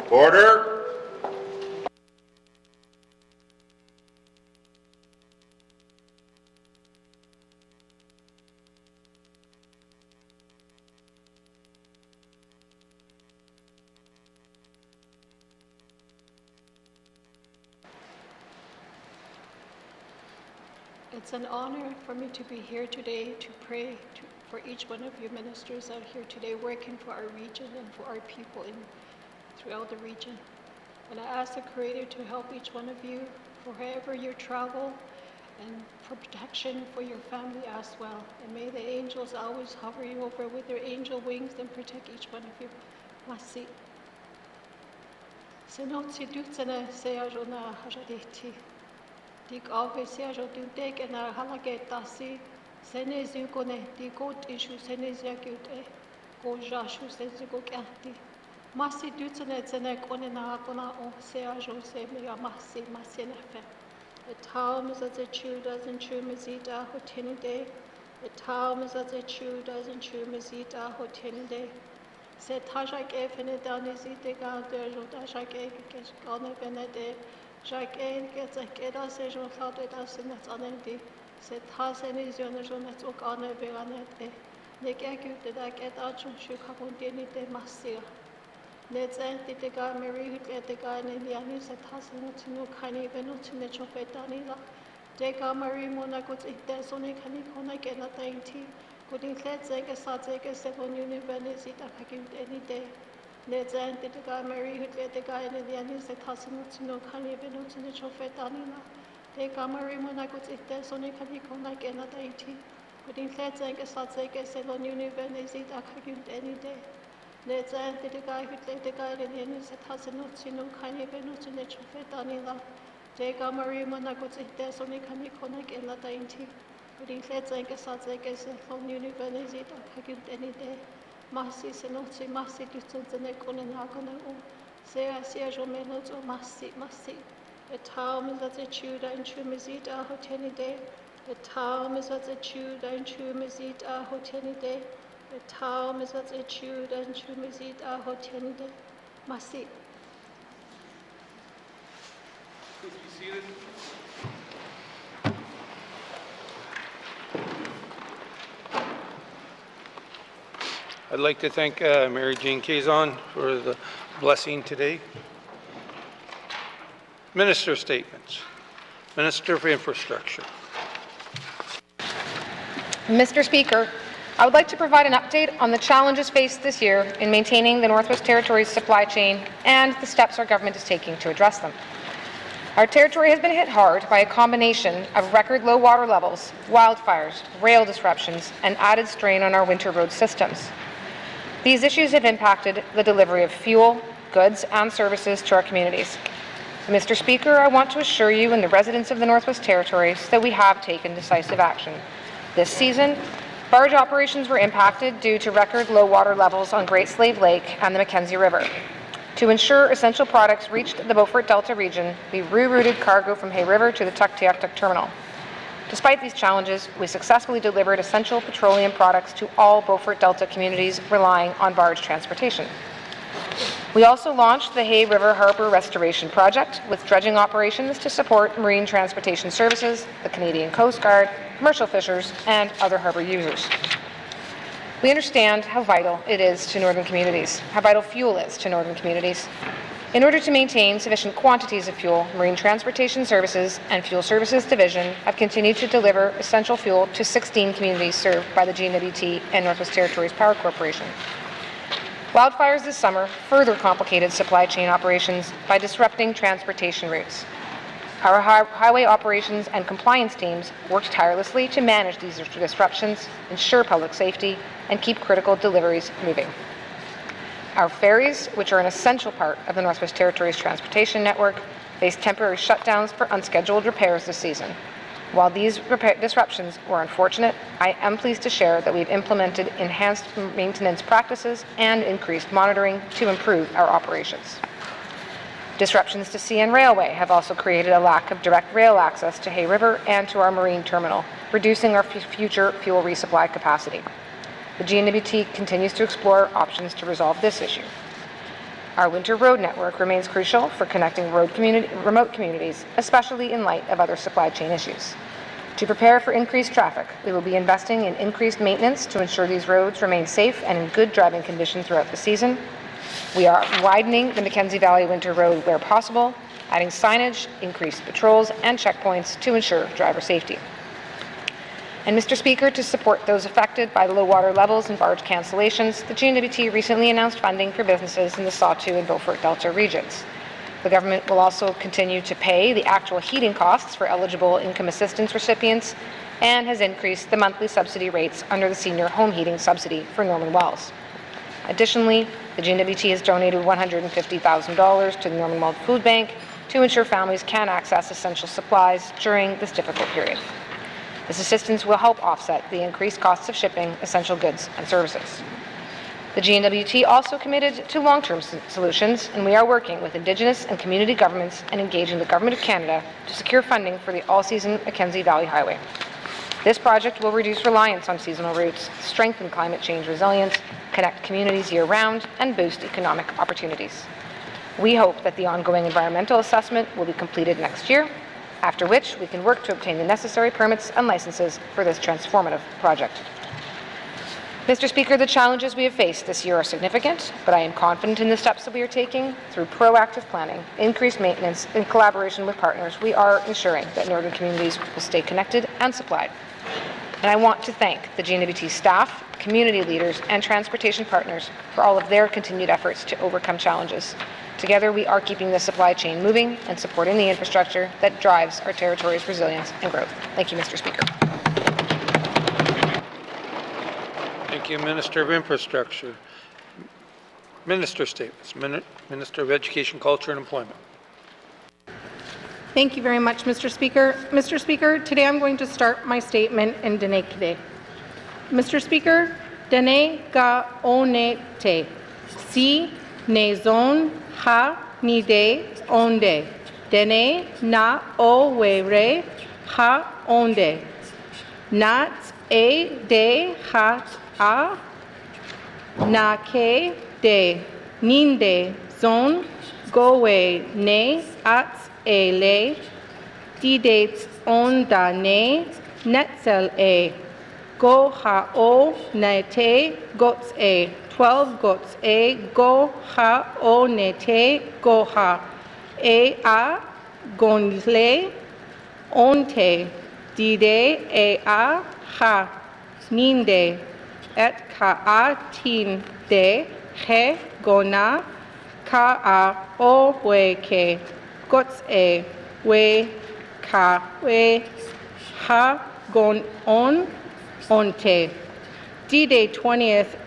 Order. It's an honor for me to be here today to pray for each one of you ministers out here today working for our region and for our people throughout the region. And I ask the Creator to help each one of you for wherever you travel and for protection for your family as well. And may the angels always hover you over with their angel wings and protect each one of you. Masi. Senotsi dutsana seajona hajadeti. Dik alvesi ajoduntek and halagetasi. Senezi gone dikot issue senezia gute. Go jashu senzigo kanti. Masi dutsana tsene konena kona o seajo se mega masi masienefe. The time is as a chew doesn't chew mazita hotenide. The time is as a chew doesn't chew mazita hotenide. Se tajak efene danizite gade jotashak ekes gane benede. Jack en gets a keda sejon clouded as in its anendi. Se tasen is yon jonet okane beganete. Nek acute that get out from Shukabundini de Masia. Let's end the guy Mary who get the guy in the Anis at Hassan to no Kani Venus in the Chofetanila. Dega Marie Monacots if there's only Canicona get a dainty. Could include Zega Satzega 7 Universe it affecting any day. Let's end the guy Mary who get the guy in the Anis at Hassan to no Kani Venus in the Chofetanila. Dega Marie Monacots if there's only Canicona get a dainty. Could include Zega Satzega 7 Universe it affecting any day. Let's end the guy who let the guy in the end that has not seen no kind of venus in the Chofetanila. Take a Marie Monacots if there's only Caniconic and La Dainty. But in let's like a Satzek as a phone university of Hagib any day. Massi Senotsi, Massi distance and Econ and Hagana. Say I see a Jomenos or Massi. The town is at the Tudor and Chumizita Hoteni day. The town is at the Tudor and Chumizita Hoteni day. The town is at the Tudor and Chumizita Hoteni day. Massi. Please be seated. I'd like to thank Mary Jane Kazon for the blessing today. Minister statements. Minister for Infrastructure. Mr. Speaker, I would like to provide an update on the challenges faced this year in maintaining the Northwest Territories supply chain and the steps our government is taking to address them. Our territory has been hit hard by a combination of record low water levels, wildfires, rail disruptions, and added strain on our winter road systems. These issues have impacted the delivery of fuel, goods, and services to our communities. Mr. Speaker, I want to assure you and the residents of the Northwest Territories that we have taken decisive action. This season, barge operations were impacted due to record low water levels on Great Slave Lake and the Mackenzie River. To ensure essential products reached the Beaufort Delta region, we rerouted cargo from Hay River to the Tuktoyaktuk terminal. Despite these challenges, we successfully delivered essential petroleum products to all Beaufort Delta communities relying on barge transportation. We also launched the Hay River Harbour Restoration Project with dredging operations to support marine transportation services, the Canadian Coast Guard, commercial fishers, and other harbour users. We understand how vital it is to northern communities, how vital fuel is to northern communities. In order to maintain sufficient quantities of fuel, Marine Transportation Services and Fuel Services Division have continued to deliver essential fuel to 16 communities served by the GNWT and Northwest Territories Power Corporation. Wildfires this summer further complicated supply chain operations by disrupting transportation routes. Our highway operations and compliance teams worked tirelessly to manage these disruptions, ensure public safety, and keep critical deliveries moving. Our ferries, which are an essential part of the Northwest Territories transportation network, faced temporary shutdowns for unscheduled repairs this season. While these disruptions were unfortunate, I am pleased to share that we've implemented enhanced maintenance practices and increased monitoring to improve our operations. Disruptions to CN Railway have also created a lack of direct rail access to Hay River and to our marine terminal, reducing our future fuel resupply capacity. The GNWT continues to explore options to resolve this issue. Our winter road network remains crucial for connecting remote communities, especially in light of other supply chain issues. To prepare for increased traffic, we will be investing in increased maintenance to ensure these roads remain safe and in good driving condition throughout the season. We are widening the Mackenzie Valley Winter Road where possible, adding signage, increased patrols, and checkpoints to ensure driver safety. And Mr. Speaker, to support those affected by the low water levels and barge cancellations, the GNWT recently announced funding for businesses in the Sawtooth and Beaufort Delta regions. The government will also continue to pay the actual heating costs for eligible income assistance recipients and has increased the monthly subsidy rates under the Senior Home Heating Subsidy for Norman Wells. Additionally, the GNWT has donated $150,000 to the Norman Wells Food Bank to ensure families can access essential supplies during this difficult period. This assistance will help offset the increased costs of shipping essential goods and services. The GNWT also committed to long-term solutions, and we are working with Indigenous and community governments and engaging the Government of Canada to secure funding for the all-season Mackenzie Valley Highway. This project will reduce reliance on seasonal routes, strengthen climate change resilience, connect communities year-round, and boost economic opportunities. We hope that the ongoing environmental assessment will be completed next year, after which we can work to obtain the necessary permits and licenses for this transformative project. Mr. Speaker, the challenges we have faced this year are significant, but I am confident in the steps that we are taking. Through proactive planning, increased maintenance, and collaboration with partners, we are ensuring that northern communities will stay connected and supplied. And I want to thank the GNWT staff, community leaders, and transportation partners for all of their continued efforts to overcome challenges. Together, we are keeping the supply chain moving and supporting the infrastructure that drives our territory's resilience and growth. Thank you, Mr. Speaker. Thank you, Minister of Infrastructure. Minister statements. Minister of Education, Culture and Employment. Thank you very much, Mr. Speaker. Mr. Speaker, today I'm going to start my statement in Dene Kide. Mr. Speaker, Dene ga one te, si ne zon ha ni de onde, Dene na o we re ha onde, nat e de hat a, na ke de ninde zon goe ne at ele, didet onda ne netzel e, go ha o ne te gots e, 12 gots e, go ha o ne te go ha, e a gonle onte, dide e a ha, ninde, et ka a tin de he gona, ka a o we ke, gots e we ka we ha gon on onte. D-Day 20th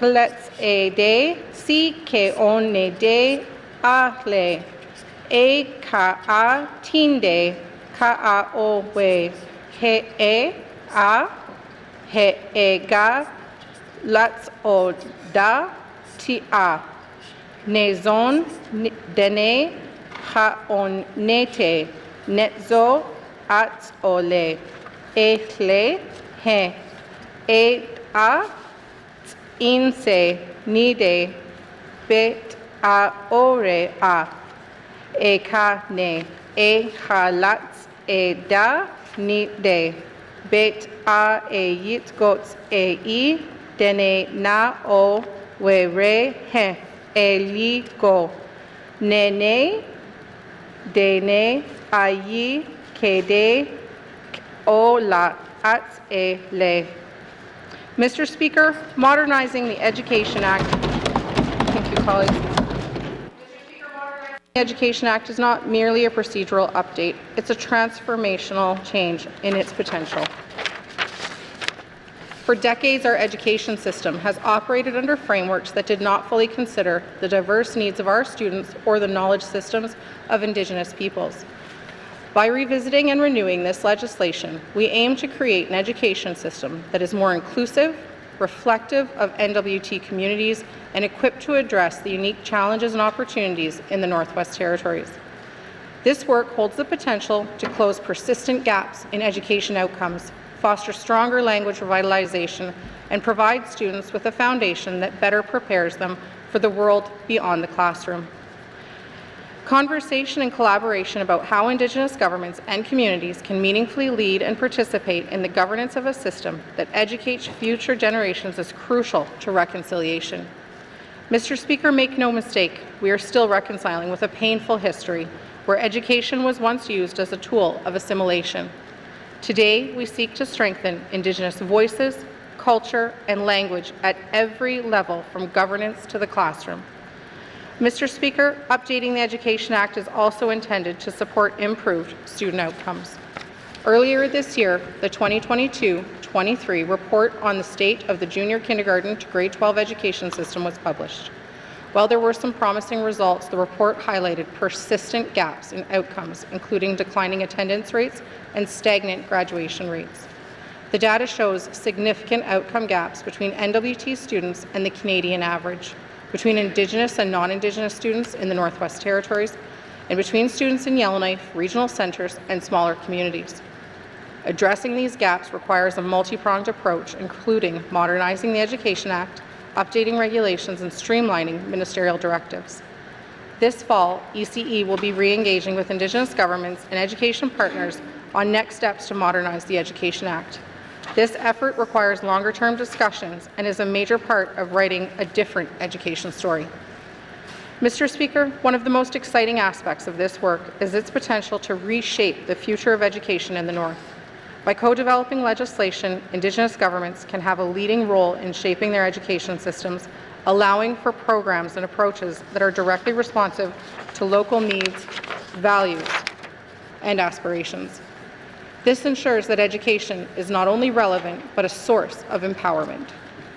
let's e de si ke on ne de a le e ka a tinde ka a o we he e a he e ga lats o da ti a ne zon dene ha on nete netzo at ole e le he e a inse nide bet a ore a e ka ne e halats e da ni de bet a e yit gots e I dene na o we re he e li go nene dene a yi ke de o la at e le. Mr. Speaker, modernizing the Education Act. Thank you, colleagues. The Education Act is not merely a procedural update. It's a transformational change in its potential. For decades, our education system has operated under frameworks that did not fully consider the diverse needs of our students or the knowledge systems of Indigenous peoples. By revisiting and renewing this legislation, we aim to create an education system that is more inclusive, reflective of NWT communities, and equipped to address the unique challenges and opportunities in the Northwest Territories. This work holds the potential to close persistent gaps in education outcomes, foster stronger language revitalization, and provide students with a foundation that better prepares them for the world beyond the classroom. Conversation and collaboration about how Indigenous governments and communities can meaningfully lead and participate in the governance of a system that educates future generations is crucial to reconciliation. Mr. Speaker, make no mistake, we are still reconciling with a painful history where education was once used as a tool of assimilation. Today, we seek to strengthen Indigenous voices, culture, and language at every level, from governance to the classroom. Mr. Speaker, updating the Education Act is also intended to support improved student outcomes. Earlier this year, the 2022-23 report on the state of the junior kindergarten to grade 12 education system was published. While there were some promising results, the report highlighted persistent gaps in outcomes, including declining attendance rates and stagnant graduation rates. The data shows significant outcome gaps between NWT students and the Canadian average, between Indigenous and non-Indigenous students in the Northwest Territories, and between students in Yellowknife, regional centres, and smaller communities. Addressing these gaps requires a multi-pronged approach, including modernizing the Education Act, updating regulations, and streamlining ministerial directives. This fall, ECE will be re-engaging with Indigenous governments and education partners on next steps to modernize the Education Act. This effort requires longer-term discussions and is a major part of writing a different education story. Mr. Speaker, one of the most exciting aspects of this work is its potential to reshape the future of education in the North. By co-developing legislation, Indigenous governments can have a leading role in shaping their education systems, allowing for programs and approaches that are directly responsive to local needs, values, and aspirations. This ensures that education is not only relevant, but a source of empowerment.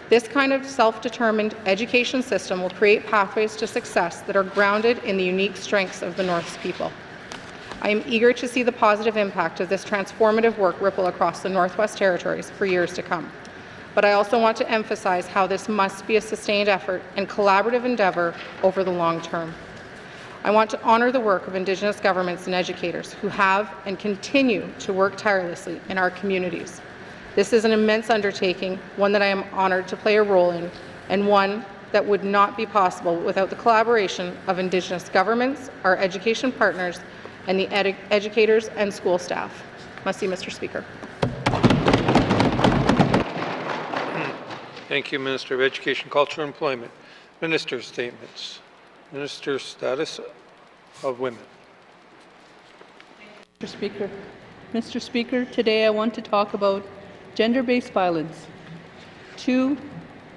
This kind of self-determined education system will create pathways to success that are grounded in the unique strengths of the North's people. I am eager to see the positive impact of this transformative work ripple across the Northwest Territories for years to come. But I also want to emphasize how this must be a sustained effort and collaborative endeavour over the long term. I want to honour the work of Indigenous governments and educators who have and continue to work tirelessly in our communities. This is an immense undertaking, one that I am honoured to play a role in, and one that would not be possible without the collaboration of Indigenous governments, our education partners, and the educators and school staff. Merci, Mr. Speaker. Thank you, Minister of Education, Culture and Employment. Minister's statements. Minister's status of women. Mr. Speaker, today I want to talk about gender-based violence. 2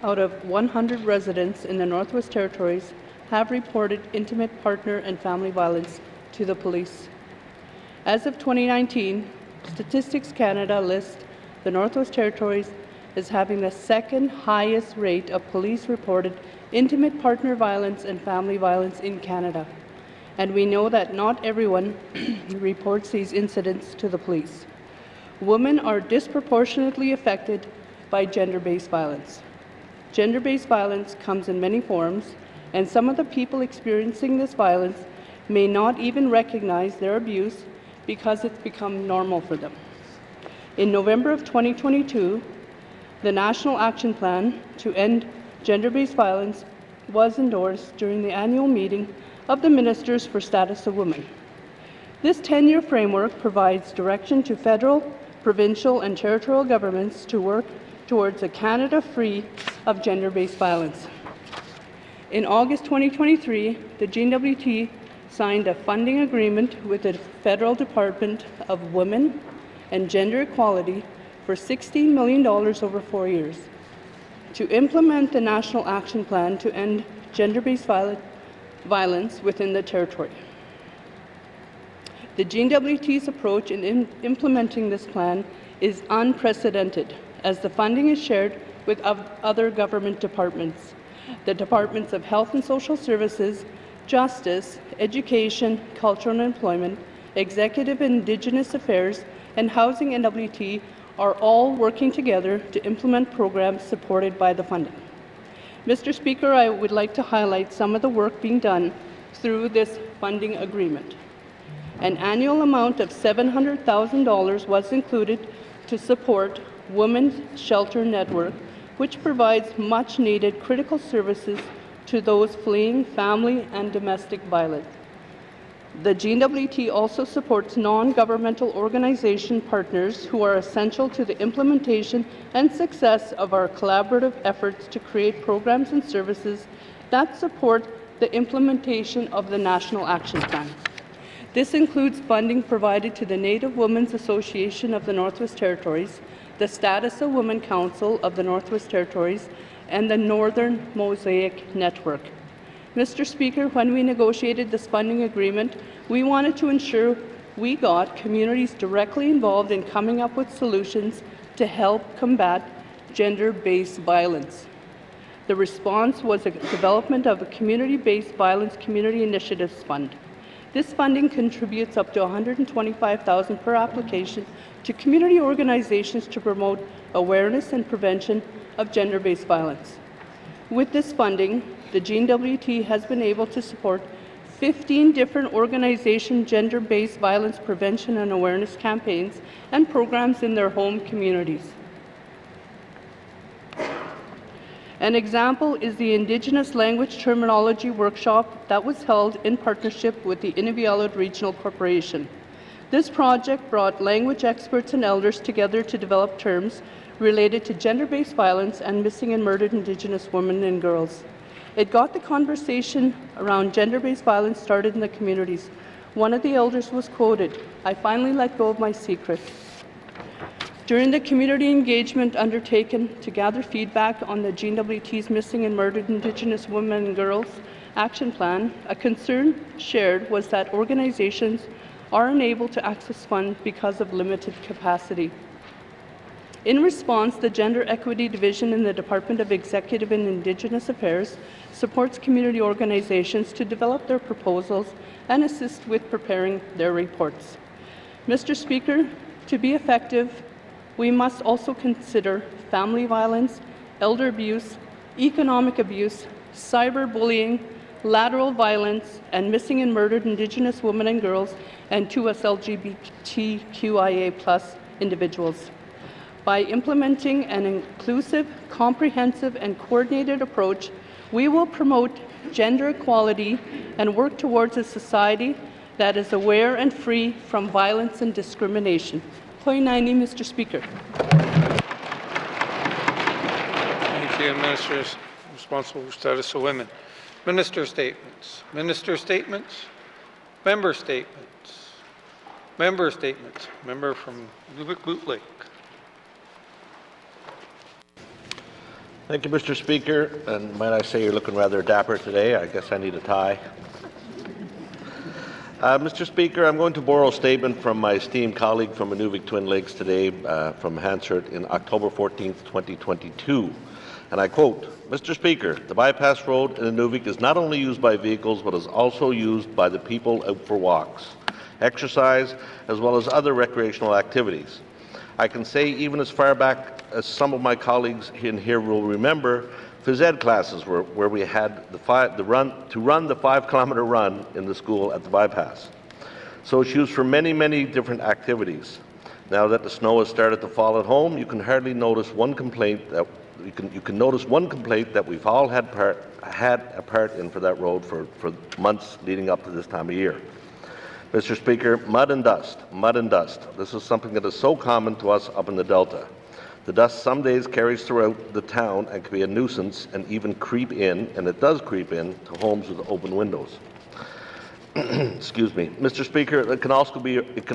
out of 100 residents in the Northwest Territories have reported intimate partner and family violence to the police. As of 2019, Statistics Canada lists the Northwest Territories as having the second highest rate of police-reported intimate partner violence and family violence in Canada. And we know that not everyone reports these incidents to the police. Women are disproportionately affected by gender-based violence. Gender-based violence comes in many forms, and some of the people experiencing this violence may not even recognize their abuse because it's become normal for them. In November of 2022, the National Action Plan to End Gender-Based Violence was endorsed during the annual meeting of the Ministers for Status of Women. This 10-year framework provides direction to federal, provincial, and territorial governments to work towards a Canada free of gender-based violence. In August 2023, the GNWT signed a funding agreement with the Federal Department of Women and Gender Equality for $16 million over 4 years to implement the National Action Plan to End Gender-Based Violence within the Territory. The GNWT's approach in implementing this plan is unprecedented, as the funding is shared with other government departments, the Departments of Health and Social Services, Justice, Education, Culture and Employment, Executive and Indigenous Affairs, and Housing NWT are all working together to implement programs supported by the funding. Mr. Speaker, I would like to highlight some of the work being done through this funding agreement. An annual amount of $700,000 was included to support Women's Shelter Network, which provides much-needed critical services to those fleeing family and domestic violence. The GNWT also supports non-governmental organization partners who are essential to the implementation and success of our collaborative efforts to create programs and services that support the implementation of the National Action Plan. This includes funding provided to the Native Women's Association of the Northwest Territories, the Status of Women Council of the Northwest Territories, and the Northern Mosaic Network. Mr. Speaker, when we negotiated this funding agreement, we wanted to ensure we got communities directly involved in coming up with solutions to help combat gender-based violence. The response was the development of a Community-Based Violence Community Initiatives Fund. This funding contributes up to $125,000 per application to community organizations to promote awareness and prevention of gender-based violence. With this funding, the GNWT has been able to support 15 different organization gender-based violence prevention and awareness campaigns and programs in their home communities. An example is the Indigenous Language Terminology Workshop that was held in partnership with the Inuvialuit Regional Corporation. This project brought language experts and elders together to develop terms related to gender-based violence and missing and murdered Indigenous women and girls. It got the conversation around gender-based violence started in the communities. One of the elders was quoted, "I finally let go of my secret." During the community engagement undertaken to gather feedback on the GNWT's Missing and Murdered Indigenous Women and Girls Action Plan, a concern shared was that organizations are unable to access funds because of limited capacity. In response, the Gender Equity Division in the Department of Executive and Indigenous Affairs supports community organizations to develop their proposals and assist with preparing their reports. Mr. Speaker, to be effective, we must also consider family violence, elder abuse, economic abuse, cyberbullying, lateral violence, and missing and murdered Indigenous women and girls, and 2S LGBTQIA+ individuals. By implementing an inclusive, comprehensive, and coordinated approach, we will promote gender equality and work towards a society that is aware and free from violence and discrimination. Koinaini, Mr. Speaker. Thank you, Ministers responsible for Status of Women. Minister statements. Minister statements. Member statements. Member statements. Member from Nunavut Lake. Thank you, Mr. Speaker, and might I say you're looking rather dapper today. I guess I need a tie. Mr. Speaker, I'm going to borrow a statement from my esteemed colleague from Inuvik Twin Lakes today from Hansard in October 14th, 2022. And I quote, "Mr. Speaker, the bypass road in Inuvik is not only used by vehicles, but is also used by the people out for walks, exercise, as well as other recreational activities. I can say even as far back as some of my colleagues in here will remember, phys ed classes where we had to run the 5-kilometer run in the school at the bypass. So it's used for many, many different activities. Now that the snow has started to fall at home, you can hardly notice one complaint that you can notice one complaint that we've all had a part in for that road for months leading up to this time of year. Mr. Speaker, mud and dust, mud and dust. This is something that is so common to us up in the Delta. The dust some days carries throughout the town and can be a nuisance and even creep in, and it does creep in, to homes with open windows. Excuse me. Mr. Speaker, it can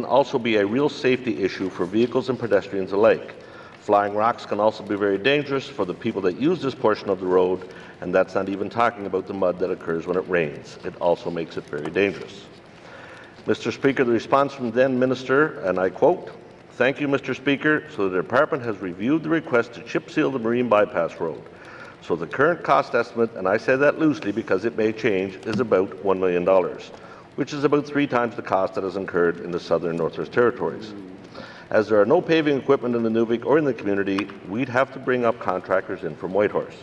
also be a real safety issue for vehicles and pedestrians alike. Flying rocks can also be very dangerous for the people that use this portion of the road, and that's not even talking about the mud that occurs when it rains. It also makes it very dangerous. Mr. Speaker, the response from then Minister, and I quote, "Thank you, Mr. Speaker. So the Department has reviewed the request to chip seal the Marine Bypass Road. So the current cost estimate, and I say that loosely because it may change, is about $1 million, which is about 3 times the cost that is incurred in the Southern Northwest Territories. As there are no paving equipment in the Nuvik or in the community, we'd have to bring up contractors in from Whitehorse.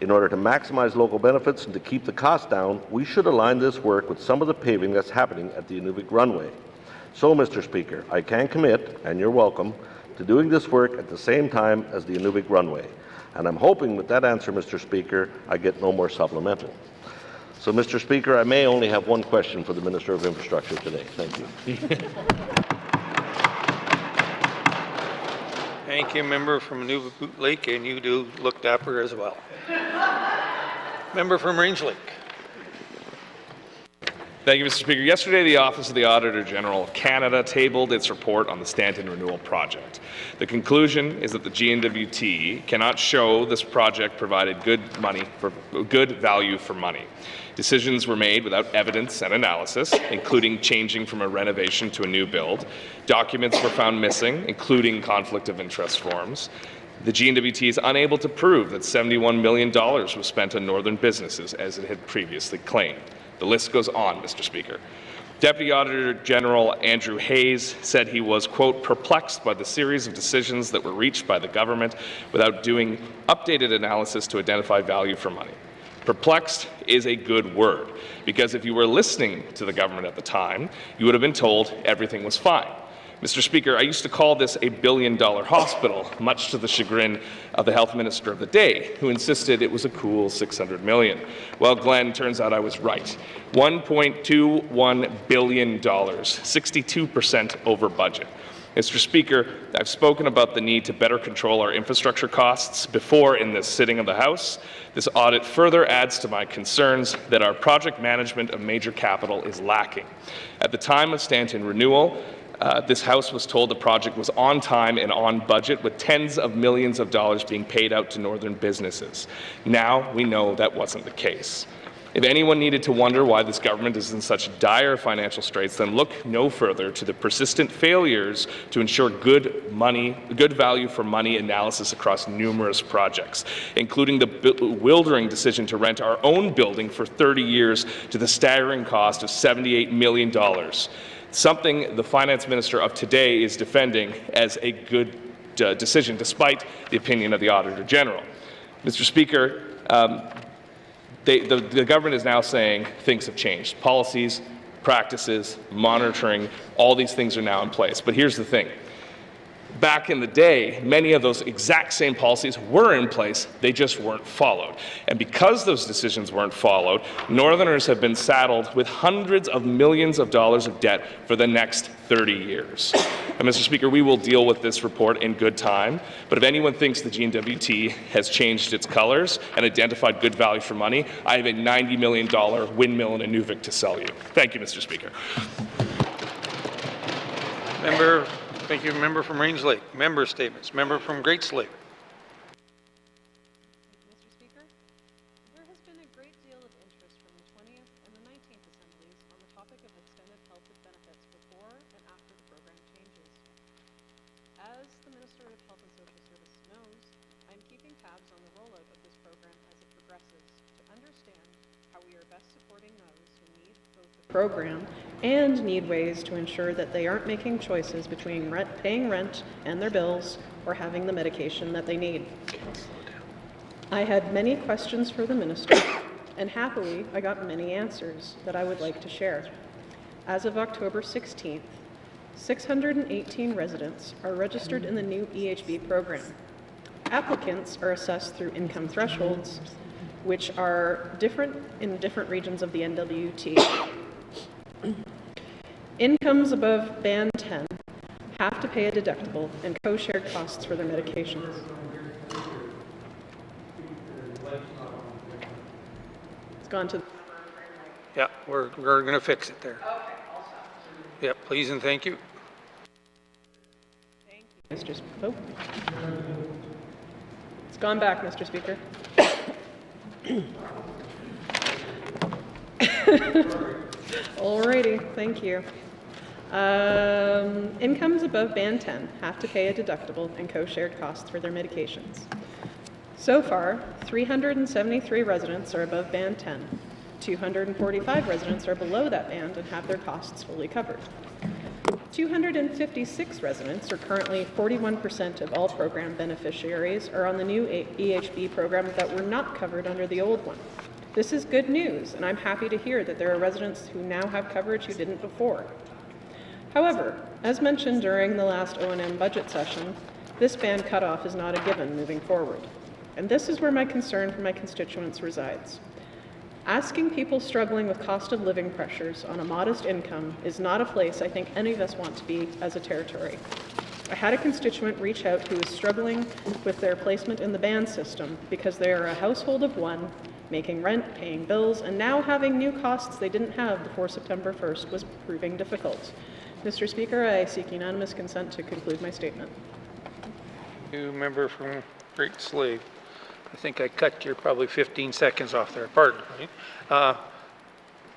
In order to maximize local benefits and to keep the cost down, we should align this work with some of the paving that's happening at the Inuvik runway. So, Mr. Speaker, I can commit, and you're welcome, to doing this work at the same time as the Inuvik runway. And I'm hoping with that answer, Mr. Speaker, I get no more supplemental. So, Mr. Speaker, I may only have one question for the Minister of Infrastructure today. Thank you. Thank you, member from Nunavut Lake, and you do look dapper as well. Member from Range Lake. Thank you, Mr. Speaker. Yesterday, the Office of the Auditor General of Canada tabled its report on the Stanton Renewal Project. The conclusion is that the GNWT cannot show this project provided good value for money. Decisions were made without evidence and analysis, including changing from a renovation to a new build. Documents were found missing, including conflict of interest forms. The GNWT is unable to prove that $71 million was spent on northern businesses, as it had previously claimed. The list goes on, Mr. Speaker. Deputy Auditor General Andrew Hayes said he was, quote, perplexed by the series of decisions that were reached by the government without doing updated analysis to identify value for money. Perplexed is a good word, because if you were listening to the government at the time, you would have been told everything was fine. Mr. Speaker, I used to call this a billion-dollar hospital, much to the chagrin of the health minister of the day, who insisted it was a cool $600 million. Well, Glenn, turns out I was right. $1.21 billion, 62% over budget. Mr. Speaker, I've spoken about the need to better control our infrastructure costs before in this sitting of the House. This audit further adds to my concerns that our project management of major capital is lacking. At the time of Stanton renewal, this House was told the project was on time and on budget, with tens of millions of dollars being paid out to northern businesses. Now we know that wasn't the case. If anyone needed to wonder why this government is in such dire financial straits, then look no further to the persistent failures to ensure good value for money analysis across numerous projects, including the bewildering decision to rent our own building for 30 years to the staggering cost of $78 million. Something the finance minister of today is defending as a good decision, despite the opinion of the Auditor General. Mr. Speaker, the government is now saying things have changed. Policies, practices, monitoring, all these things are now in place. But here's the thing. Back in the day, many of those exact same policies were in place, they just weren't followed. And because those decisions weren't followed, Northerners have been saddled with hundreds of millions of dollars of debt for the next 30 years. And Mr. Speaker, we will deal with this report in good time, but if anyone thinks the GNWT has changed its colors and identified good value for money, I have a $90 million windmill in Inuvik to sell you. Thank you, Mr. Speaker. Thank you, member from Range Lake. Member statements. Member from Great Slave. Mr. Speaker, there has been a great deal of interest from the 20th and the 19th Assemblies on the topic of extended health benefits before and after the program changes. As the Minister of Health and Social Services knows, I am keeping tabs on the rollout of this program as it progresses to understand how we are best supporting those who need both the program and need ways to ensure that they aren't making choices between paying rent and their bills or having the medication that they need. I had many questions for the minister, and happily I got many answers that I would like to share. As of October 16th, 618 residents are registered in the new EHB program. Applicants are assessed through income thresholds, which are different in different regions of the NWT. Incomes above Band 10 have to pay a deductible and co-shared costs for their medications. It's gone to... Yeah, we're going to fix it there. Okay, I'll stop. Yeah, please and thank you. Thank you. Mr. Oh. It's gone back, Mr. Speaker. Alrighty, thank you. Incomes above Band 10 have to pay a deductible and co-shared costs for their medications. So far, 373 residents are above Band 10. 245 residents are below that band and have their costs fully covered. 256 residents, or currently 41% of all program beneficiaries, are on the new EHB program that were not covered under the old one. This is good news, and I'm happy to hear that there are residents who now have coverage who didn't before. However, as mentioned during the last O&M budget session, this band cutoff is not a given moving forward. And this is where my concern for my constituents resides. Asking people struggling with cost of living pressures on a modest income is not a place I think any of us want to be as a territory. I had a constituent reach out who was struggling with their placement in the band system because they are a household of one, making rent, paying bills, and now having new costs they didn't have before September 1st was proving difficult. Mr. Speaker, I seek unanimous consent to conclude my statement. New member from Great Slave. I think I cut your probably 15 seconds off there. Pardon me.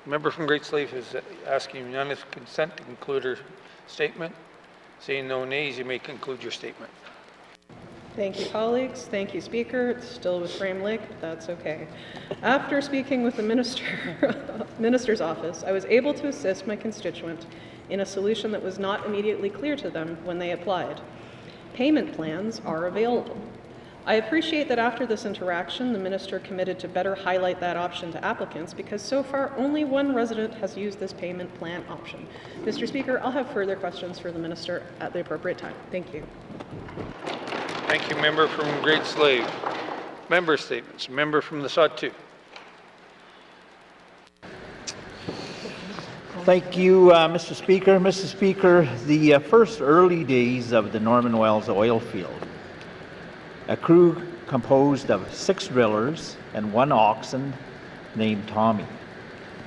Member from Great Slave is asking unanimous consent to conclude her statement. Seeing no nays, you may conclude your statement. Thank you, colleagues. Thank you, Speaker. It's still with Frame Lake, but that's okay. After speaking with the Minister's office, I was able to assist my constituent in a solution that was not immediately clear to them when they applied. Payment plans are available. I appreciate that after this interaction, the Minister committed to better highlight that option to applicants because so far only one resident has used this payment plan option. Mr. Speaker, I'll have further questions for the Minister at the appropriate time. Thank you. Thank you, member from Great Slave. Member statements. Member from the Sawtooth. Thank you, Mr. Speaker. Mr. Speaker, the first early days of the Norman Wells oil field, a crew composed of 6 drillers and 1 oxen named Tommy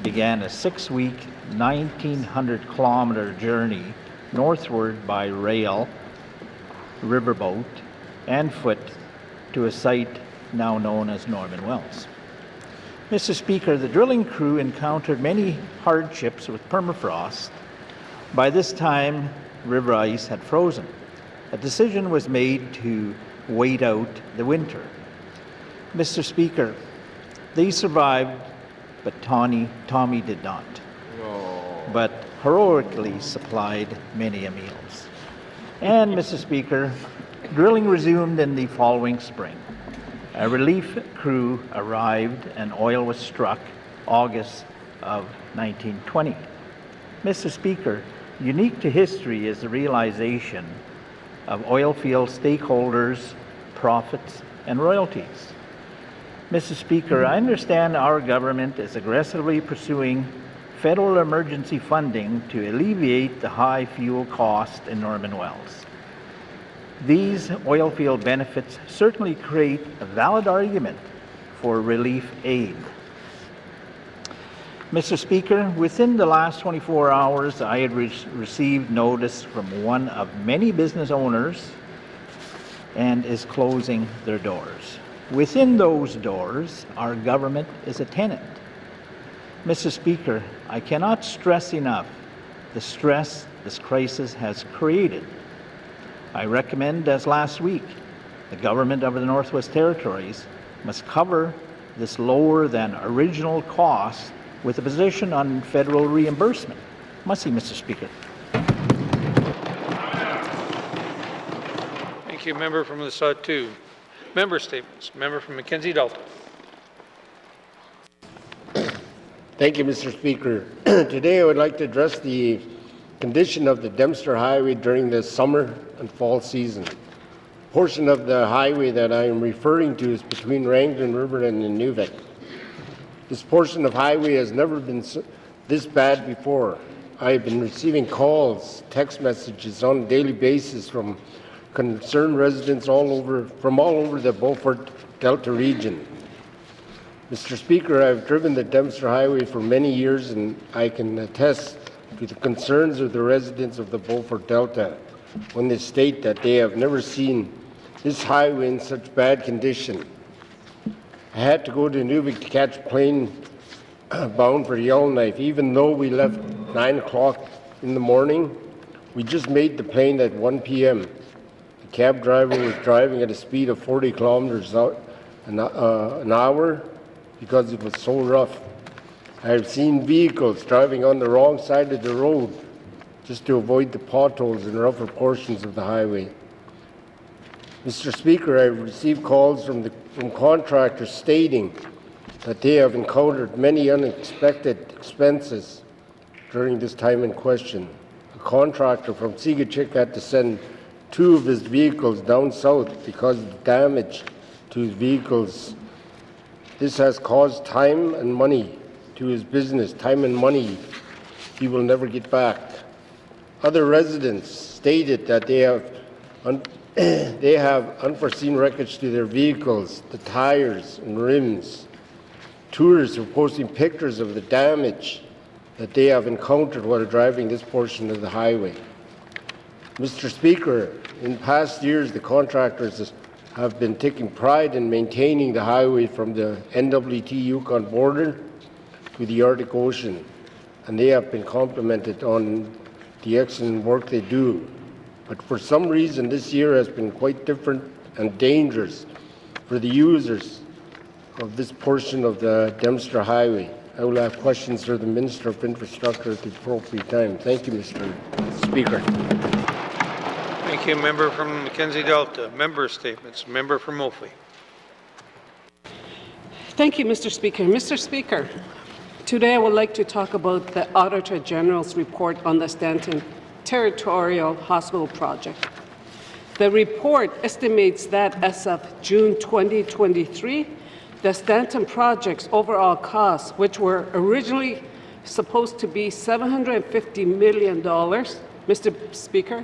began a 6-week, 1,900-kilometer journey northward by rail, riverboat, and foot to a site now known as Norman Wells. Mr. Speaker, the drilling crew encountered many hardships with permafrost. By this time, river ice had frozen. A decision was made to wait out the winter. Mr. Speaker, they survived, but Tommy did not. But heroically supplied many meals. And Mr. Speaker, drilling resumed in the following spring. A relief crew arrived and oil was struck August of 1920. Mr. Speaker, unique to history is the realization of oil field stakeholders, profits, and royalties. Mr. Speaker, I understand our government is aggressively pursuing federal emergency funding to alleviate the high fuel cost in Norman Wells. These oil field benefits certainly create a valid argument for relief aid. Mr. Speaker, within the last 24 hours, I had received notice from one of many business owners and is closing their doors. Within those doors, our government is a tenant. Mr. Speaker, I cannot stress enough the stress this crisis has created. I recommend, as last week, the government of the Northwest Territories must cover this lower than original cost with a position on federal reimbursement. Must see, Mr. Speaker. Thank you, member from the Sawtooth. Member statements. Member from Mackenzie Delta. Thank you, Mr. Speaker. Today I would like to address the condition of the Dempster Highway during the summer and fall season. A portion of the highway that I am referring to is between Wrangell River and Inuvik. This portion of highway has never been this bad before. I have been receiving calls, text messages on a daily basis from concerned residents from all over the Beaufort Delta region. Mr. Speaker, I have driven the Dempster Highway for many years and I can attest to the concerns of the residents of the Beaufort Delta when they state that they have never seen this highway in such bad condition. I had to go to Inuvik to catch a plane bound for Yellowknife. Even though we left 9 o'clock in the morning, we just made the plane at 1 p.m. The cab driver was driving at a speed of 40 kilometers an hour because it was so rough. I have seen vehicles driving on the wrong side of the road just to avoid the potholes and rougher portions of the highway. Mr. Speaker, I have received calls from contractors stating that they have encountered many unexpected expenses during this time in question. A contractor from Sigachik had to send 2 of his vehicles down south because of the damage to his vehicles. This has caused time and money to his business, time and money he will never get back. Other residents stated that they have unforeseen wreckage to their vehicles, the tires and rims. Tourists are posting pictures of the damage that they have encountered while driving this portion of the highway. Mr. Speaker, in past years, the contractors have been taking pride in maintaining the highway from the NWT Yukon border to the Arctic Ocean, and they have been complimented on the excellent work they do. But for some reason, this year has been quite different and dangerous for the users of this portion of the Dempster Highway. I will have questions for the Minister of Infrastructure at the appropriate time. Thank you, Mr. Speaker. Thank you. Member from Mackenzie Delta. Member statements. Member from Mophie. Thank you, Mr. Speaker. Mr. Speaker, today I would like to talk about the Auditor General's report on the Stanton Territorial Hospital project. The report estimates that as of June 2023, the Stanton project's overall costs, which were originally supposed to be $750 million, Mr. Speaker,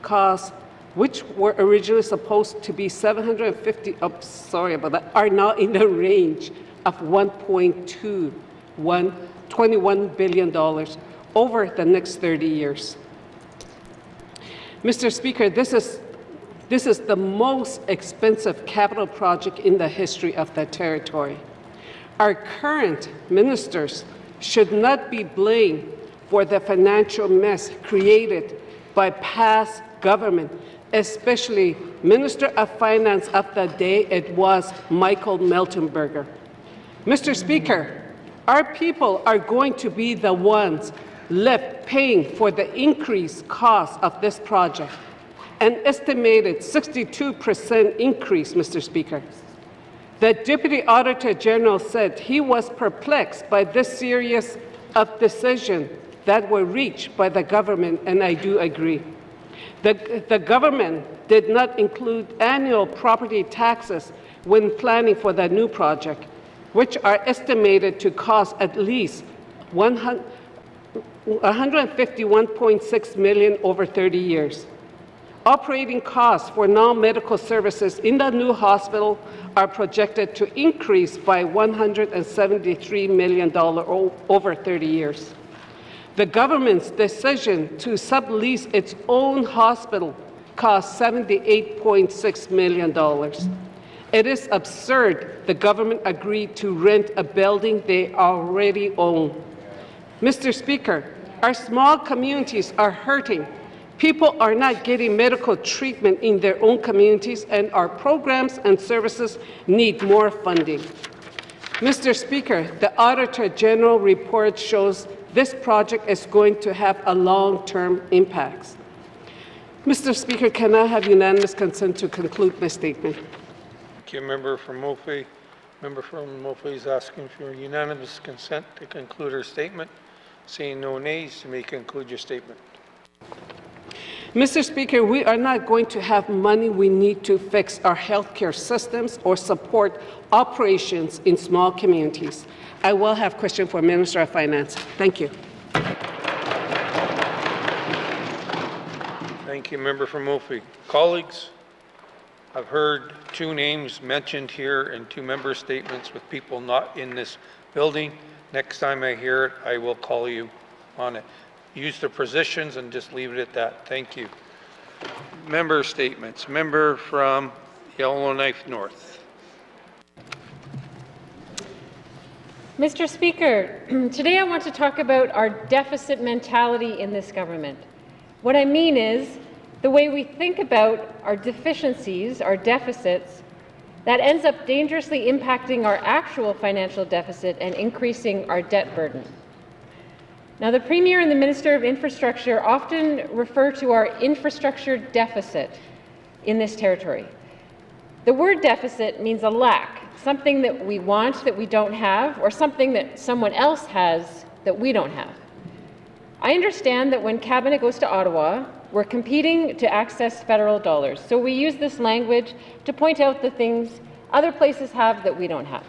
costs which were originally supposed to be are now in the range of $21 billion over the next 30 years. Mr. Speaker, this is the most expensive capital project in the history of the territory. Our current ministers should not be blamed for the financial mess created by past government, especially Minister of Finance of the day, it was Michael Meltenberger. Mr. Speaker, our people are going to be the ones left paying for the increased cost of this project, an estimated 62% increase, Mr. Speaker. The Deputy Auditor General said he was perplexed by this series of decisions that were reached by the government, and I do agree. The government did not include annual property taxes when planning for the new project, which are estimated to cost at least $151.6 million over 30 years. Operating costs for non-medical services in the new hospital are projected to increase by $173 million over 30 years. The government's decision to sublease its own hospital cost $78.6 million. It is absurd the government agreed to rent a building they already own. Mr. Speaker, our small communities are hurting. People are not getting medical treatment in their own communities, and our programs and services need more funding. Mr. Speaker, the Auditor General report shows this project is going to have a long-term impact. Mr. Speaker, can I have unanimous consent to conclude my statement? Thank you. Member from Mophie. Member from Mophie is asking for unanimous consent to conclude her statement. Seeing no nays, you may conclude your statement. Mr. Speaker, we are not going to have money we need to fix our healthcare systems or support operations in small communities. I will have a question for Minister of Finance. Thank you. Thank you, Member from Mophie. Colleagues, I've heard two names mentioned here in two member statements with people not in this building. Next time I hear it, I will call you on it. Use the positions and just leave it at that. Thank you. Member statements. Member from Yellowknife North. Mr. Speaker, today I want to talk about our deficit mentality in this government. What I mean is the way we think about our deficiencies, our deficits, that ends up dangerously impacting our actual financial deficit and increasing our debt burden. Now, the Premier and the Minister of Infrastructure often refer to our infrastructure deficit in this territory. The word deficit means a lack, something that we want that we don't have, or something that someone else has that we don't have. I understand that when Cabinet goes to Ottawa, we're competing to access federal dollars. So we use this language to point out the things Other places have that we don't have.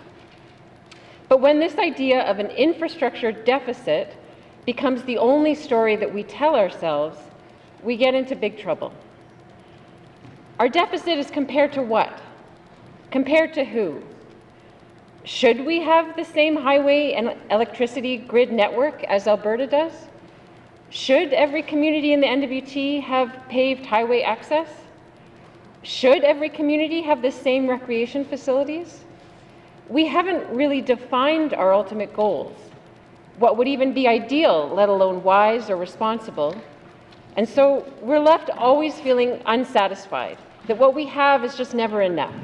But when this idea of an infrastructure deficit becomes the only story that we tell ourselves, we get into big trouble. Our deficit is compared to what? Compared to who? Should we have the same highway and electricity grid network as Alberta does? Should every community in the NWT have paved highway access? Should every community have the same recreation facilities? We haven't really defined our ultimate goals, what would even be ideal, let alone wise or responsible. And so we're left always feeling unsatisfied, that what we have is just never enough.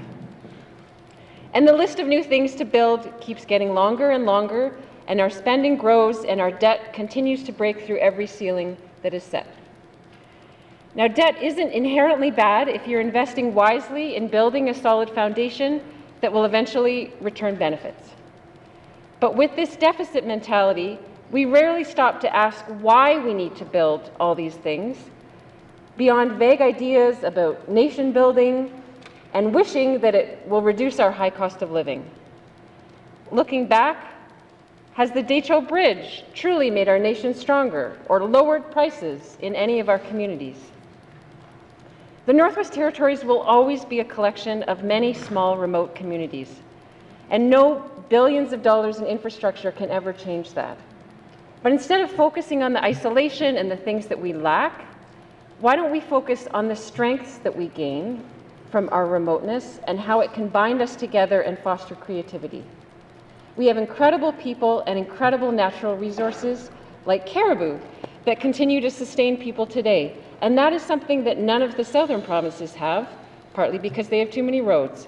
And the list of new things to build keeps getting longer and longer, and our spending grows and our debt continues to break through every ceiling that is set. Now, debt isn't inherently bad if you're investing wisely in building a solid foundation that will eventually return benefits. But with this deficit mentality, we rarely stop to ask why we need to build all these things, beyond vague ideas about nation building and wishing that it will reduce our high cost of living. Looking back, has the Deschaux Bridge truly made our nation stronger or lowered prices in any of our communities? The Northwest Territories will always be a collection of many small, remote communities, and no billions of dollars in infrastructure can ever change that. But instead of focusing on the isolation and the things that we lack, why don't we focus on the strengths that we gain from our remoteness and how it can bind us together and foster creativity? We have incredible people and incredible natural resources like caribou that continue to sustain people today. And that is something that none of the southern provinces have, partly because they have too many roads.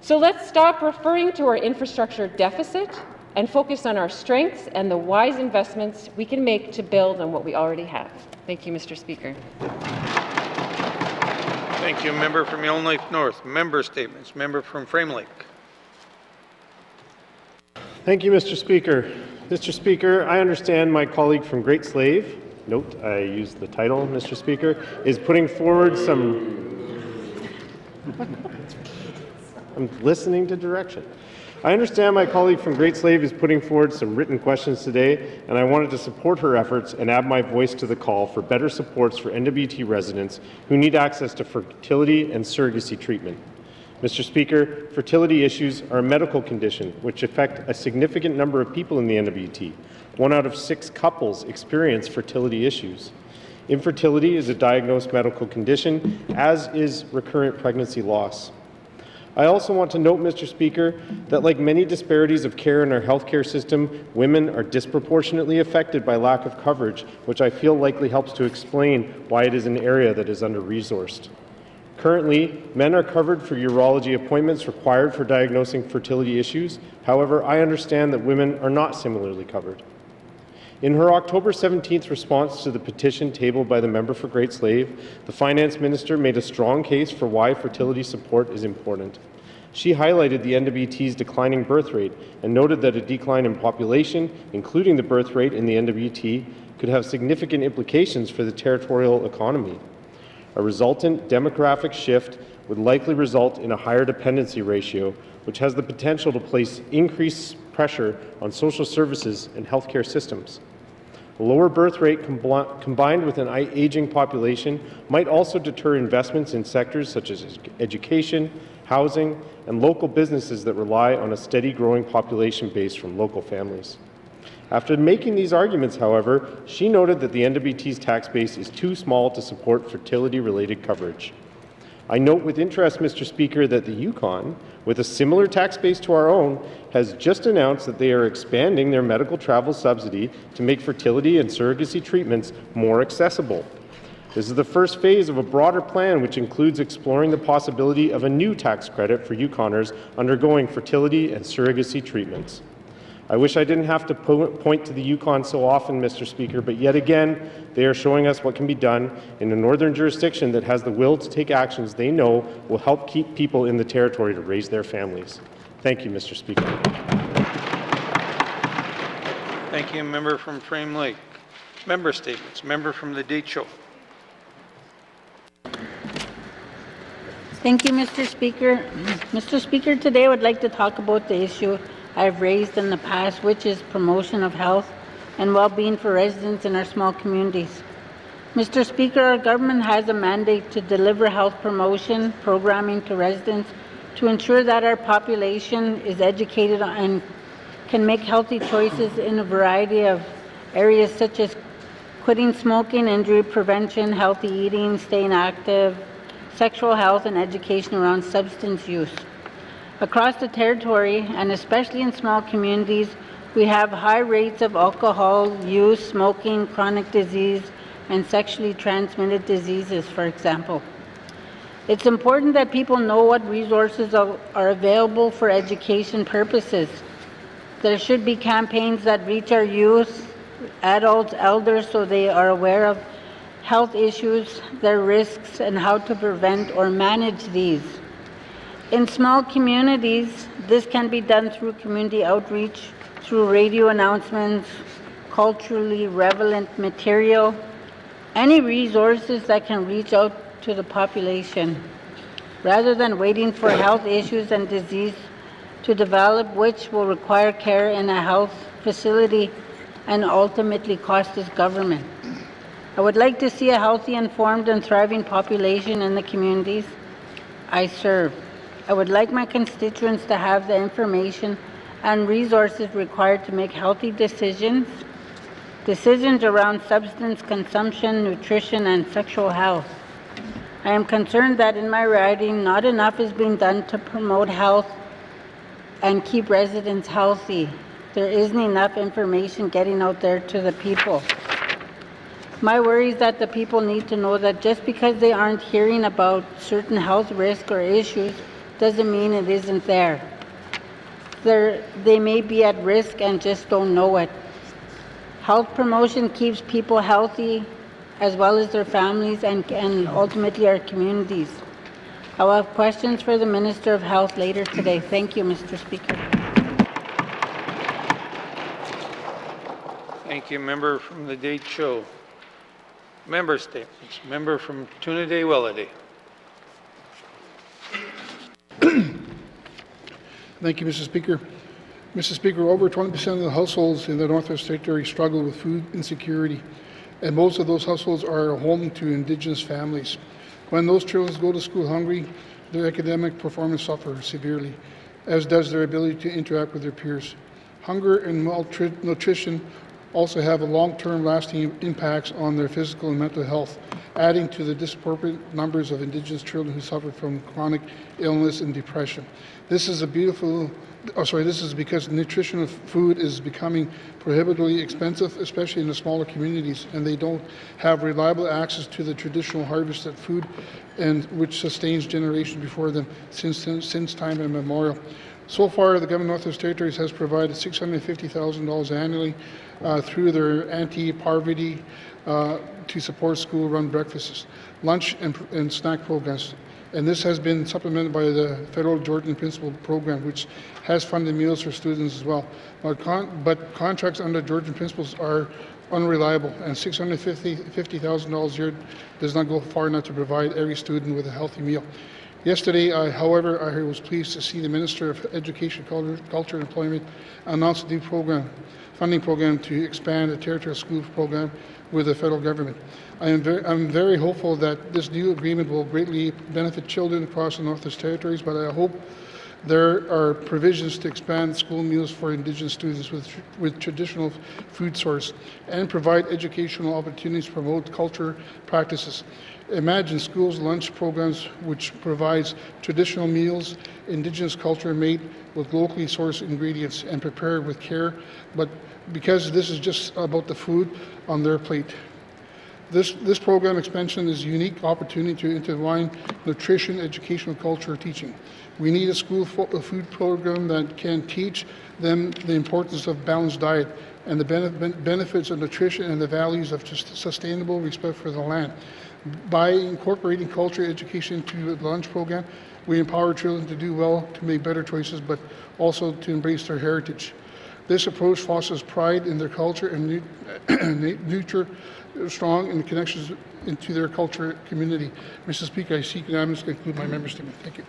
So let's stop referring to our infrastructure deficit and focus on our strengths and the wise investments we can make to build on what we already have. Thank you, Mr. Speaker. Thank you. Member from Yellowknife North. Member statements. Member from Frame Lake. Thank you, Mr. Speaker. Mr. Speaker, I understand my colleague from Great Slave, note I used the title, Mr. Speaker, is putting forward some... I'm listening to direction. I understand my colleague from Great Slave is putting forward some written questions today, and I wanted to support her efforts and add my voice to the call for better supports for NWT residents who need access to fertility and surrogacy treatment. Mr. Speaker, fertility issues are a medical condition which affect a significant number of people in the NWT. 1 out of 6 couples experience fertility issues. Infertility is a diagnosed medical condition, as is recurrent pregnancy loss. I also want to note, Mr. Speaker, that like many disparities of care in our healthcare system, women are disproportionately affected by lack of coverage, which I feel likely helps to explain why it is an area that is under-resourced. Currently, men are covered for urology appointments required for diagnosing fertility issues. However, I understand that women are not similarly covered. In her October 17th response to the petition tabled by the member for Great Slave, the Finance Minister made a strong case for why fertility support is important. She highlighted the NWT's declining birth rate and noted that a decline in population, including the birth rate in the NWT, could have significant implications for the territorial economy. A resultant demographic shift would likely result in a higher dependency ratio, which has the potential to place increased pressure on social services and healthcare systems. A lower birth rate combined with an aging population might also deter investments in sectors such as education, housing, and local businesses that rely on a steady growing population base from local families. After making these arguments, however, she noted that the NWT's tax base is too small to support fertility-related coverage. I note with interest, Mr. Speaker, that the Yukon, with a similar tax base to our own, has just announced that they are expanding their medical travel subsidy to make fertility and surrogacy treatments more accessible. This is the first phase of a broader plan which includes exploring the possibility of a new tax credit for Yukoners undergoing fertility and surrogacy treatments. I wish I didn't have to point to the Yukon so often, Mr. Speaker, but yet again, they are showing us what can be done in a northern jurisdiction that has the will to take actions they know will help keep people in the territory to raise their families. Thank you, Mr. Speaker. Thank you. Member from Frame Lake. Member statements. Member from the Deschaux. Thank you, Mr. Speaker. Mr. Speaker, today I would like to talk about the issue I've raised in the past, which is promotion of health and well-being for residents in our small communities. Mr. Speaker, our government has a mandate to deliver health promotion programming to residents to ensure that our population is educated and can make healthy choices in a variety of areas such as quitting smoking, injury prevention, healthy eating, staying active, sexual health, and education around substance use. Across the territory, and especially in small communities, we have high rates of alcohol use, smoking, chronic disease, and sexually transmitted diseases, for example. It's important that people know what resources are available for education purposes. There should be campaigns that reach our youth, adults, elders, so they are aware of health issues, their risks, and how to prevent or manage these. In small communities, this can be done through community outreach, through radio announcements, culturally relevant material, any resources that can reach out to the population, rather than waiting for health issues and disease to develop, which will require care in a health facility and ultimately cost us government. I would like to see a healthy, informed, and thriving population in the communities I serve. I would like my constituents to have the information and resources required to make healthy decisions around substance consumption, nutrition, and sexual health. I am concerned that in my riding, not enough is being done to promote health and keep residents healthy. There isn't enough information getting out there to the people. My worry is that the people need to know that just because they aren't hearing about certain health risks or issues doesn't mean it isn't there. They may be at risk and just don't know it. Health promotion keeps people healthy as well as their families and ultimately our communities. I will have questions for the Minister of Health later today. Thank you, Mr. Speaker. Thank you, member from the Date Show. Member statements. Member from Trinidad-Willity. Thank you, Mr. Speaker. Mr. Speaker, over 20% of the households in the Northwest Territory struggle with food insecurity, and most of those households are home to Indigenous families. When those children go to school hungry, their academic performance suffers severely, as does their ability to interact with their peers. Hunger and malnutrition also have a long-term lasting impacts on their physical and mental health, adding to the disproportionate numbers of Indigenous children who suffer from chronic illness and depression. This is because nutritional food is becoming prohibitively expensive, especially in the smaller communities, and they don't have reliable access to the traditional harvested food, and which sustains generations before them since time immemorial. So far, the Government of Northwest Territories has provided $650,000 annually through their anti-poverty to support school-run breakfasts, lunch, and snack programs. And this has been supplemented by the federal Georgian Principle program, which has funded meals for students as well. But contracts under Georgian Principles are unreliable, and $650,000 a year does not go far enough to provide every student with a healthy meal. Yesterday, however, I was pleased to see the Minister of Education, Culture and Employment announce a new funding program to expand the territorial school program with the federal government. I'm very hopeful that this new agreement will greatly benefit children across the Northwest Territories, but I hope there are provisions to expand school meals for Indigenous students with traditional food source and provide educational opportunities to promote culture practices. Imagine schools' lunch programs which provides traditional meals, Indigenous culture made with locally sourced ingredients and prepared with care, but because this is just about the food on their plate. This program expansion is a unique opportunity to intertwine nutrition, educational, culture, teaching. We need a school food program that can teach them the importance of balanced diet and the benefits of nutrition and the values of just sustainable respect for the land. By incorporating culture education into the lunch program, we empower children to do well, to make better choices, but also to embrace their heritage. This approach fosters pride in their culture and nurture strong in connections into their culture community. Mr. Speaker, I seek unanimous to conclude my member statement. Thank you.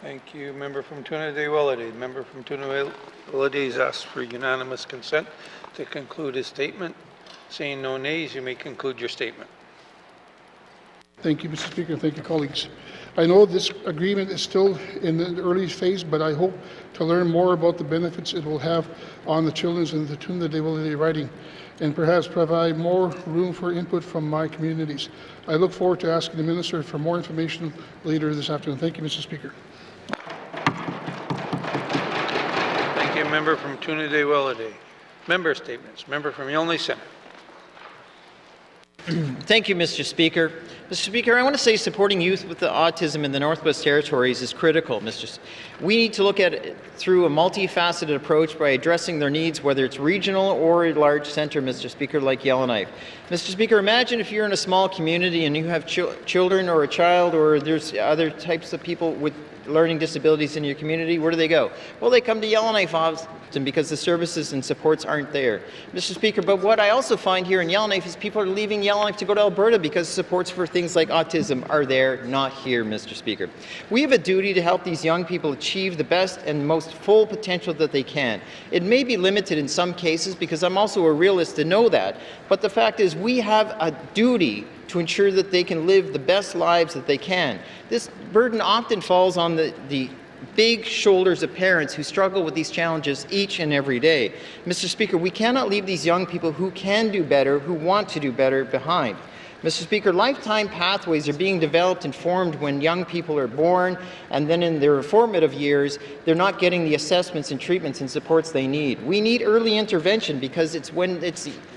Thank you. Member from Tuna de Wellade. Member from Tuna Wellade has asked for unanimous consent to conclude his statement. Seeing no nays, you may conclude your statement. Thank you, Mr. Speaker. Thank you, colleagues. I know this agreement is still in the early phase, but I hope to learn more about the benefits it will have on the children in the Tuna de Wellade riding, and perhaps provide more room for input from my communities. I look forward to asking the Minister for more information later this afternoon. Thank you, Mr. Speaker. Thank you, member from Tuna de Wellade. Member statements. Member from Yelney Centre. Thank you, Mr. Speaker. Mr. Speaker, I want to say supporting youth with autism in the Northwest Territories is critical. We need to look at it through a multifaceted approach by addressing their needs, whether it's regional or a large centre, Mr. Speaker, like Yellowknife. Mr. Speaker, imagine if you're in a small community and you have children or a child, or there's other types of people with learning disabilities in your community. Where do they go? Well, they come to Yellowknife often because the services and supports aren't there. Mr. Speaker, but what I also find here in Yellowknife is people are leaving Yellowknife to go to Alberta because supports for things like autism are there, not here, Mr. Speaker. We have a duty to help these young people achieve the best and most full potential that they can. It may be limited in some cases because I'm also a realist to know that, but the fact is we have a duty to ensure that they can live the best lives that they can. This burden often falls on the big shoulders of parents who struggle with these challenges each and every day. Mr. Speaker, we cannot leave these young people who can do better, who want to do better, behind. Mr. Speaker, lifetime pathways are being developed and formed when young people are born, and then in their formative years, they're not getting the assessments and treatments and supports they need. We need early intervention because it's when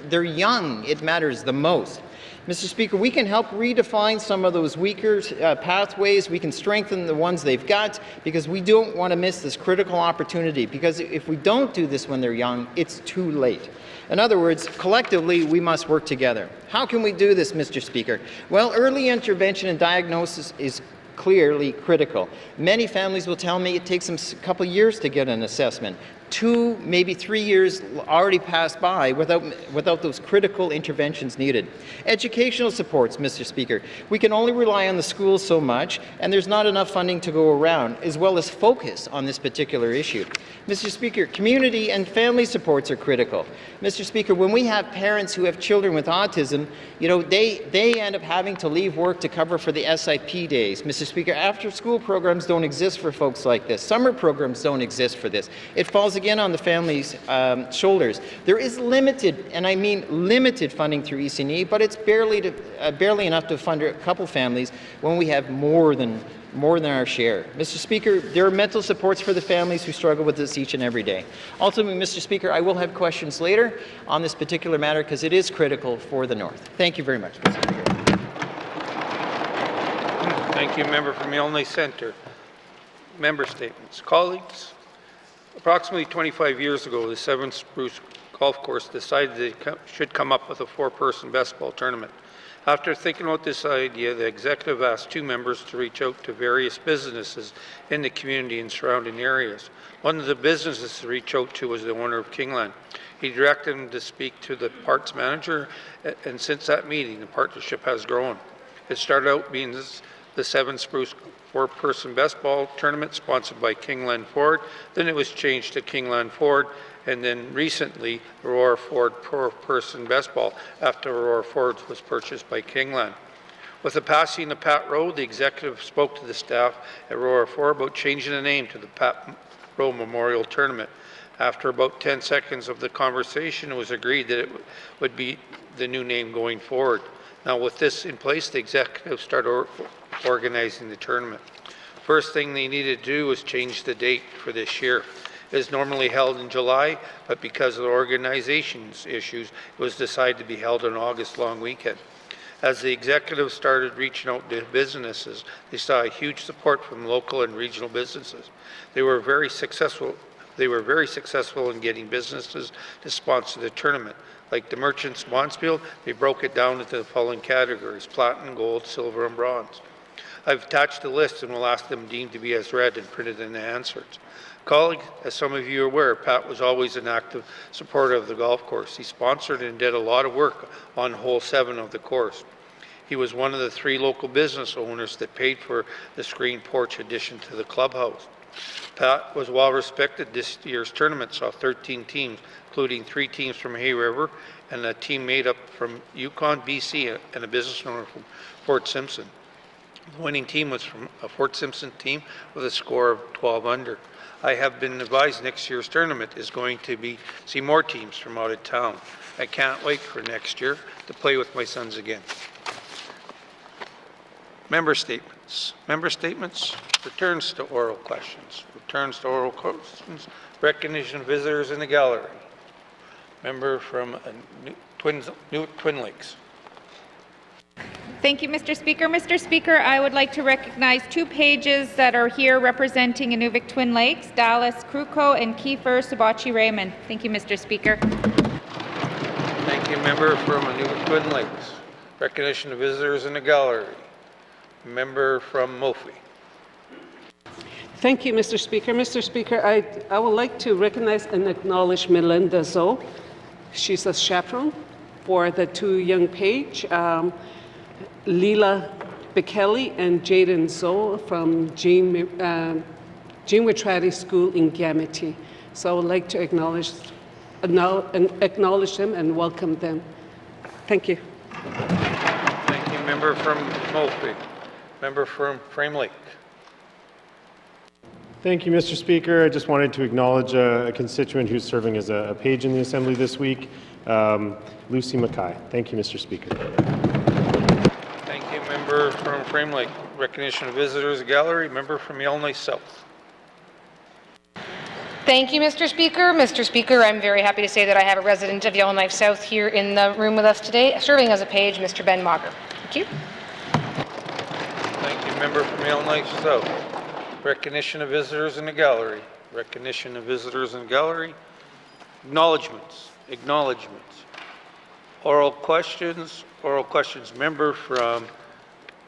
they're young it matters the most. Mr. Speaker, we can help redefine some of those weaker pathways. We can strengthen the ones they've got because we don't want to miss this critical opportunity, because if we don't do this when they're young, it's too late. In other words, collectively, we must work together. How can we do this, Mr. Speaker? Well, early intervention and diagnosis is clearly critical. Many families will tell me it takes them a couple of years to get an assessment. 2, maybe 3 years already passed by without those critical interventions needed. Educational supports, Mr. Speaker. We can only rely on the schools so much, and there's not enough funding to go around, as well as focus on this particular issue. Mr. Speaker, community and family supports are critical. Mr. Speaker, when we have parents who have children with autism, they end up having to leave work to cover for the SIP days. Mr. Speaker, after-school programs don't exist for folks like this. Summer programs don't exist for this. It falls again on the family's shoulders. There is limited, and I mean limited, funding through EC&E, but it's barely enough to fund a couple families when we have more than our share. Mr. Speaker, there are mental supports for the families who struggle with this each and every day. Ultimately, Mr. Speaker, I will have questions later on this particular matter because it is critical for the North. Thank you very much, Mr. Speaker. Thank you, member from Yelney Centre. Member statements. Colleagues, approximately 25 years ago, the Seven Spruce Golf Course decided they should come up with a 4-person best ball tournament. After thinking about this idea, the executive asked 2 members to reach out to various businesses in the community and surrounding areas. One of the businesses to reach out to was the owner of Kingland. He directed him to speak to the parts manager, and since that meeting, the partnership has grown. It started out being the Seven Spruce 4-person best ball tournament sponsored by Kingland Ford. Then it was changed to Kingland Ford, and then recently Aurora Ford 4-person best ball after Aurora Ford was purchased by Kingland. With the passing of Pat Rowe, the executive spoke to the staff at Aurora Ford about changing the name to the Pat Rowe Memorial Tournament. After about 10 seconds of the conversation, it was agreed that it would be the new name going forward. Now, with this in place, the executive started organizing the tournament. First thing they needed to do was change the date for this year. It is normally held in July, but because of the organization's issues, it was decided to be held on August long weekend. As the executive started reaching out to businesses, they saw a huge support from local and regional businesses. They were very successful in getting businesses to sponsor the tournament. Like the Merchants Bonspiel, they broke it down into the following categories: platinum, gold, silver, and bronze. I've attached a list and will ask them deemed to be as read and printed in the answers. Colleagues, as some of you are aware, Pat was always an active supporter of the golf course. He sponsored and did a lot of work on hole 7 of the course. He was one of the 3 local business owners that paid for the screen porch addition to the clubhouse. Pat was well respected. This year's tournament saw 13 teams, including 3 teams from Hay River and a team made up from Yukon, BC, and a business owner from Fort Simpson. The winning team was from a Fort Simpson team with a score of 12 under. I have been advised next year's tournament is going to see more teams from out of town. I can't wait for next year to play with my sons again. Member statements. Member statements. Returns to oral questions. Returns to oral questions. Recognition of visitors in the gallery. Member from Twin Lakes. Thank you, Mr. Speaker. Mr. Speaker, I would like to recognize 2 pages that are here representing Inuvik Twin Lakes, Dallas Kruko and Kiefer Sabachi Raymond. Thank you, Mr. Speaker. Thank you, member from Inuvik Twin Lakes. Recognition of visitors in the gallery. Member from Mophie. Thank you, Mr. Speaker. Mr. Speaker, I would like to recognize and acknowledge Melinda Zoe. She's a chaperone for the 2 young page, Leela Bekele and Jaden Zoe from Jean Witrati School in Gamity. So I would like to acknowledge them and welcome them. Thank you. Thank you, member from Mophie. Member from Frame Lake. Thank you, Mr. Speaker. I just wanted to acknowledge a constituent who's serving as a page in the Assembly this week, Lucy Mackay. Thank you, Mr. Speaker. Thank you, member from Frame Lake. Recognition of visitors gallery. Member from Yellowknife South. Thank you, Mr. Speaker. Mr. Speaker, I'm very happy to say that I have a resident of Yellowknife South here in the room with us today, serving as a page, Mr. Ben Mager. Thank you. Thank you, member from Yellowknife South. Recognition of visitors in the gallery. Recognition of visitors in the gallery. Acknowledgements. Acknowledgements. Oral questions. Oral questions. Member from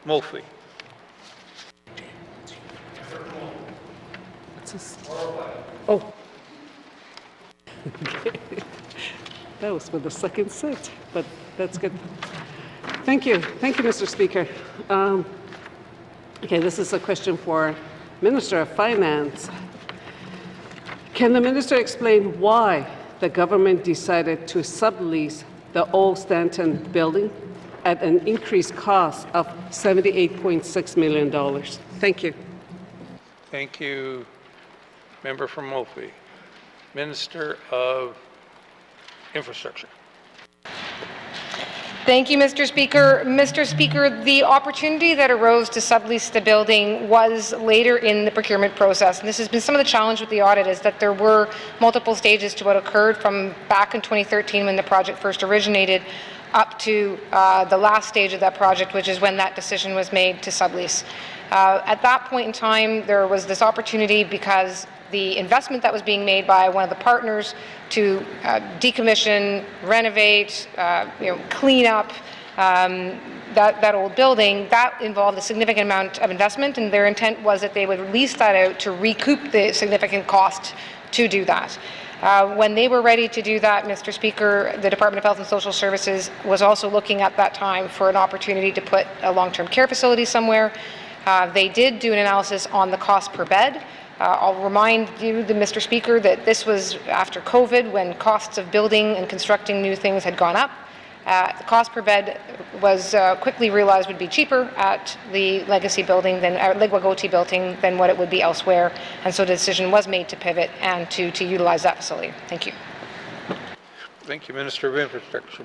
Mophie. Oh. That was for the second set, but that's good. Thank you. Thank you, Mr. Speaker. Okay, this is a question for Minister of Finance. Can the minister explain why the government decided to sublease the old Stanton building at an increased cost of $78.6 million? Thank you. Thank you, member from Mophie. Minister of Infrastructure. Thank you, Mr. Speaker. Mr. Speaker, the opportunity that arose to sublease the building was later in the procurement process. And this has been some of the challenge with the audit, is that there were multiple stages to what occurred from back in 2013 when the project first originated up to the last stage of that project, which is when that decision was made to sublease. At that point in time, there was this opportunity because the investment that was being made by one of the partners to decommission, renovate, clean up that old building, that involved a significant amount of investment, and their intent was that they would lease that out to recoup the significant cost to do that. When they were ready to do that, Mr. Speaker, the Department of Health and Social Services was also looking at that time for an opportunity to put a long-term care facility somewhere. They did do an analysis on the cost per bed. I'll remind you, Mr. Speaker, that this was after COVID, when costs of building and constructing new things had gone up. The cost per bed was quickly realized would be cheaper at the Legacy building than Ligwagoti building than what it would be elsewhere, and so the decision was made to pivot and to utilize that facility. Thank you. Thank you, Minister of Infrastructure.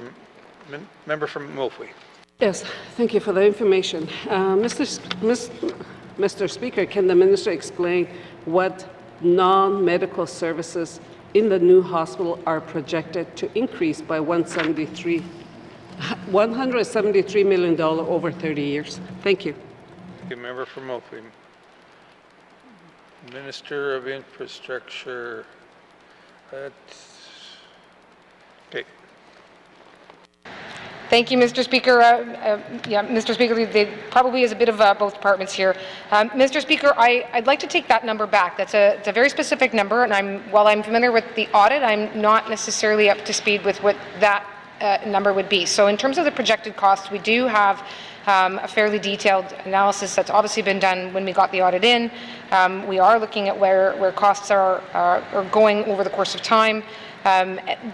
Member from Mophie. Yes, thank you for the information. Mr. Speaker, can the minister explain what non-medical services in the new hospital are projected to increase by $173 million over 30 years? Thank you. Thank you, member from Mophie. Minister of Infrastructure. Okay. Thank you, Mr. Speaker. Mr. Speaker, there probably is a bit of both departments here. Mr. Speaker, I'd like to take that number back. It's a very specific number, and while I'm familiar with the audit, I'm not necessarily up to speed with what that number would be. So in terms of the projected costs, we do have a fairly detailed analysis that's obviously been done when we got the audit in. We are looking at where costs are going over the course of time.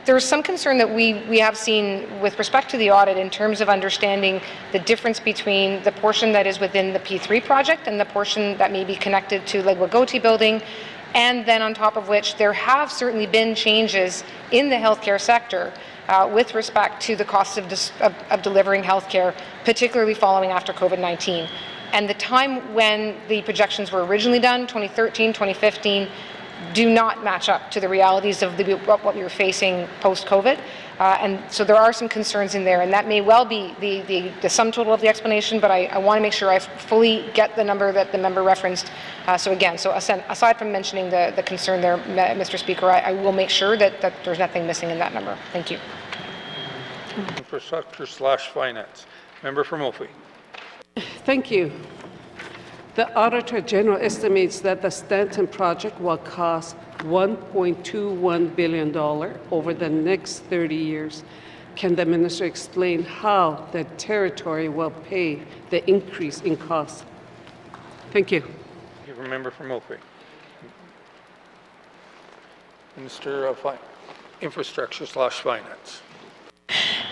There's some concern that we have seen with respect to the audit in terms of understanding the difference between the portion that is within the P3 project and the portion that may be connected to Legwagoti building, and then on top of which there have certainly been changes in the healthcare sector with respect to the cost of delivering healthcare, particularly following after COVID-19. And the time when the projections were originally done, 2013, 2015, do not match up to the realities of what we were facing post-COVID. And so there are some concerns in there, and that may well be the sum total of the explanation, but I want to make sure I fully get the number that the member referenced. So aside from mentioning the concern there, Mr. Speaker, I will make sure that there's nothing missing in that number. Thank you. Infrastructure/Finance. Member from Mophie. Thank you. The Auditor General estimates that the Stanton project will cost $1.21 billion over the next 30 years. Can the minister explain how the territory will pay the increase in costs? Thank you. Member from Mophie. Minister of Infrastructure/Finance.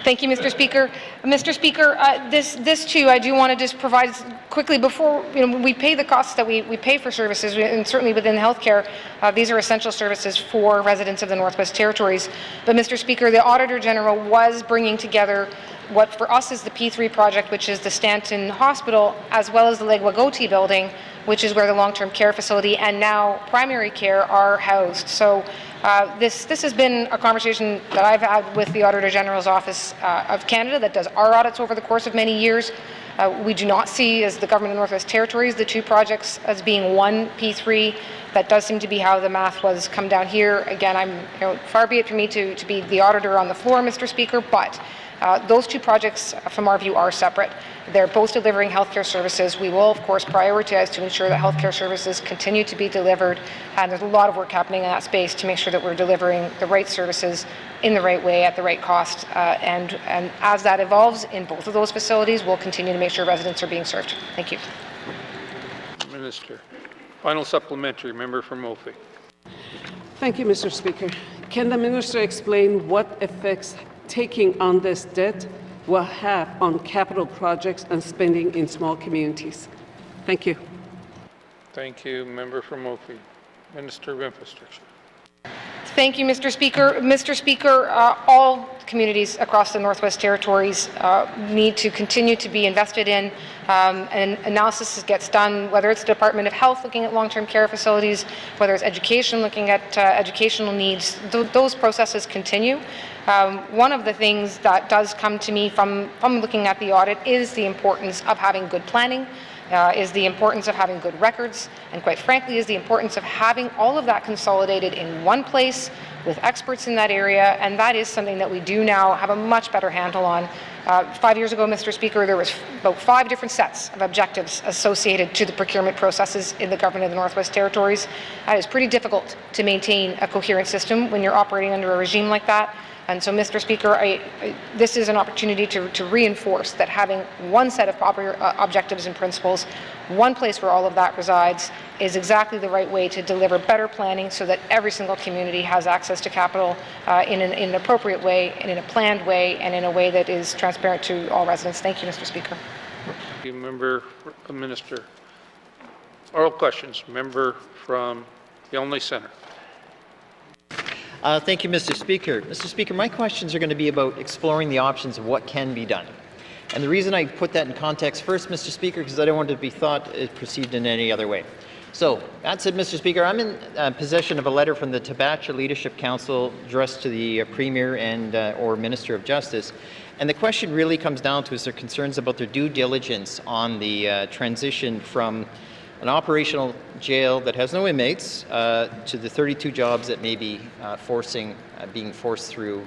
Thank you, Mr. Speaker. Mr. Speaker, this too, I do want to just provide quickly before we pay the costs that we pay for services, and certainly within healthcare, these are essential services for residents of the Northwest Territories. But, Mr. Speaker, the Auditor General was bringing together what for us is the P3 project, which is the Stanton Hospital, as well as the Legwagoti building, which is where the long-term care facility and now primary care are housed. So this has been a conversation that I've had with the Auditor General's Office of Canada that does our audits over the course of many years. We do not see, as the Government of Northwest Territories, the two projects as being one P3. That does seem to be how the math was come down here. Again, far be it for me to be the auditor on the floor, Mr. Speaker, but those two projects, from our view, are separate. They're both delivering healthcare services. We will, of course, prioritize to ensure that healthcare services continue to be delivered, and there's a lot of work happening in that space to make sure that we're delivering the right services in the right way at the right cost. And as that evolves in both of those facilities, we'll continue to make sure residents are being served. Thank you. Minister. Final supplementary. Member from Mophie. Thank you, Mr. Speaker. Can the minister explain what effects taking on this debt will have on capital projects and spending in small communities? Thank you. Thank you. Member from Mophie. Minister of Infrastructure. Thank you, Mr. Speaker. Mr. Speaker, all communities across the Northwest Territories need to continue to be invested in, and analysis gets done, whether it's the Department of Health looking at long-term care facilities, whether it's education looking at educational needs. Those processes continue. One of the things that does come to me from looking at the audit is the importance of having good planning, is the importance of having good records, and quite frankly is the importance of having all of that consolidated in one place with experts in that area, and that is something that we do now have a much better handle on. 5 years ago, Mr. Speaker, there was about 5 different sets of objectives associated to the procurement processes in the Government of the Northwest Territories. It is pretty difficult to maintain a coherent system when you're operating under a regime like that. And so, Mr. Speaker, this is an opportunity to reinforce that having one set of proper objectives and principles, one place where all of that resides, is exactly the right way to deliver better planning so that every single community has access to capital in an appropriate way, and in a planned way, and in a way that is transparent to all residents. Thank you, Mr. Speaker. Thank you, Member Minister. Oral questions. Member from the Olney Centre. Thank you, Mr. Speaker. Mr. Speaker, my questions are going to be about exploring the options of what can be done. And the reason I put that in context first, Mr. Speaker, because I don't want it to be perceived in any other way. So, that said, Mr. Speaker, I'm in possession of a letter from the Tabacha Leadership Council addressed to the Premier and or Minister of Justice. And the question really comes down to is their concerns about their due diligence on the transition from an operational jail that has no inmates to the 32 jobs that may be being forced through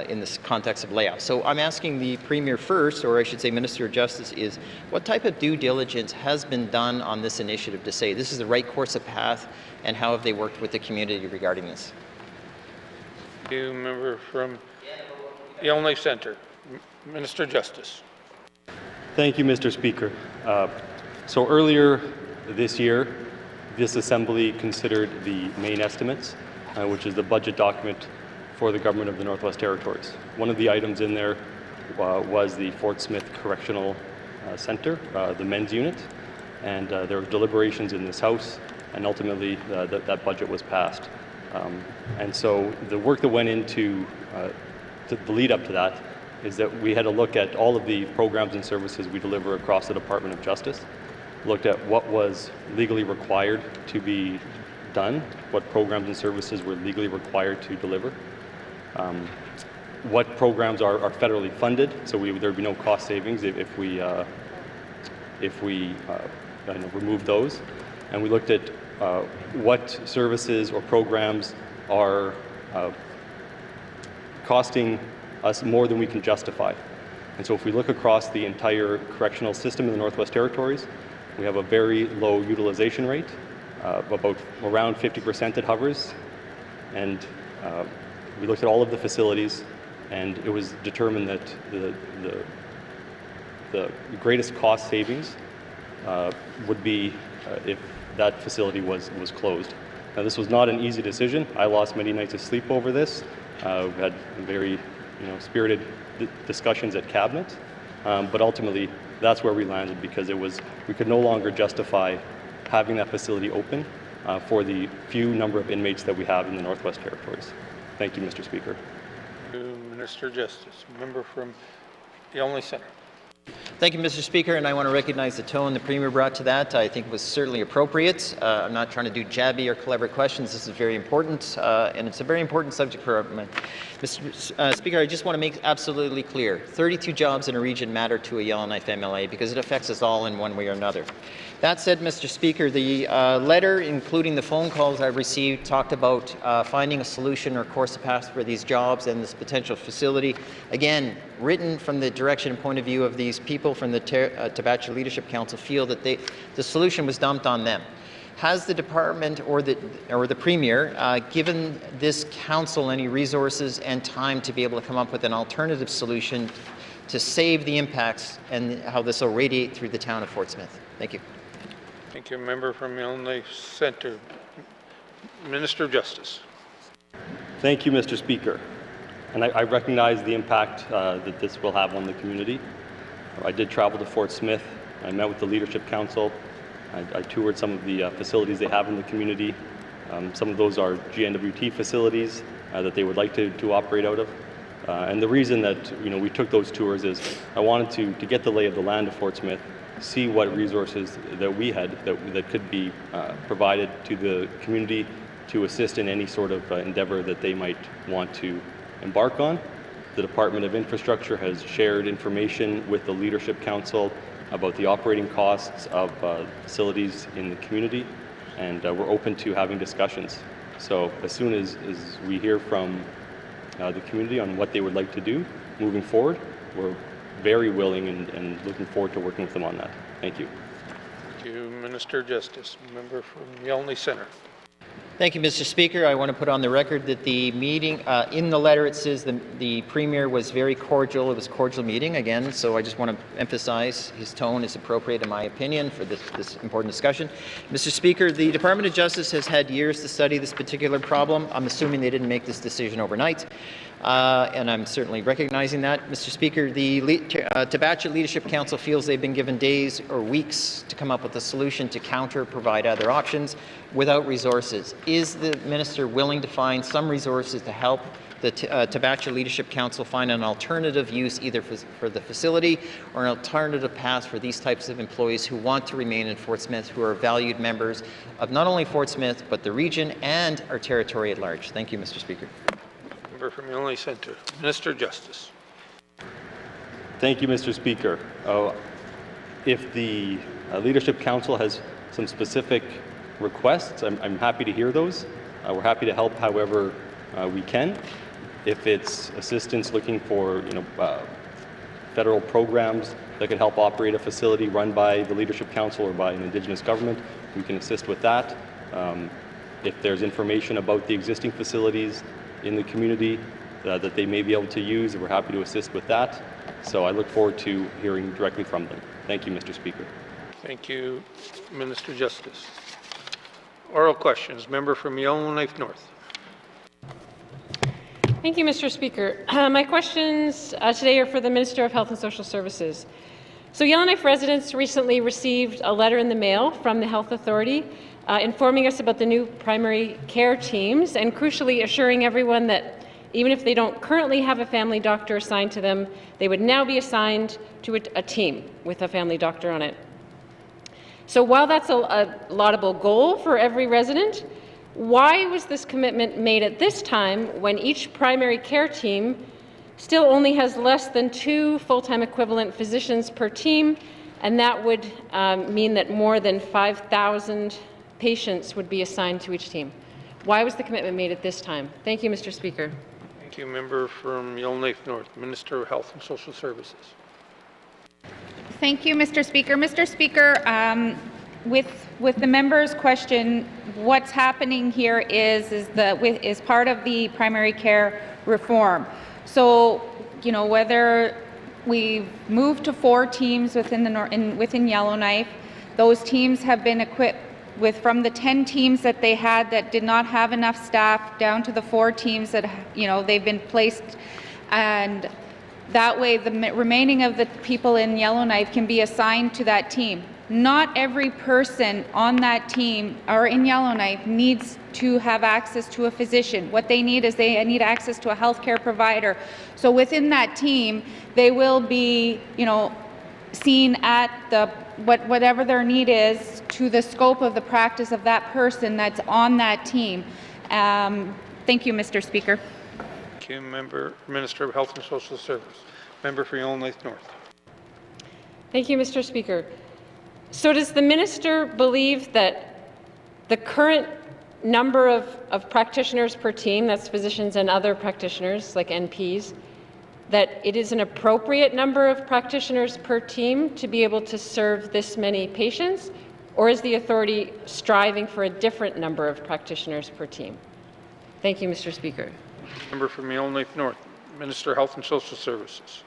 in this context of layoffs. So I'm asking the Premier first, or I should say Minister of Justice, is what type of due diligence has been done on this initiative to say this is the right course of path, and how have they worked with the community regarding this? You member from Yonge Centre, Minister of Justice. Thank you, Mr. Speaker. So earlier this year, this Assembly considered the main estimates, which is the budget document for the Government of the Northwest Territories. One of the items in there was the Fort Smith Correctional Centre, the men's unit, and there were deliberations in this House, and ultimately that budget was passed. And so the work that went into the lead up to that is that we had a look at all of the programs and services we deliver across the Department of Justice, looked at what was legally required to be done, what programs and services were legally required to deliver, what programs are federally funded, so there'd be no cost savings if we remove those, and we looked at what services or programs are costing us more than we can justify. And so if we look across the entire correctional system in the Northwest Territories, we have a very low utilization rate, about around 50% it hovers, and we looked at all of the facilities, and it was determined that the greatest cost savings would be if that facility was closed. Now, this was not an easy decision. I lost many nights of sleep over this. We had very spirited discussions at Cabinet, but ultimately that's where we landed, because we could no longer justify having that facility open for the few number of inmates that we have in the Northwest Territories. Thank you, Mr. Speaker. Minister of Justice, member from Yonge Centre. Thank you, Mr. Speaker, and I want to recognize the tone the Premier brought to that. I think it was certainly appropriate. I'm not trying to do jabby or clever questions. This is very important, and it's a very important subject for government. Mr. Speaker, I just want to make absolutely clear, 32 jobs in a region matter to a Yellowknife MLA because it affects us all in one way or another. That said, Mr. Speaker, the letter, including the phone calls I've received, talked about finding a solution or course of path for these jobs and this potential facility. Again, written from the direction and point of view of these people from the Tabachi Leadership Council, feel that the solution was dumped on them. Has the department or the Premier given this council any resources and time to be able to come up with an alternative solution to save the impacts and how this will radiate through the town of Fort Smith? Thank you. Thank you, member from Yonge Centre, Minister of Justice. Thank you, Mr. Speaker. And I recognize the impact that this will have on the community. I did travel to Fort Smith. I met with the Leadership Council. I toured some of the facilities they have in the community. Some of those are GNWT facilities that they would like to operate out of. And the reason that we took those tours is I wanted to get the lay of the land of Fort Smith, see what resources that we had that could be provided to the community to assist in any sort of endeavor that they might want to embark on. The Department of Infrastructure has shared information with the Leadership Council about the operating costs of facilities in the community, and we're open to having discussions. So as soon as we hear from the community on what they would like to do moving forward, we're very willing and looking forward to working with them on that. Thank you. Thank you, Minister of Justice, member from Yonge Centre. Thank you, Mr. Speaker. I want to put on the record that the meeting, in the letter it says the Premier was very cordial. It was a cordial meeting, again, so I just want to emphasize his tone is appropriate, in my opinion, for this important discussion. Mr. Speaker, the Department of Justice has had years to study this particular problem. I'm assuming they didn't make this decision overnight, and I'm certainly recognizing that. Mr. Speaker, the Tabachi Leadership Council feels they've been given days or weeks to come up with a solution to provide other options without resources. Is the Minister willing to find some resources to help the Tabachi Leadership Council find an alternative use either for the facility or an alternative path for these types of employees who want to remain in Fort Smith, who are valued members of not only Fort Smith, but the region and our territory at large? Thank you, Mr. Speaker. Member from Yonge Centre, Minister of Justice. Thank you, Mr. Speaker. If the Leadership Council has some specific requests, I'm happy to hear those. We're happy to help however we can. if it's assistance looking for federal programs that can help operate a facility run by the Leadership Council or by an Indigenous government, we can assist with that. If there's information about the existing facilities in the community that they may be able to use, we're happy to assist with that. So I look forward to hearing directly from them. Thank you, Mr. Speaker. Thank you, Minister Justice. Oral questions. Member from Yellowknife North. Thank you, Mr. Speaker. My questions today are for the Minister of Health and Social Services. So Yellowknife residents recently received a letter in the mail from the Health Authority informing us about the new primary care teams and crucially assuring everyone that even if they don't currently have a family doctor assigned to them, they would now be assigned to a team with a family doctor on it. So while that's a laudable goal for every resident, why was this commitment made at this time when each primary care team still only has less than 2 full-time equivalent physicians per team, and that would mean that more than 5,000 patients would be assigned to each team? Why was the commitment made at this time? Thank you, Mr. Speaker. Thank you, Member from Yellowknife North, Minister of Health and Social Services. Thank you, Mr. Speaker. Mr. Speaker, with the member's question, what's happening here is part of the primary care reform. So, whether we've moved to 4 teams within Yellowknife, those teams have been equipped from the 10 teams that they had that did not have enough staff down to the 4 teams that they've been placed, and that way the remaining of the people in Yellowknife can be assigned to that team. Not every person on that team or in Yellowknife needs to have access to a physician. What they need is they need access to a healthcare provider. So within that team, they will be, seen at whatever their need is to the scope of the practice of that person that's on that team. Thank you, Mr. Speaker. Thank you, Minister of Health and Social Services. Member for Yellowknife North. Thank you, Mr. Speaker. So does the minister believe that the current number of practitioners per team, that's physicians and other practitioners like NPs, that it is an appropriate number of practitioners per team to be able to serve this many patients, or is the authority striving for a different number of practitioners per team? Thank you, Mr. Speaker. Member from Yellowknife North, Minister of Health and Social Services.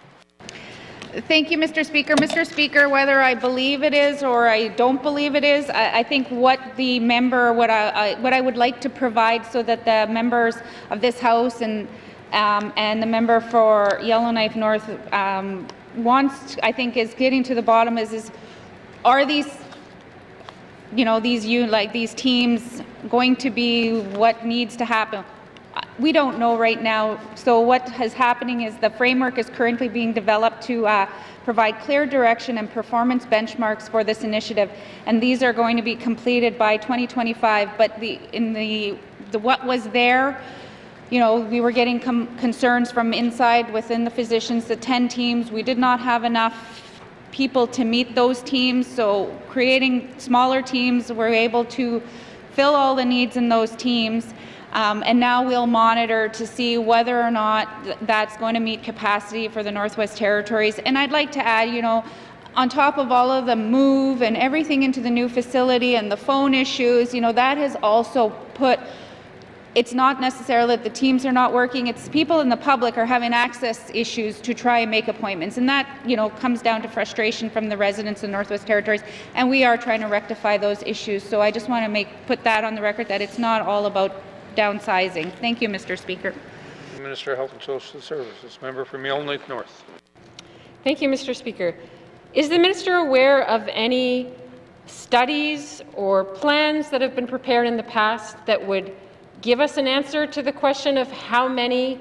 Thank you, Mr. Speaker. Mr. Speaker, whether I believe it is or I don't believe it is, I think what the member, what I would like to provide so that the members of this House and the member for Yellowknife North wants, I think, is getting to the bottom is are these, these teams going to be what needs to happen? We don't know right now. So what is happening is the framework is currently being developed to provide clear direction and performance benchmarks for this initiative, and these are going to be completed by 2025. But what was there, we were getting concerns from inside within the physicians, the 10 teams. We did not have enough people to meet those teams, so creating smaller teams, we're able to fill all the needs in those teams. And now we'll monitor to see whether or not that's going to meet capacity for the Northwest Territories. And I'd like to add, on top of all of the move and everything into the new facility and the phone issues, that has also put, it's not necessarily that the teams are not working, it's people in the public are having access issues to try and make appointments. And that, comes down to frustration from the residents in Northwest Territories. And we are trying to rectify those issues. So I just want to put that on the record that it's not all about downsizing. Thank you, Mr. Speaker. Minister of Health and Social Services. Member from Yellowknife North. Thank you, Mr. Speaker. Is the minister aware of any studies or plans that have been prepared in the past that would give us an answer to the question of how many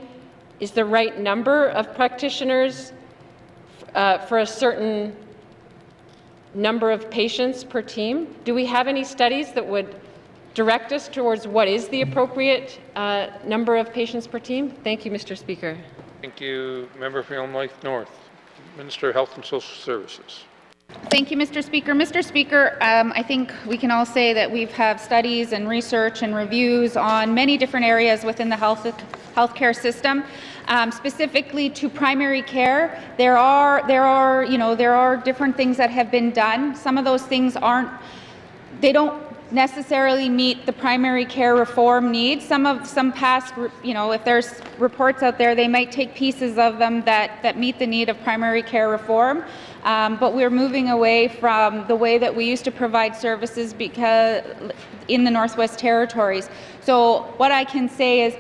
is the right number of practitioners for a certain number of patients per team? Do we have any studies that would direct us towards what is the appropriate number of patients per team? Thank you, Mr. Speaker. Thank you, Member for Yellowknife North. Minister of Health and Social Services. Thank you, Mr. Speaker. Mr. Speaker, I think we can all say that we've had studies and research and reviews on many different areas within the health healthcare system. Specifically to primary care, there are different things that have been done. Some of those things they don't necessarily meet the primary care reform needs. Some past, if there's reports out there, they might take pieces of them that meet the need of primary care reform. But we're moving away from the way that we used to provide services in the Northwest Territories. So what I can say is,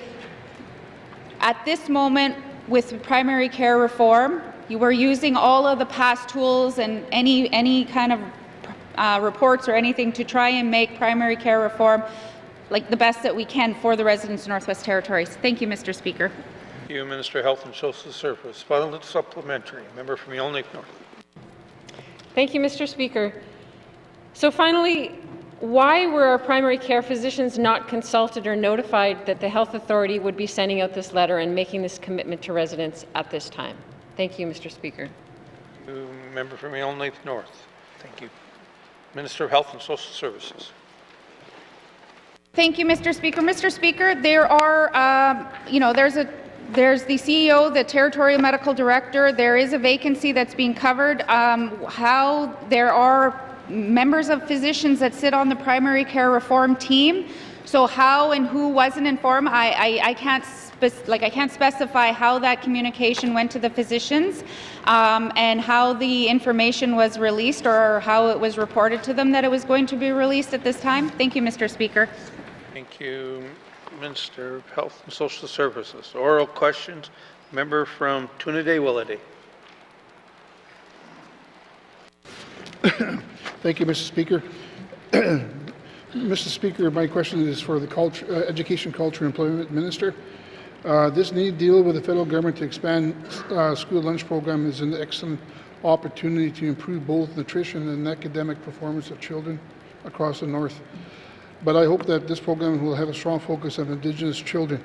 at this moment, with primary care reform, you were using all of the past tools and any kind of reports or anything to try and make primary care reform like the best that we can for the residents of Northwest Territories. Thank you, Mr. Speaker. Thank you, Minister of Health and Social Services. Final supplementary. Member from Yellowknife North. Thank you, Mr. Speaker. So finally, why were our primary care physicians not consulted or notified that the Health Authority would be sending out this letter and making this commitment to residents at this time? Thank you, Mr. Speaker. Member from Yellowknife North. Thank you. Minister of Health and Social Services. Thank you, Mr. Speaker. Mr. Speaker, there are, there's the CEO, the Territorial Medical Director. There is a vacancy that's being covered. How there are members of physicians that sit on the primary care reform team. So how and who wasn't informed, I can't specify how that communication went to the physicians and how the information was released or how it was reported to them that it was going to be released at this time. Thank you, Mr. Speaker. Thank you, Minister of Health and Social Services. Oral questions. Member from Toonaday-Willety. Thank you, Mr. Speaker. Mr. Speaker, my question is for the Education, Culture, and Employment Minister. This new deal with the federal government to expand school lunch program is an excellent opportunity to improve both nutrition and academic performance of children across the North. But I hope that this program will have a strong focus on Indigenous children.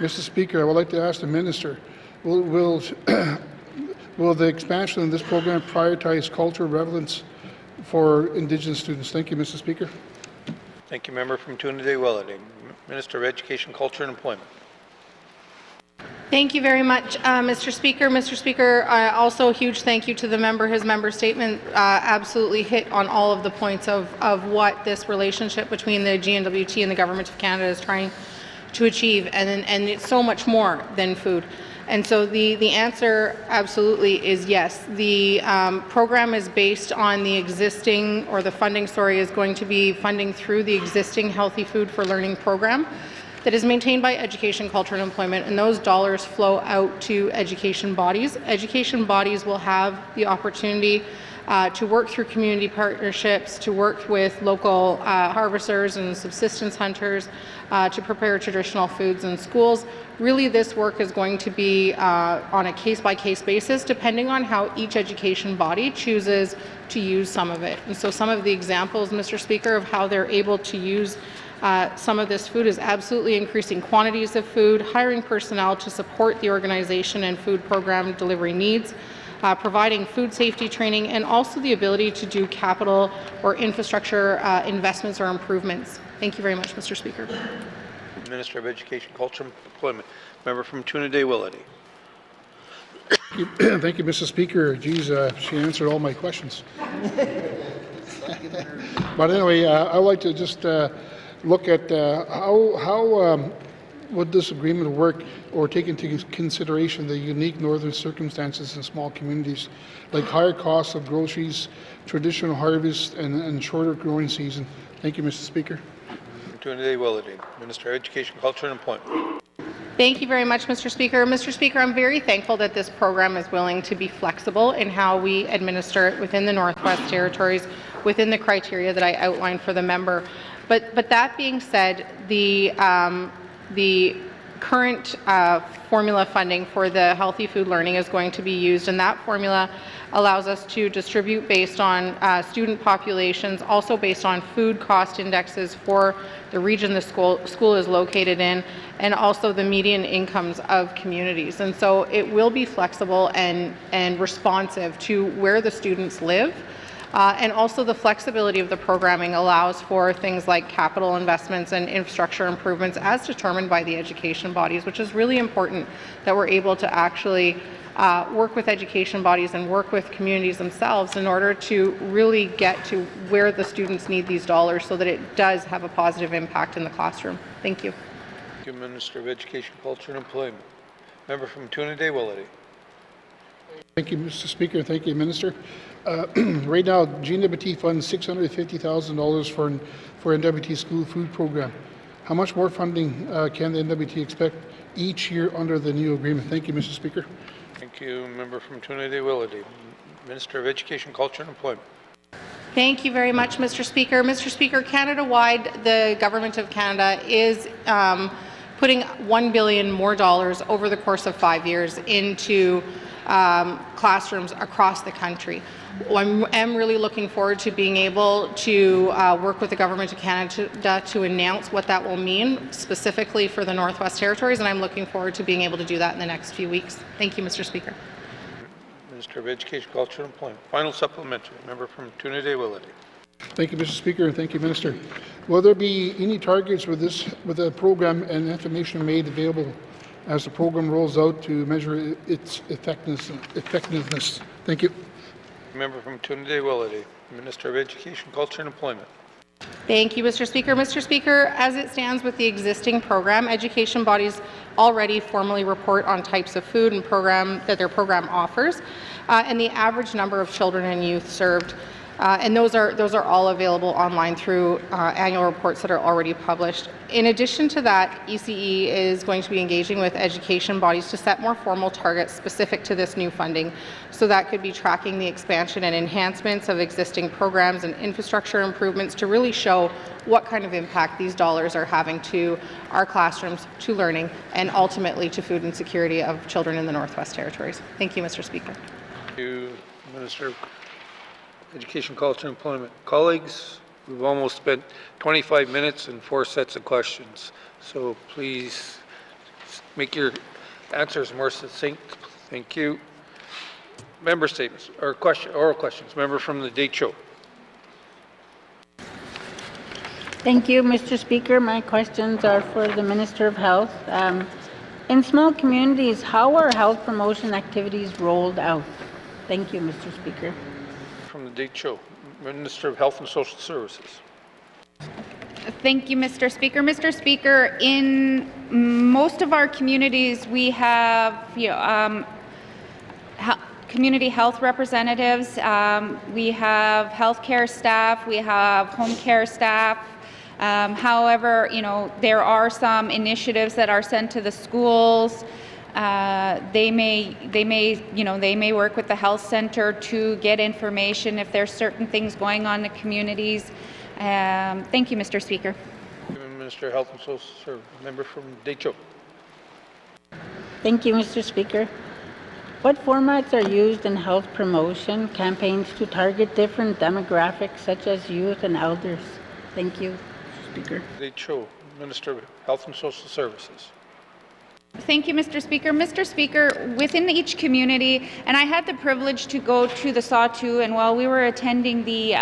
Mr. Speaker, I would like to ask the Minister, will the expansion of this program prioritize cultural relevance for Indigenous students? Thank you, Mr. Speaker. Thank you, Member from Toonaday-Willety. Minister of Education, Culture, and Employment. Thank you very much, Mr. Speaker. Mr. Speaker, also a huge thank you to the member. His member statement absolutely hit on all of the points of what this relationship between the GNWT and the Government of Canada is trying to achieve, and it's so much more than food. And so the answer absolutely is yes. The program is based on the existing, or the funding, is going to be funding through the existing Healthy Food for Learning program that is maintained by Education, Culture, and Employment, and those dollars flow out to education bodies. Education bodies will have the opportunity to work through community partnerships, to work with local harvesters and subsistence hunters to prepare traditional foods in schools. Really, this work is going to be on a case-by-case basis, depending on how each education body chooses to use some of it. And so some of the examples, Mr. Speaker, of how they're able to use some of this food is absolutely increasing quantities of food, hiring personnel to support the organization and food program delivery needs, providing food safety training, and also the ability to do capital or infrastructure investments or improvements. Thank you very much, Mr. Speaker. Minister of Education, Culture, and Employment. Member from Toonaday-Willety. Thank you, Mr. Speaker. Geez, she answered all my questions. But anyway, I would like to just look at how would this agreement work or take into consideration the unique northern circumstances in small communities, like higher costs of groceries, traditional harvest, and shorter growing season. Thank you, Mr. Speaker. Toonaday-Willety. Minister of Education, Culture, and Employment. Thank you very much, Mr. Speaker. Mr. Speaker, I'm very thankful that this program is willing to be flexible in how we administer it within the Northwest Territories, within the criteria that I outlined for the member. But that being said, the current formula funding for the Healthy Food Learning is going to be used, and that formula allows us to distribute based on student populations, also based on food cost indexes for the region the school is located in, and also the median incomes of communities. And so it will be flexible and responsive to where the students live. And also the flexibility of the programming allows for things like capital investments and infrastructure improvements as determined by the education bodies, which is really important that we're able to actually work with education bodies and work with communities themselves in order to really get to where the students need these dollars so that it does have a positive impact in the classroom. Thank you. Thank you, Minister of Education, Culture and Employment. Member from Tuna-Day-Willity. Thank you, Mr. Speaker. Thank you, Minister. Right now, GNWT funds $650,000 for NWT school food program. How much more funding can the NWT expect each year under the new agreement? Thank you, Mr. Speaker. Thank you, Member from Tuna-Day-Willity. Minister of Education, Culture and Employment. Thank you very much, Mr. Speaker. Mr. Speaker, Canada-wide, the Government of Canada is putting $1 billion more over the course of 5 years into classrooms across the country. I'm really looking forward to being able to work with the Government of Canada to announce what that will mean specifically for the Northwest Territories, and I'm looking forward to being able to do that in the next few weeks. Thank you, Mr. Speaker. Minister of Education, Culture and Employment. Final supplementary. Member from Tuna-Day-Willity. Thank you, Mr. Speaker, and thank you, Minister. Will there be any targets with the program and information made available as the program rolls out to measure its effectiveness? Thank you. Member from Tuna-Day-Willity. Minister of Education, Culture and Employment. Thank you, Mr. Speaker. Mr. Speaker, as it stands with the existing program, education bodies already formally report on types of food and program that their program offers, and the average number of children and youth served. And those are all available online through annual reports that are already published. In addition to that, ECE is going to be engaging with education bodies to set more formal targets specific to this new funding. So that could be tracking the expansion and enhancements of existing programs and infrastructure improvements to really show what kind of impact these dollars are having to our classrooms, to learning, and ultimately to food and security of children in the Northwest Territories. Thank you, Mr. Speaker. Thank you, Minister of Education, Culture and Employment. Colleagues, we've almost spent 25 minutes and 4 sets of questions. So please make your answers more succinct. Thank you. Member statements or oral questions. Member from the Decho. Thank you, Mr. Speaker. My questions are for the Minister of Health. In small communities, how are health promotion activities rolled out? Thank you, Mr. Speaker. From the Decho, Minister of Health and Social Services. Thank you, Mr. Speaker. Mr. Speaker, in most of our communities, we have community health representatives, we have healthcare staff, we have home care staff. However, there are some initiatives that are sent to the schools. They may work with the health center to get information if there's certain things going on in the communities. Thank you, Mr. Speaker. Minister of Health and Social Services. Member from Decho. Thank you, Mr. Speaker. What formats are used in health promotion campaigns to target different demographics such as youth and elders? Thank you, Mr. Speaker. Decho, Minister of Health and Social Services. Thank you, Mr. Speaker. Mr. Speaker, within each community, and I had the privilege to go to the Sawtoo, and while we were attending the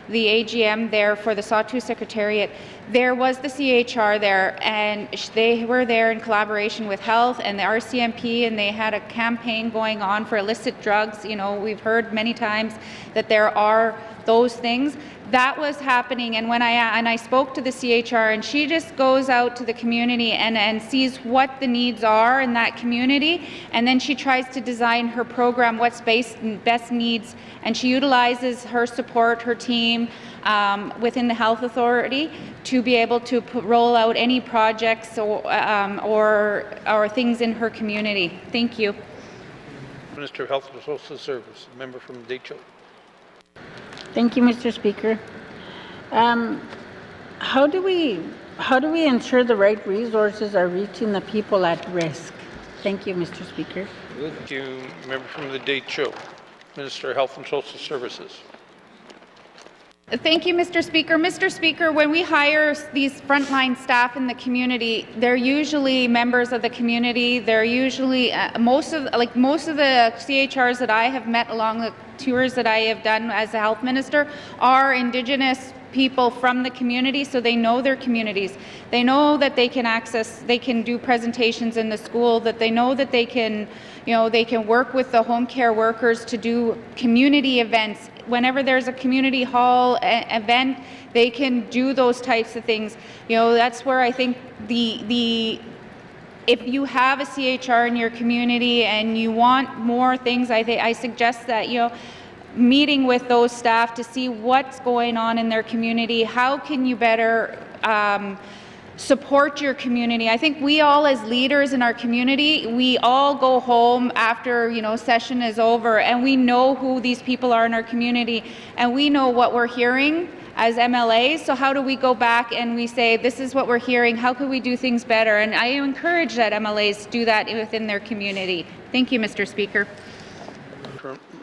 AGM there for the Sawtoo Secretariat, there was the CHR there, and they were there in collaboration with health and the RCMP, and they had a campaign going on for illicit drugs. We've heard many times that there are those things. That was happening, and when I spoke to the CHR, and she just goes out to the community and sees what the needs are in that community, and then she tries to design her program what's best needs, and she utilizes her support, her team within the health authority to be able to roll out any projects or things in her community. Thank you. Minister of Health and Social Services. Member from Decho. Thank you, Mr. Speaker. How do we ensure the right resources are reaching the people at risk? Thank you, Mr. Speaker. Thank you. Member from the Decho. Minister of Health and Social Services. Thank you, Mr. Speaker. Mr. Speaker, when we hire these frontline staff in the community, they're usually members of the community. They're usually most of the CHRs that I have met along the tours that I have done as a health minister are Indigenous people from the community, so they know their communities. They know that they can do presentations in the school, that they know that they can work with the home care workers to do community events. Whenever there's a community hall event, they can do those types of things. That's where I think if you have a CHR in your community and you want more things, I suggest that meeting with those staff to see what's going on in their community. How can you better support your community? I think we all, as leaders in our community, we all go home after session is over, and we know who these people are in our community, and we know what we're hearing as MLAs. So how do we go back and we say, this is what we're hearing, how can we do things better? And I encourage that MLAs do that within their community. Thank you, Mr. Speaker.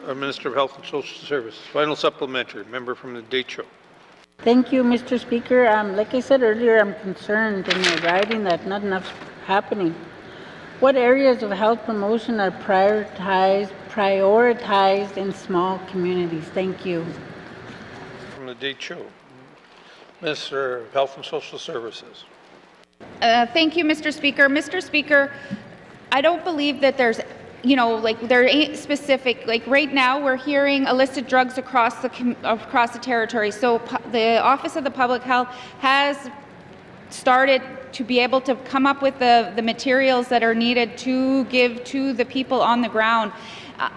Minister of Health and Social Services. Final supplementary. Member from the Decho. Thank you, Mr. Speaker. Like I said earlier, I'm concerned in my riding that not enough's happening. What areas of health promotion are prioritized in small communities? Thank you. From the Decho. Minister of Health and Social Services. Thank you, Mr. Speaker. Mr. Speaker, I don't believe that there's there ain't specific, right now we're hearing illicit drugs across the territory. So the Office of the Public Health has started to be able to come up with the materials that are needed to give to the people on the ground.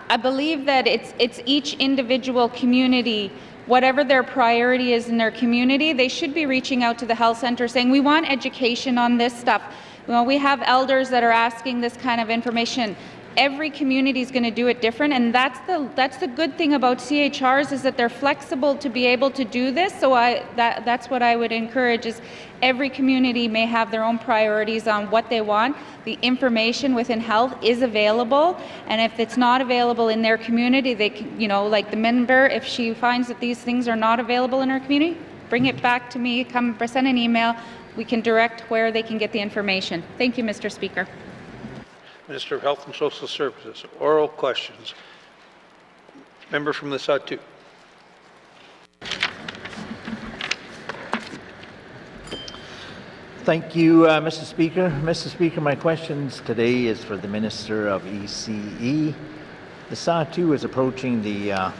I believe that it's each individual community, whatever their priority is in their community, they should be reaching out to the health center saying, we want education on this stuff. We have elders that are asking this kind of information. Every community is going to do it different, and that's the good thing about CHRs, is that they're flexible to be able to do this. So that's what I would encourage, is every community may have their own priorities on what they want. The information within health is available, and if it's not available in their community, they can, like the member, if she finds that these things are not available in her community, bring it back to me, come send an email. We can direct where they can get the information. Thank you, Mr. Speaker. Minister of Health and Social Services. Oral questions. Member from the Satu. Thank you, Mr. Speaker. Mr. Speaker, my questions today is for the Minister of ECE. The Satu is approaching the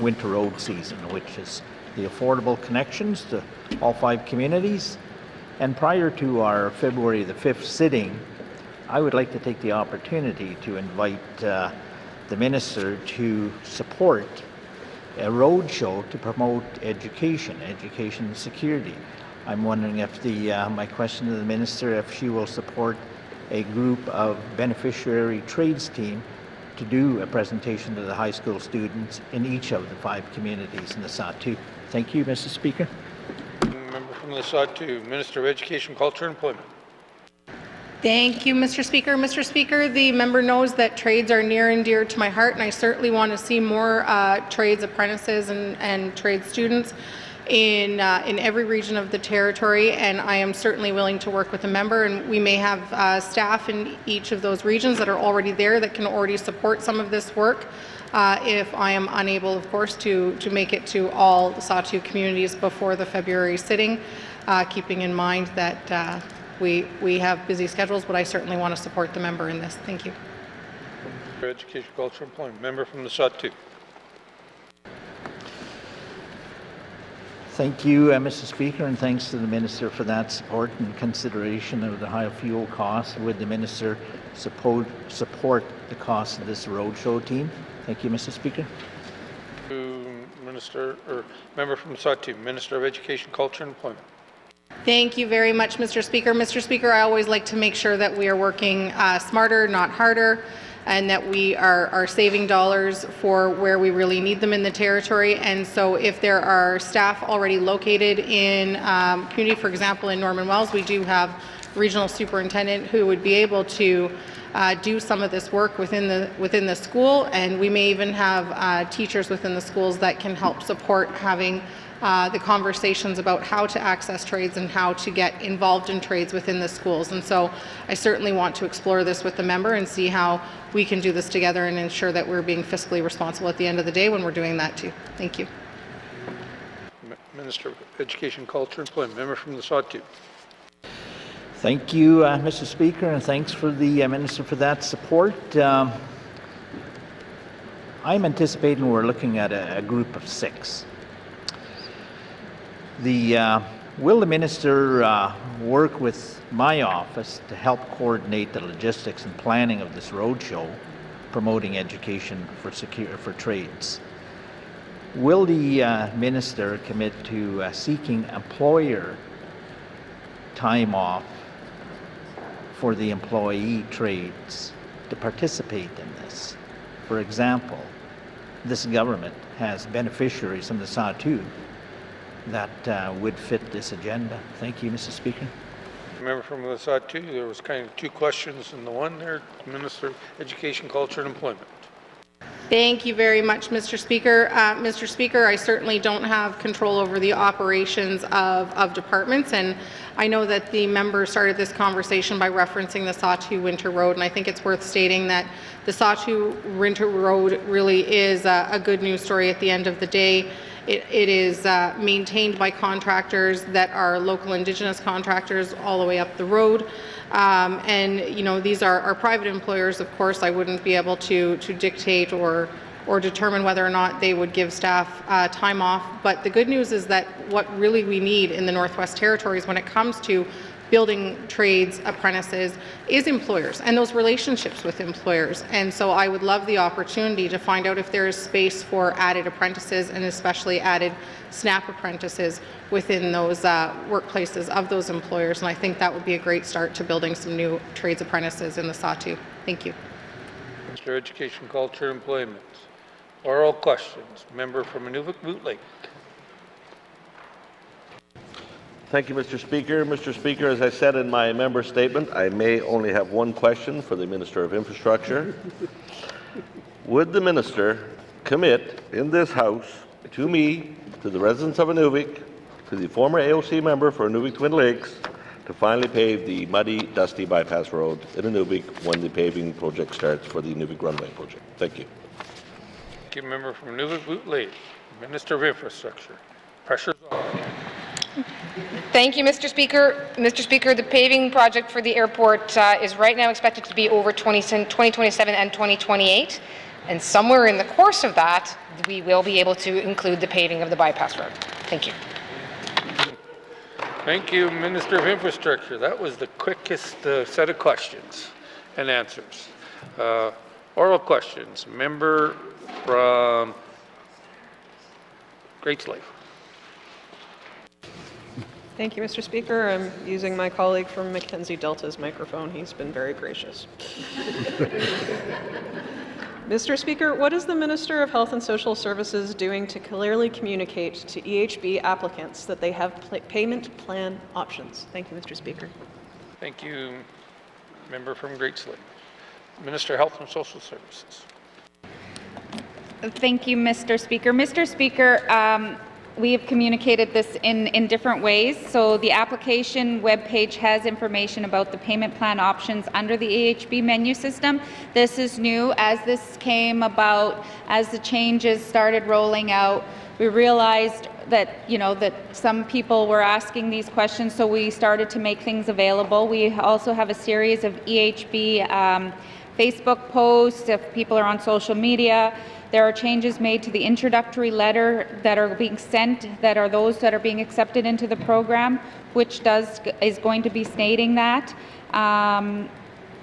winter road season, which is the affordable connections to all 5 communities. And prior to our February the 5th sitting, I would like to take the opportunity to invite the Minister to support a road show to promote education and security. I'm wondering if my question to the Minister, if she will support a group of beneficiary trades team to do a presentation to the high school students in each of the 5 communities in the Satu. Thank you, Mr. Speaker. Member from the Satu, Minister of Education, Culture and Employment. Thank you, Mr. Speaker. Mr. Speaker, the member knows that trades are near and dear to my heart, and I certainly want to see more trades apprentices and trade students in every region of the territory, and I am certainly willing to work with the member, and we may have staff in each of those regions that are already there that can already support some of this work. If I am unable, of course, to make it to all the Satu communities before the February sitting, keeping in mind that we have busy schedules, but I certainly want to support the member in this. Thank you. For Education, Culture and Employment. Member from the Satu. Thank you, Mr. Speaker, and thanks to the Minister for that support and consideration of the high fuel costs. Would the Minister support the cost of this roadshow team? Thank you, Mr. Speaker. Minister, or Member from the Satu, Minister of Education, Culture and Employment. Thank you very much, Mr. Speaker. Mr. Speaker, I always like to make sure that we are working smarter, not harder, and that we are saving dollars for where we really need them in the territory. And so if there are staff already located in community, for example, in Norman Wells, we do have regional superintendent who would be able to do some of this work within the school, and we may even have teachers within the schools that can help support having the conversations about how to access trades and how to get involved in trades within the schools. And so I certainly want to explore this with the member and see how we can do this together and ensure that we're being fiscally responsible at the end of the day when we're doing that too. Thank you. Minister of Education, Culture, and Employment. Member from the Sawtooth. Thank you, Mr. Speaker, and thanks for the Minister for that support. I'm anticipating we're looking at a group of 6. Will the Minister work with my office to help coordinate the logistics and planning of this roadshow promoting education for trades? Will the Minister commit to seeking employer time off for the employee trades to participate in this? For example, this government has beneficiaries from the Sawtooth that would fit this agenda. Thank you, Mr. Speaker. Member from the Sawtooth, there was kind of 2 questions in the one there. Minister of Education, Culture, and Employment. Thank you very much, Mr. Speaker. Mr. Speaker, I certainly don't have control over the operations of departments, and I know that the member started this conversation by referencing the Sawtooth Winter Road, and I think it's worth stating that the Sawtooth Winter Road really is a good news story at the end of the day. It is maintained by contractors that are local Indigenous contractors all the way up the road. And you know, these are private employers. Of course, I wouldn't be able to dictate or determine whether or not they would give staff time off. But the good news is that what really we need in the Northwest Territories when it comes to building trades apprentices is employers and those relationships with employers. And so I would love the opportunity to find out if there is space for added apprentices and especially added SNAP apprentices within those workplaces of those employers. And I think that would be a great start to building some new trades apprentices in the Sawtooth. Thank you. Minister of Education, Culture, and Employment. Oral questions. Member from Inuvik-Boot Lake. Thank you, Mr. Speaker. Mr. Speaker, as I said in my member statement, I may only have one question for the Minister of Infrastructure. Would the Minister commit in this House to me, to the residents of Inuvik, to the former AOC member for Inuvik Twin Lakes, to finally pave the muddy, dusty bypass road in Inuvik when the paving project starts for the Inuvik Runway project? Thank you. Thank you, member from Inuvik-Boot Lake. Minister of Infrastructure. Pressure's on. Thank you, Mr. Speaker. Mr. Speaker, the paving project for the airport is right now expected to be over 2027 and 2028. And somewhere in the course of that, we will be able to include the paving of the bypass road. Thank you. Thank you, Minister of Infrastructure. That was the quickest set of questions and answers. Oral questions. Member from Great Slave. Thank you, Mr. Speaker. I'm using my colleague from Mackenzie Delta's microphone. He's been very gracious. Mr. Speaker, what is the Minister of Health and Social Services doing to clearly communicate to EHB applicants that they have payment plan options? Thank you, Mr. Speaker. Thank you, member from Great Slave. Minister of Health and Social Services. Thank you, Mr. Speaker. Mr. Speaker, we have communicated this in different ways. So the application webpage has information about the payment plan options under the AHB menu system. This is new. As this came about, as the changes started rolling out, we realized that, that some people were asking these questions, so we started to make things available. We also have a series of EHB Facebook posts if people are on social media. There are changes made to the introductory letter that are being sent, that are those that are being accepted into the program, which is going to be stating that.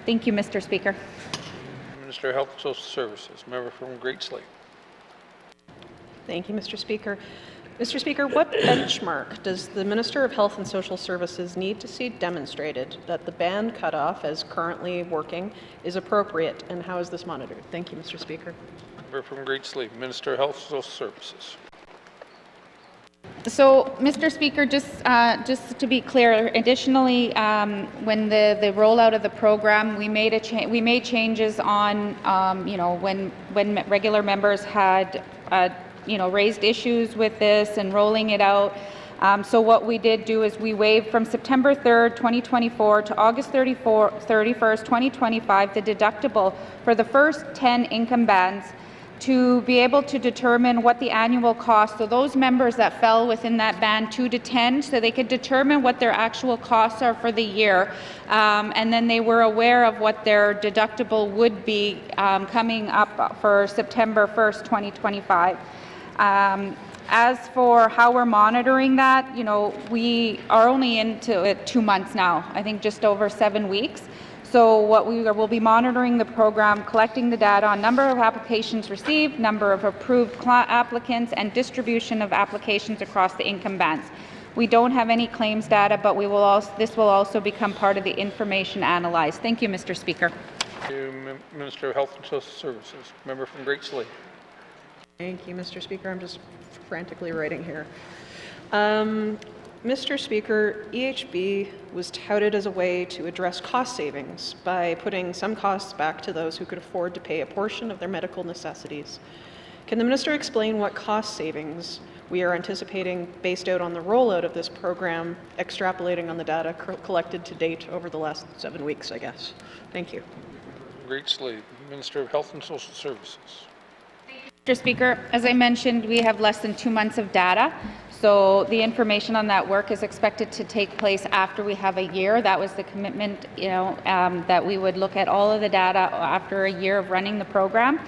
Thank you, Mr. Speaker. Minister of Health and Social Services, member from Great Slave. Thank you, Mr. Speaker. Mr. Speaker, what benchmark does the Minister of Health and Social Services need to see demonstrated that the band cutoff, as currently working, is appropriate, and how is this monitored? Thank you, Mr. Speaker. Member from Great Slave, Minister of Health and Social Services. So, Mr. Speaker, just to be clear, additionally, when the rollout of the program, we made changes on, when regular members had raised issues with this and rolling it out. So what we did do is we waived from September 3rd, 2024 to August 31st, 2025, the deductible for the first 10 income bands to be able to determine what the annual cost, so those members that fell within that band 2 to 10, so they could determine what their actual costs are for the year, and then they were aware of what their deductible would be coming up for September 1st, 2025. As for how we're monitoring that, we are only into it 2 months now, I think just over 7 weeks. So what we'll be monitoring the program, collecting the data on number of applications received, number of approved applicants, and distribution of applications across the income bands. We don't have any claims data, but this will also become part of the information analyzed. Thank you, Mr. Speaker. Thank you, Minister of Health and Social Services. Member from Great Slave. Thank you, Mr. Speaker. I'm just frantically writing here. Mr. Speaker, EHB was touted as a way to address cost savings by putting some costs back to those who could afford to pay a portion of their medical necessities. Can the Minister explain what cost savings we are anticipating based out on the rollout of this program, extrapolating on the data collected to date over the last 7 weeks, I guess? Thank you. Great Slave. Minister of Health and Social Services. Mr. Speaker, as I mentioned, we have less than 2 months of data. So the information on that work is expected to take place after we have a year. That was the commitment, that we would look at all of the data after a year of running the program.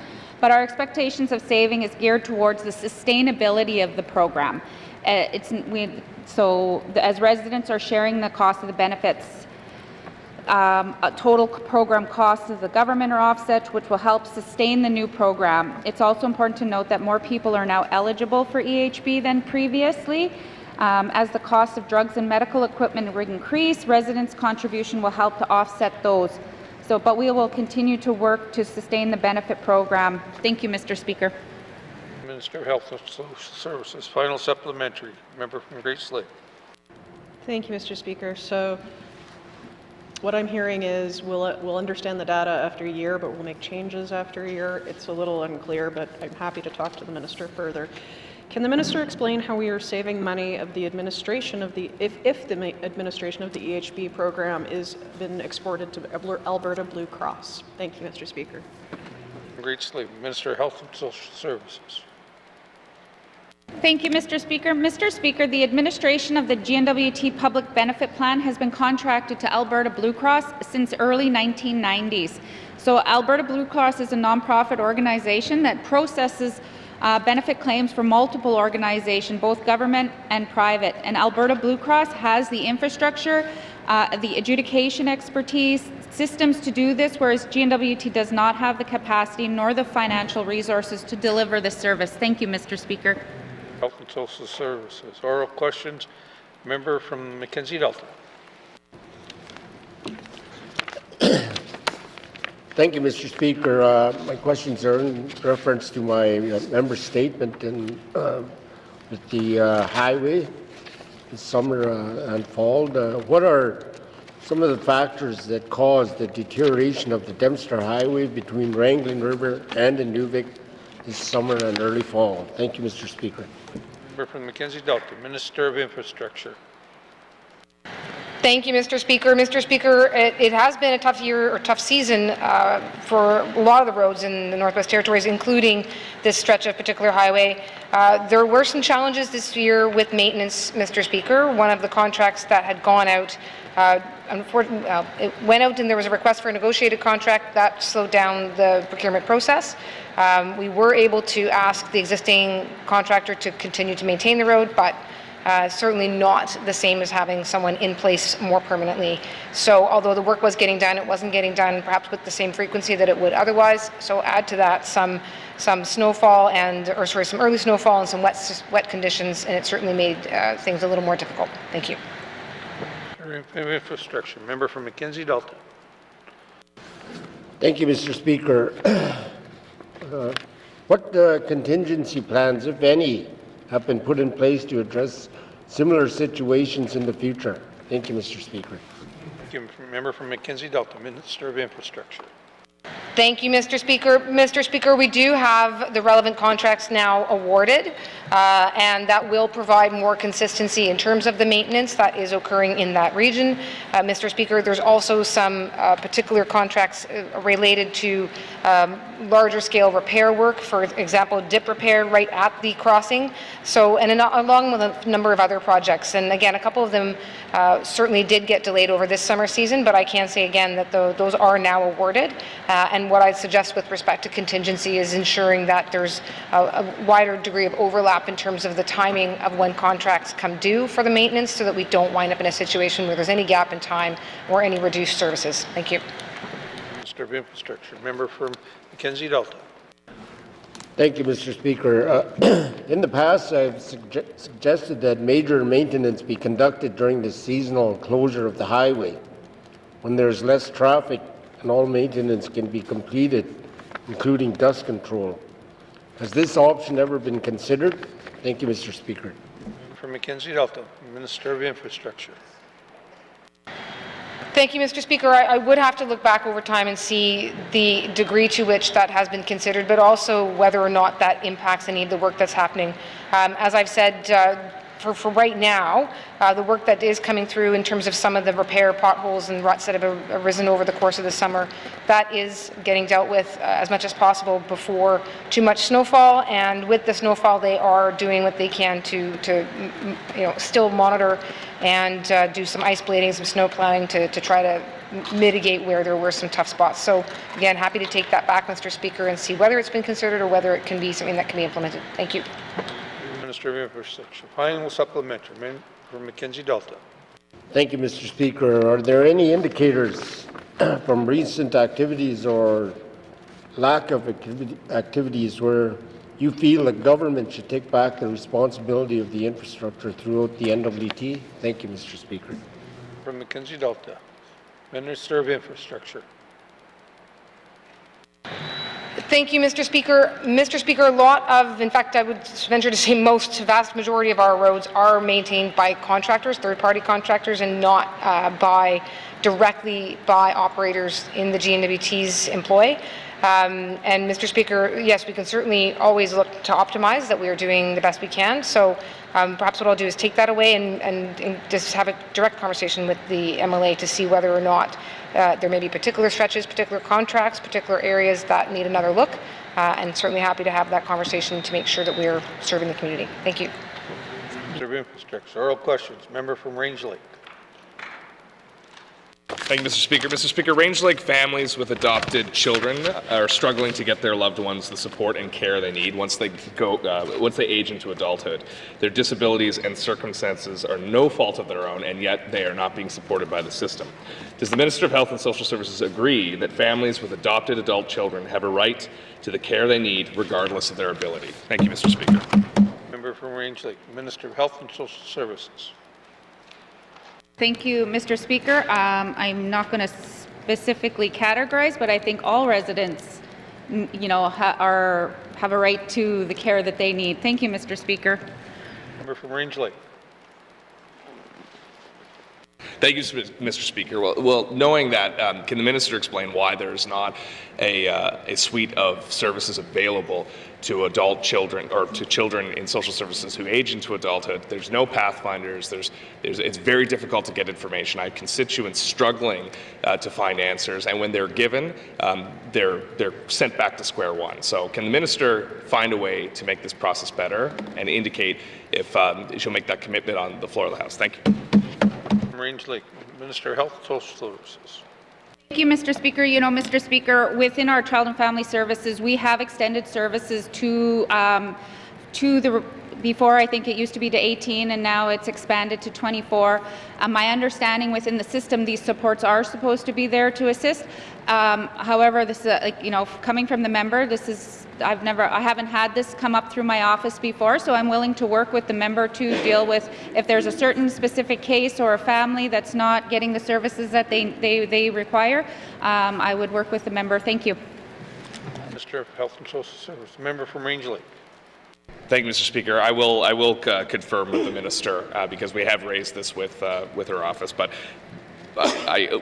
But our expectations of saving is geared towards the sustainability of the program. As residents are sharing the cost of the benefits, total program costs of the government are offset, which will help sustain the new program. It's also important to note that more people are now eligible for EHB than previously. As the cost of drugs and medical equipment increase, residents' contribution will help to offset those. But we will continue to work to sustain the benefit program. Thank you, Mr. Speaker. Minister of Health and Social Services. Final supplementary. Member from Great Slave. Thank you, Mr. Speaker. So what I'm hearing is we'll understand the data after a year, but we'll make changes after a year. It's a little unclear, but I'm happy to talk to the Minister further. Can the Minister explain how we are saving money of the administration of the, if the administration of the EHB program is been exported to Alberta Blue Cross? Thank you, Mr. Speaker. Great Slave. Minister of Health and Social Services. Thank you, Mr. Speaker. Mr. Speaker, the administration of the GNWT Public Benefit Plan has been contracted to Alberta Blue Cross since early 1990s. So Alberta Blue Cross is a nonprofit organization that processes benefit claims for multiple organizations, both government and private. And Alberta Blue Cross has the infrastructure, the adjudication expertise, systems to do this, whereas GNWT does not have the capacity nor the financial resources to deliver the service. Thank you, Mr. Speaker. Health and Social Services. Oral questions. Member from Mackenzie Delta. Thank you, Mr. Speaker. My questions are in reference to my member statement and with the highway this summer and fall. What are some of the factors that caused the deterioration of the Dempster Highway between Wrangling River and Inuvik this summer and early fall? Thank you, Mr. Speaker. Member from Mackenzie Delta. Minister of Infrastructure. Thank you, Mr. Speaker. Mr. Speaker, it has been a tough year or tough season for a lot of the roads in the Northwest Territories, including this stretch of particular highway. There were some challenges this year with maintenance, Mr. Speaker. One of the contracts that had gone out, it went out and there was a request for a negotiated contract that slowed down the procurement process. We were able to ask the existing contractor to continue to maintain the road, but certainly not the same as having someone in place more permanently. So although the work was getting done, it wasn't getting done perhaps with the same frequency that it would otherwise. So add to that some snowfall some early snowfall and some wet conditions, and it certainly made things a little more difficult. Thank you. Infrastructure. Member from Mackenzie Delta. Thank you, Mr. Speaker. What contingency plans, if any, have been put in place to address similar situations in the future? Thank you, Mr. Speaker. Thank you. Member from Mackenzie Delta, Minister of Infrastructure. Thank you, Mr. Speaker. Mr. Speaker, we do have the relevant contracts now awarded, and that will provide more consistency in terms of the maintenance that is occurring in that region. Mr. Speaker, there's also some particular contracts related to larger scale repair work, for example, dip repair right at the crossing, so, and along with a number of other projects. And again, a couple of them certainly did get delayed over this summer season, but I can say again that those are now awarded. And what I'd suggest with respect to contingency is ensuring that there's a wider degree of overlap in terms of the timing of when contracts come due for the maintenance, so that we don't wind up in a situation where there's any gap in time or any reduced services. Thank you. Minister of Infrastructure. Member from Mackenzie Delta. Thank you, Mr. Speaker. In the past, I've suggested that major maintenance be conducted during the seasonal closure of the highway, when there's less traffic and all maintenance can be completed, including dust control. Has this option ever been considered? Thank you, Mr. Speaker. From Mackenzie Delta, Minister of Infrastructure. Thank you, Mr. Speaker. I would have to look back over time and see the degree to which that has been considered, but also whether or not that impacts any of the work that's happening. As I've said, for right now, the work that is coming through in terms of some of the repair potholes and ruts that have arisen over the course of the summer, that is getting dealt with as much as possible before too much snowfall. And with the snowfall, they are doing what they can to still monitor and do some ice blading, some snow plowing to try to mitigate where there were some tough spots. So again, happy to take that back, Mr. Speaker, and see whether it's been considered or whether it can be something that can be implemented. Thank you. Minister of Infrastructure. Final supplementary. Member from Mackenzie Delta. Thank you, Mr. Speaker. Are there any indicators from recent activities or lack of activities where you feel the government should take back the responsibility of the infrastructure throughout the NWT? Thank you, Mr. Speaker. From Mackenzie Delta, Minister of Infrastructure. Thank you, Mr. Speaker. Mr. Speaker, a lot of, in fact, I would venture to say vast majority of our roads are maintained by contractors, third-party contractors, and not directly by operators in the GNWT's employ. And Mr. Speaker, yes, we can certainly always look to optimize that we are doing the best we can. So perhaps what I'll do is take that away and just have a direct conversation with the MLA to see whether or not there may be particular stretches, particular contracts, particular areas that need another look, and certainly happy to have that conversation to make sure that we're serving the community. Thank you. Minister of Infrastructure. Oral questions. Member from Range Lake. Thank you, Mr. Speaker. Mr. Speaker, Range Lake families with adopted children are struggling to get their loved ones the support and care they need once they age into adulthood. Their disabilities and circumstances are no fault of their own, and yet they are not being supported by the system. Does the Minister of Health and Social Services agree that families with adopted adult children have a right to the care they need regardless of their ability? Thank you, Mr. Speaker. Member from Range Lake, Minister of Health and Social Services. Thank you, Mr. Speaker. I'm not going to specifically categorize, but I think all residents, have a right to the care that they need. Thank you, Mr. Speaker. Member from Range Lake. Thank you, Mr. Speaker. Well, knowing that, can the minister explain why there is not a suite of services available to adult children or to children in social services who age into adulthood? There's no pathfinders. It's very difficult to get information. I have constituents struggling to find answers, and when they're given, they're sent back to square one. So, can the minister find a way to make this process better and indicate if she'll make that commitment on the floor of the House? Thank you. Range Lake, Minister of Health and Social Services. Thank you, Mr. Speaker. Mr. Speaker, within our Child and Family Services, we have extended services to the, before I think it used to be to 18, and now it's expanded to 24. My understanding within the system, these supports are supposed to be there to assist. However, this is, coming from the member, this is, I haven't had this come up through my office before, so I'm willing to work with the member to deal with if there's a certain specific case or a family that's not getting the services that they require. I would work with the member. Thank you. Minister of Health and Social Services. Member from Range Lake. Thank you, Mr. Speaker. I will confirm with the minister because we have raised this with her office. But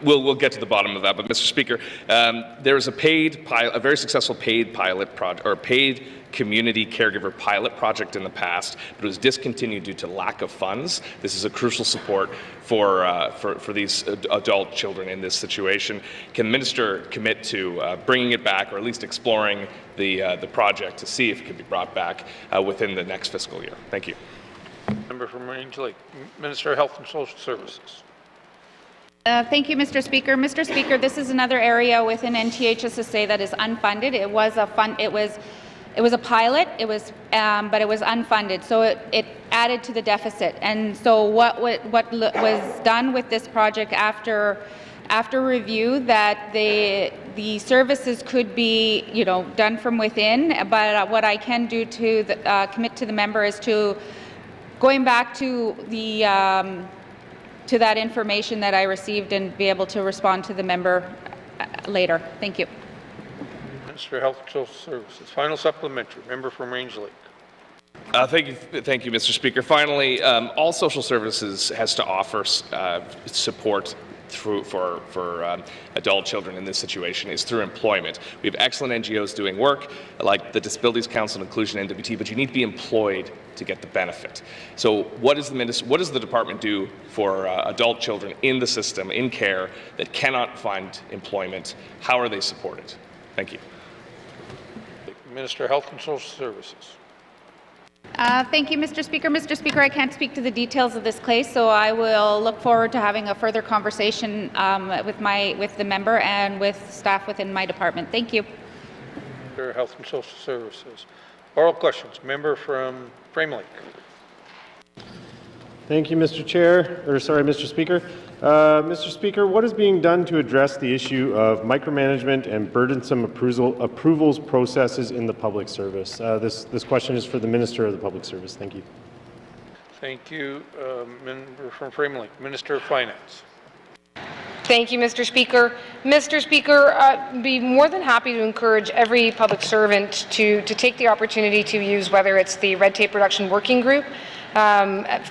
we'll get to the bottom of that. But Mr. Speaker, there is a very successful paid pilot project or paid community caregiver pilot project in the past, but it was discontinued due to lack of funds. This is a crucial support for these adult children in this situation. Can the minister commit to bringing it back, or at least exploring the project to see if it can be brought back within the next fiscal year? Thank you. Member from Range Lake, Minister of Health and Social Services. Thank you, Mr. Speaker. Mr. Speaker, this is another area within NTHSSA that is unfunded. It was a pilot. But it was unfunded, so it added to the deficit. And so what was done with this project after review, that the services could be done from within. But what I can do to commit to the member is to going back to the to that information that I received and be able to respond to the member later. Thank you. Minister of Health and Social Services. Final supplementary. Member from Range Lake. Thank you, Mr. Speaker. Finally, all social services has to offer support for adult children in this situation is through employment. We have excellent NGOs doing work like the Disabilities Council, Inclusion, NWT, but you need to be employed to get the benefit. So what does the department do for adult children in the system, in care, that cannot find employment? How are they supported? Thank you. Minister of Health and Social Services. Thank you, Mr. Speaker. Mr. Speaker, I can't speak to the details of this case, so I will look forward to having a further conversation with the member and with staff within my department. Thank you. Minister of Health and Social Services. Oral questions. Member from Frame Lake. Thank you, Mr. Speaker. Mr. Speaker, what is being done to address the issue of micromanagement and burdensome approvals processes in the public service? This question is for the Minister of the Public Service. Thank you. Thank you. Member from Frame Lake. Minister of Finance. Thank you, Mr. Speaker. Mr. Speaker, I'd be more than happy to encourage every public servant to take the opportunity to use, whether it's the Red Tape Reduction Working Group,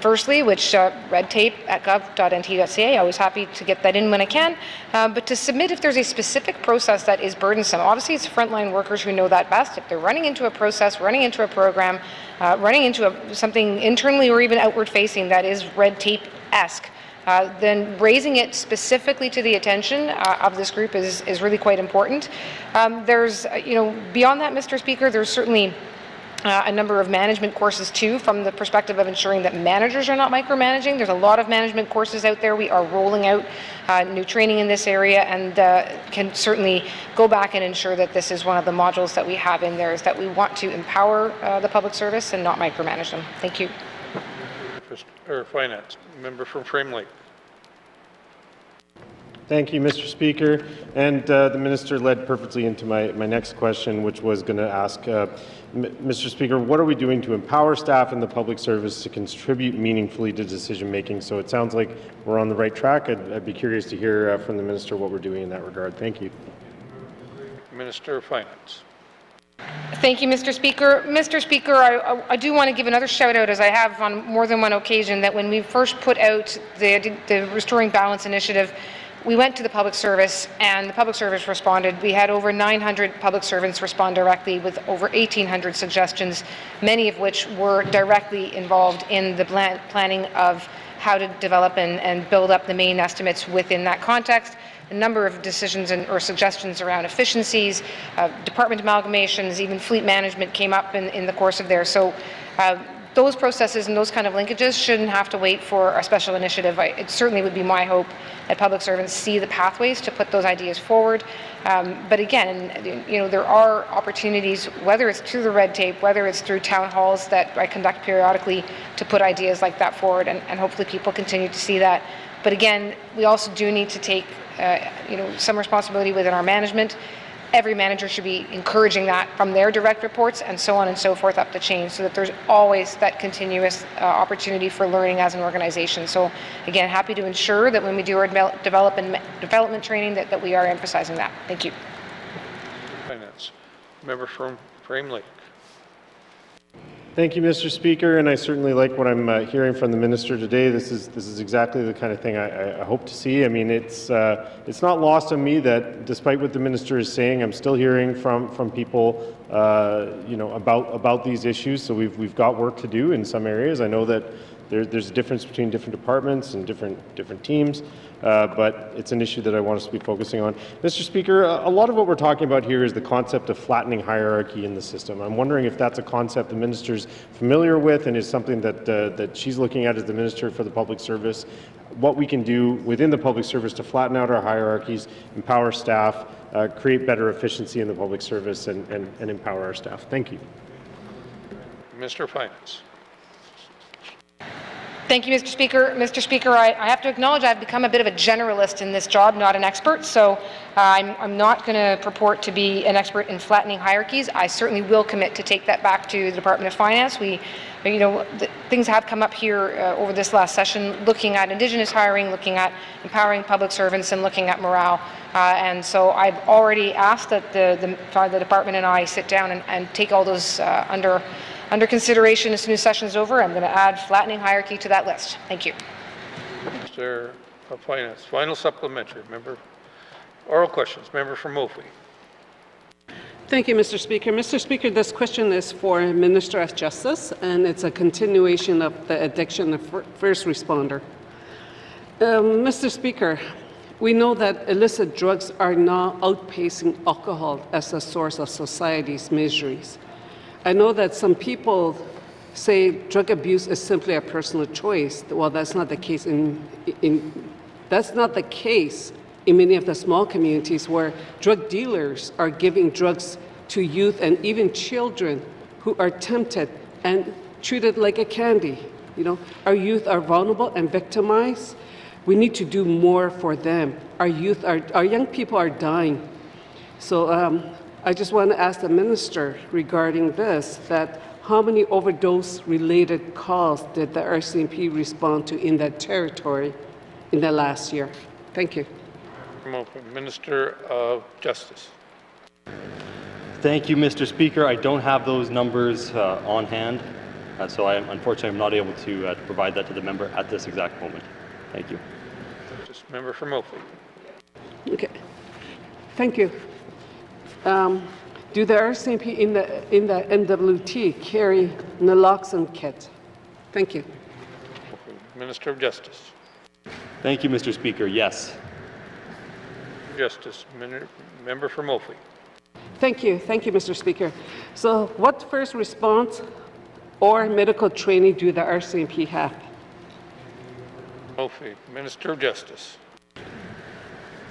firstly, which redtape@gov.nt.ca, always happy to get that in when I can, but to submit if there's a specific process that is burdensome. Obviously, it's frontline workers who know that best. If they're running into a process, running into a program, running into something internally or even outward facing that is red tape-esque, then raising it specifically to the attention of this group is really quite important. There's, beyond that, Mr. Speaker, there's certainly a number of management courses too, from the perspective of ensuring that managers are not micromanaging. There's a lot of management courses out there. We are rolling out new training in this area, and can certainly go back and ensure that this is one of the modules that we have in there, is that we want to empower the public service and not micromanage them. Thank you. Finance. Member from Frame Lake. Thank you, Mr. Speaker. And the Minister led perfectly into my next question, which was going to ask, Mr. Speaker, what are we doing to empower staff in the public service to contribute meaningfully to decision making? So it sounds like we're on the right track. I'd be curious to hear from the Minister what we're doing in that regard. Thank you. Minister of Finance. Thank you, Mr. Speaker. Mr. Speaker, I do want to give another shout out, as I have on more than one occasion, that when we first put out the Restoring Balance initiative, we went to the public service, and the public service responded. We had over 900 public servants respond directly with over 1,800 suggestions, many of which were directly involved in the planning of how to develop and build up the main estimates within that context. A number of decisions or suggestions around efficiencies, department amalgamations, even fleet management came up in the course of there. So those processes and those kind of linkages shouldn't have to wait for a special initiative. It certainly would be my hope that public servants see the pathways to put those ideas forward. But again, there are opportunities, whether it's through the red tape, whether it's through town halls that I conduct periodically, to put ideas like that forward, and hopefully people continue to see that. But again, we also do need to take some responsibility within our management. Every manager should be encouraging that from their direct reports, and so on and so forth up the chain, so that there's always that continuous opportunity for learning as an organization. So again, happy to ensure that when we do our development training that we are emphasizing that. Thank you. Finance. Member from Frame Lake. Thank you, Mr. Speaker, and I certainly like what I'm hearing from the minister today. This is exactly the kind of thing I hope to see. I mean, it's not lost on me that despite what the minister is saying, I'm still hearing from people, you know, about these issues. So we've got work to do in some areas. I know that there's a difference between different departments and different teams, but it's an issue that I want us to be focusing on. Mr. Speaker, a lot of what we're talking about here is the concept of flattening hierarchy in the system. I'm wondering if that's a concept the minister's familiar with and is something that she's looking at as the Minister for the Public Service, what we can do within the public service to flatten out our hierarchies, empower staff, create better efficiency in the public service, and empower our staff. Thank you. Minister of Finance. Thank you, Mr. Speaker. Mr. Speaker, I have to acknowledge I've become a bit of a generalist in this job, not an expert, so I'm not going to purport to be an expert in flattening hierarchies. I certainly will commit to take that back to the Department of Finance. Things have come up here over this last session, looking at Indigenous hiring, looking at empowering public servants, and looking at morale. And so I've already asked that the department and I sit down and take all those under consideration as soon as session is over. I'm going to add flattening hierarchy to that list. Thank you. Minister of Finance. Final supplementary. Member. Oral questions. Member from Mophie. Thank you, Mr. Speaker. Mr. Speaker, this question is for Minister of Justice, and it's a continuation of the addiction of first responder. Mr. Speaker, we know that illicit drugs are now outpacing alcohol as a source of society's miseries. I know that some people say drug abuse is simply a personal choice. Well, that's not the case that's not the case in many of the small communities where drug dealers are giving drugs to youth and even children who are tempted and treated like a candy. You know, our youth are vulnerable and victimized. We need to do more for them. Our young people are dying. So I just want to ask the minister regarding this, that how many overdose-related calls did the RCMP respond to in that territory in the last year? Thank you. Minister of Justice. Thank you, Mr. Speaker. I don't have those numbers on hand, so unfortunately I'm not able to provide that to the member at this exact moment. Thank you. Just member from Mophie. Okay. Thank you. Do the RCMP in the NWT carry naloxone kit? Thank you. Minister of Justice. Thank you, Mr. Speaker. Yes. Justice. Member from Mophie. Thank you, Mr. Speaker. So what first response or medical training do the RCMP have? Mophie. Minister of Justice.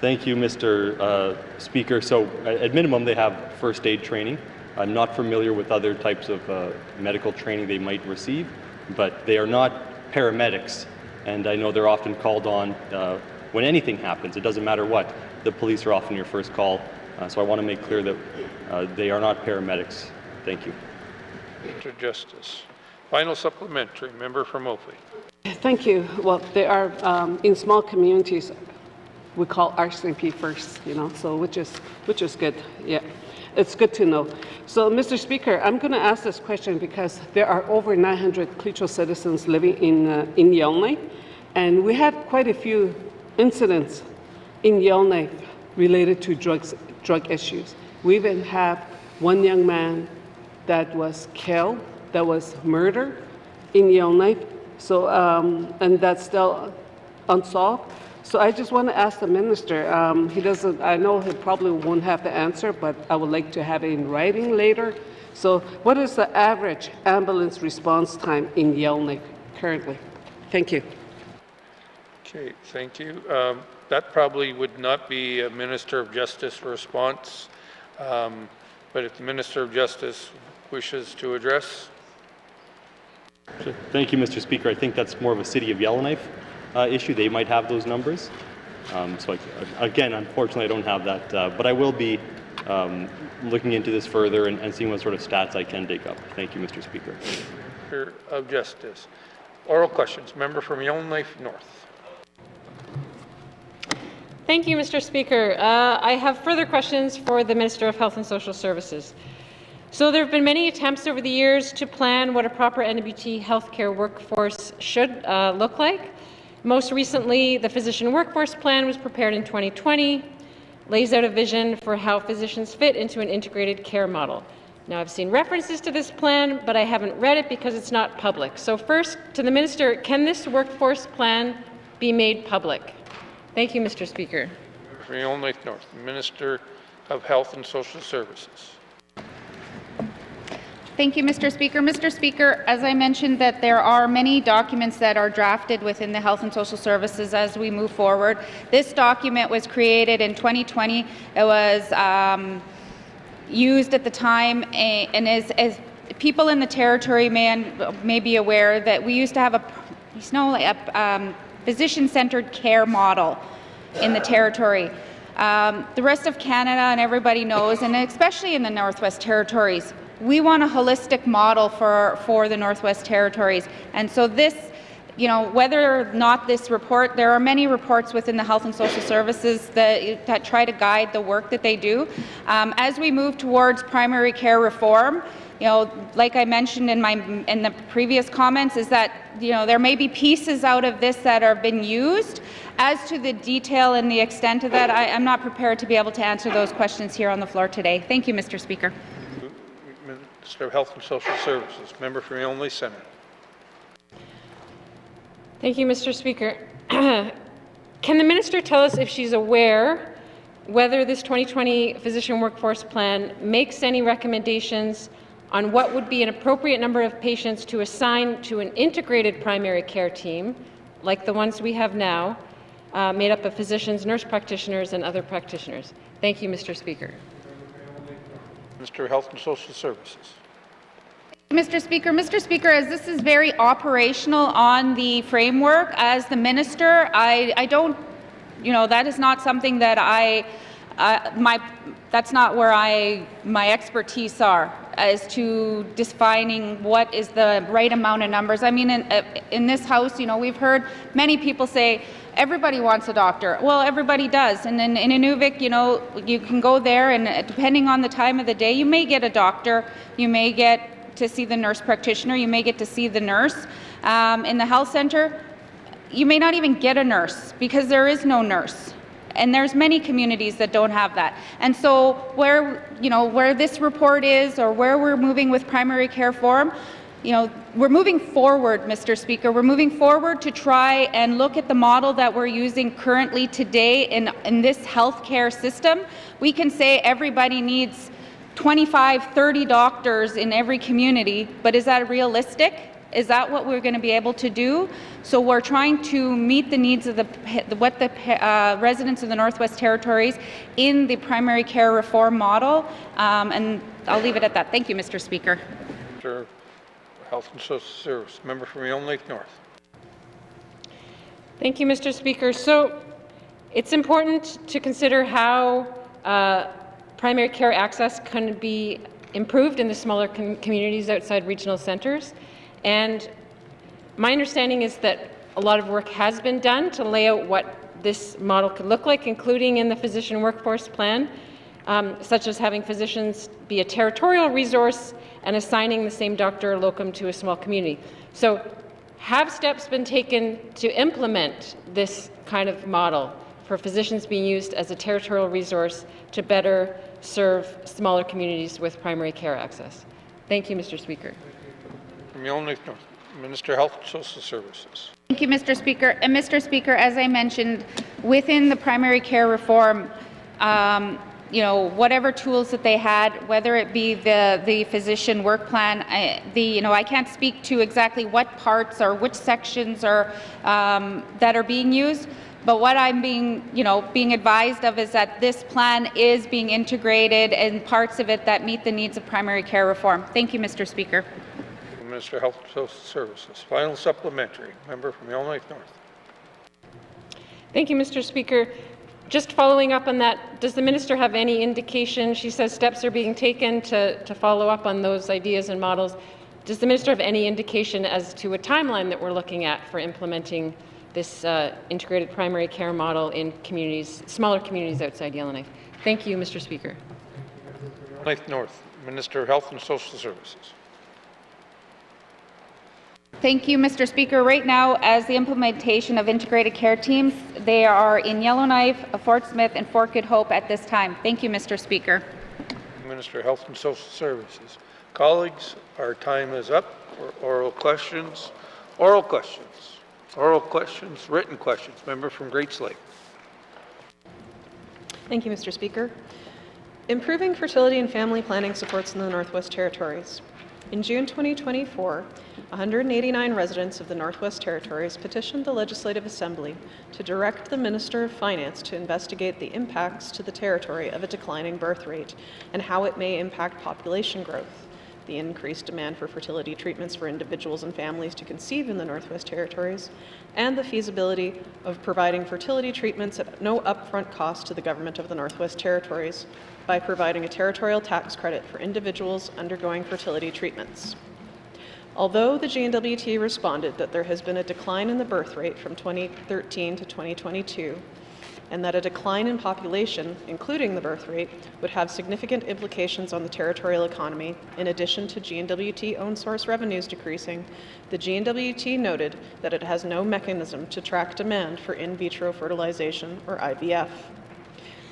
Thank you, Mr. Speaker. So at minimum, they have first aid training. I'm not familiar with other types of medical training they might receive, but they are not paramedics. And I know they're often called on when anything happens. It doesn't matter what. The police are often your first call. So I want to make clear that they are not paramedics. Thank you. Mr. Justice. Final supplementary. Member from Mophie. Thank you. Well, they are in small communities. We call RCMP first, you know, so which is good. Yeah, it's good to know. So, Mr. Speaker, I'm going to ask this question because there are over 900 Klitschko citizens living in Yellowknife, and we had quite a few incidents in Yellowknife related to drug issues. We even have one young man that was killed, that was murdered in Yellowknife. So, and that's still unsolved. So I just want to ask the minister, I know he probably won't have the answer, but I would like to have it in writing later. So what is the average ambulance response time in Yellowknife currently? Thank you. Okay, thank you. That probably would not be a Minister of Justice response, but if the Minister of Justice wishes to address. Thank you, Mr. Speaker. I think that's more of a City of Yellowknife issue. They might have those numbers. So again, unfortunately, I don't have that, but I will be looking into this further and seeing what sort of stats I can dig up. Thank you, Mr. Speaker. Minister of Justice. Oral questions. Member from Yellowknife North. Thank you, Mr. Speaker. I have further questions for the Minister of Health and Social Services. So there have been many attempts over the years to plan what a proper NWT healthcare workforce should look like. Most recently, the Physician Workforce Plan was prepared in 2020, lays out a vision for how physicians fit into an integrated care model. Now, I've seen references to this plan, but I haven't read it because it's not public. So first, to the Minister, can this workforce plan be made public? Thank you, Mr. Speaker. Réal Lake North, Minister of Health and Social Services. Thank you, Mr. Speaker. Mr. Speaker, as I mentioned, that there are many documents that are drafted within the Health and Social Services as we move forward. This document was created in 2020. It was used at the time, and as people in the territory may be aware, that we used to have a physician-centered care model in the territory. The rest of Canada and everybody knows, and especially in the Northwest Territories, we want a holistic model for the Northwest Territories. And so this, whether or not this report, there are many reports within the Health and Social Services that try to guide the work that they do. As we move towards primary care reform, like I mentioned in the previous comments, is that there may be pieces out of this that have been used. As to the detail and the extent of that, I'm not prepared to be able to answer those questions here on the floor today. Thank you, Mr. Speaker. Minister of Health and Social Services, member for Réal Centre. Thank you, Mr. Speaker. Can the minister tell us if she's aware whether this 2020 physician workforce plan makes any recommendations on what would be an appropriate number of patients to assign to an integrated primary care team, like the ones we have now, made up of physicians, nurse practitioners, and other practitioners? Thank you, Mr. Speaker. Minister of Health and Social Services. Mr. Speaker, as this is very operational on the framework, as the minister, I don't, that is not something that that's not where my expertise are as to defining what is the right amount of numbers. I mean, in this House, we've heard many people say, everybody wants a doctor. Well, everybody does. And in Inuvik, you can go there, and depending on the time of the day, you may get a doctor, you may get to see the nurse practitioner, you may get to see the nurse. In the health center, you may not even get a nurse because there is no nurse. And there's many communities that don't have that. And so where this report is, or where we're moving with primary care reform, we're moving forward, Mr. Speaker. We're moving forward to try and look at the model that we're using currently today in this healthcare system. We can say everybody needs 25, 30 doctors in every community, but is that realistic? Is that what we're going to be able to do? So we're trying to meet the needs of what the residents of the Northwest Territories in the primary care reform model, and I'll leave it at that. Thank you, Mr. Speaker. Minister of Health and Social Services, member for Réal Lake North. Thank you, Mr. Speaker. So it's important to consider how primary care access can be improved in the smaller communities outside regional centres. And my understanding is that a lot of work has been done to lay out what this model could look like, including in the physician workforce plan, such as having physicians be a territorial resource and assigning the same doctor or locum to a small community. So have steps been taken to implement this kind of model for physicians being used as a territorial resource to better serve smaller communities with primary care access? Thank you, Mr. Speaker. From Réal Lake North, Minister of Health and Social Services. Thank you, Mr. Speaker. And Mr. Speaker, as I mentioned, within the primary care reform, whatever tools that they had, whether it be the physician work plan, I can't speak to exactly what parts or which sections are that are being used. But what I'm being advised of is that this plan is being integrated and parts of it that meet the needs of primary care reform. Thank you, Mr. Speaker. Minister of Health and Social Services. Final supplementary, member from Réal Lake North. Thank you, Mr. Speaker. Just following up on that, does the minister have any indication? She says steps are being taken to follow up on those ideas and models. Does the minister have any indication as to a timeline that we're looking at for implementing this integrated primary care model in communities, smaller communities outside Yellowknife? Thank you, Mr. Speaker. Lake North, Minister of Health and Social Services. Thank you, Mr. Speaker. Right now, as the implementation of integrated care teams, they are in Yellowknife, Fort Smith, and Fort Good Hope at this time. Thank you, Mr. Speaker. Minister of Health and Social Services. Colleagues, our time is up for oral questions. Oral questions. Oral questions, written questions. Member from Great Slave. Thank you, Mr. Speaker. Improving fertility and family planning supports in the Northwest Territories. In June 2024, 189 residents of the Northwest Territories petitioned the Legislative Assembly to direct the Minister of Finance to investigate the impacts to the territory of a declining birth rate and how it may impact population growth, the increased demand for fertility treatments for individuals and families to conceive in the Northwest Territories, and the feasibility of providing fertility treatments at no upfront cost to the government of the Northwest Territories by providing a territorial tax credit for individuals undergoing fertility treatments. Although the GNWT responded that there has been a decline in the birth rate from 2013 to 2022, and that a decline in population, including the birth rate, would have significant implications on the territorial economy, in addition to GNWT own source revenues decreasing, the GNWT noted that it has no mechanism to track demand for in vitro fertilization, or IVF.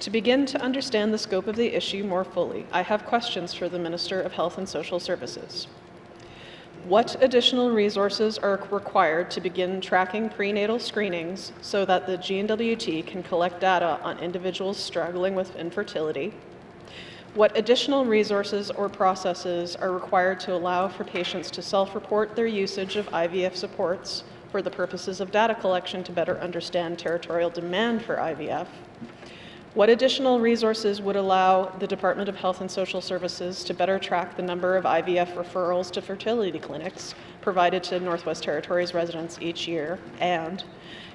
To begin to understand the scope of the issue more fully, I have questions for the Minister of Health and Social Services. What additional resources are required to begin tracking prenatal screenings so that the GNWT can collect data on individuals struggling with infertility? What additional resources or processes are required to allow for patients to self-report their usage of IVF supports for the purposes of data collection to better understand territorial demand for IVF? What additional resources would allow the Department of Health and Social Services to better track the number of IVF referrals to fertility clinics provided to Northwest Territories residents each year? And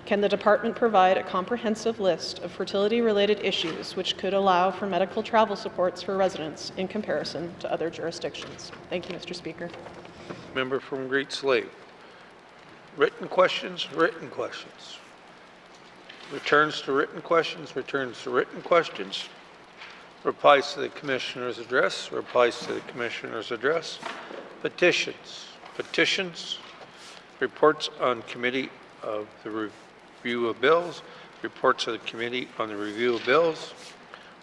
can the department provide a comprehensive list of fertility-related issues which could allow for medical travel supports for residents in comparison to other jurisdictions? Thank you, Mr. Speaker. Member from Great Slave. Written questions, written questions. Returns to written questions, returns to written questions. Replies to the Commissioner's address, replies to the Commissioner's address. Petitions, petitions. Reports on Committee of the Review of Bills, reports of the Committee on the Review of Bills,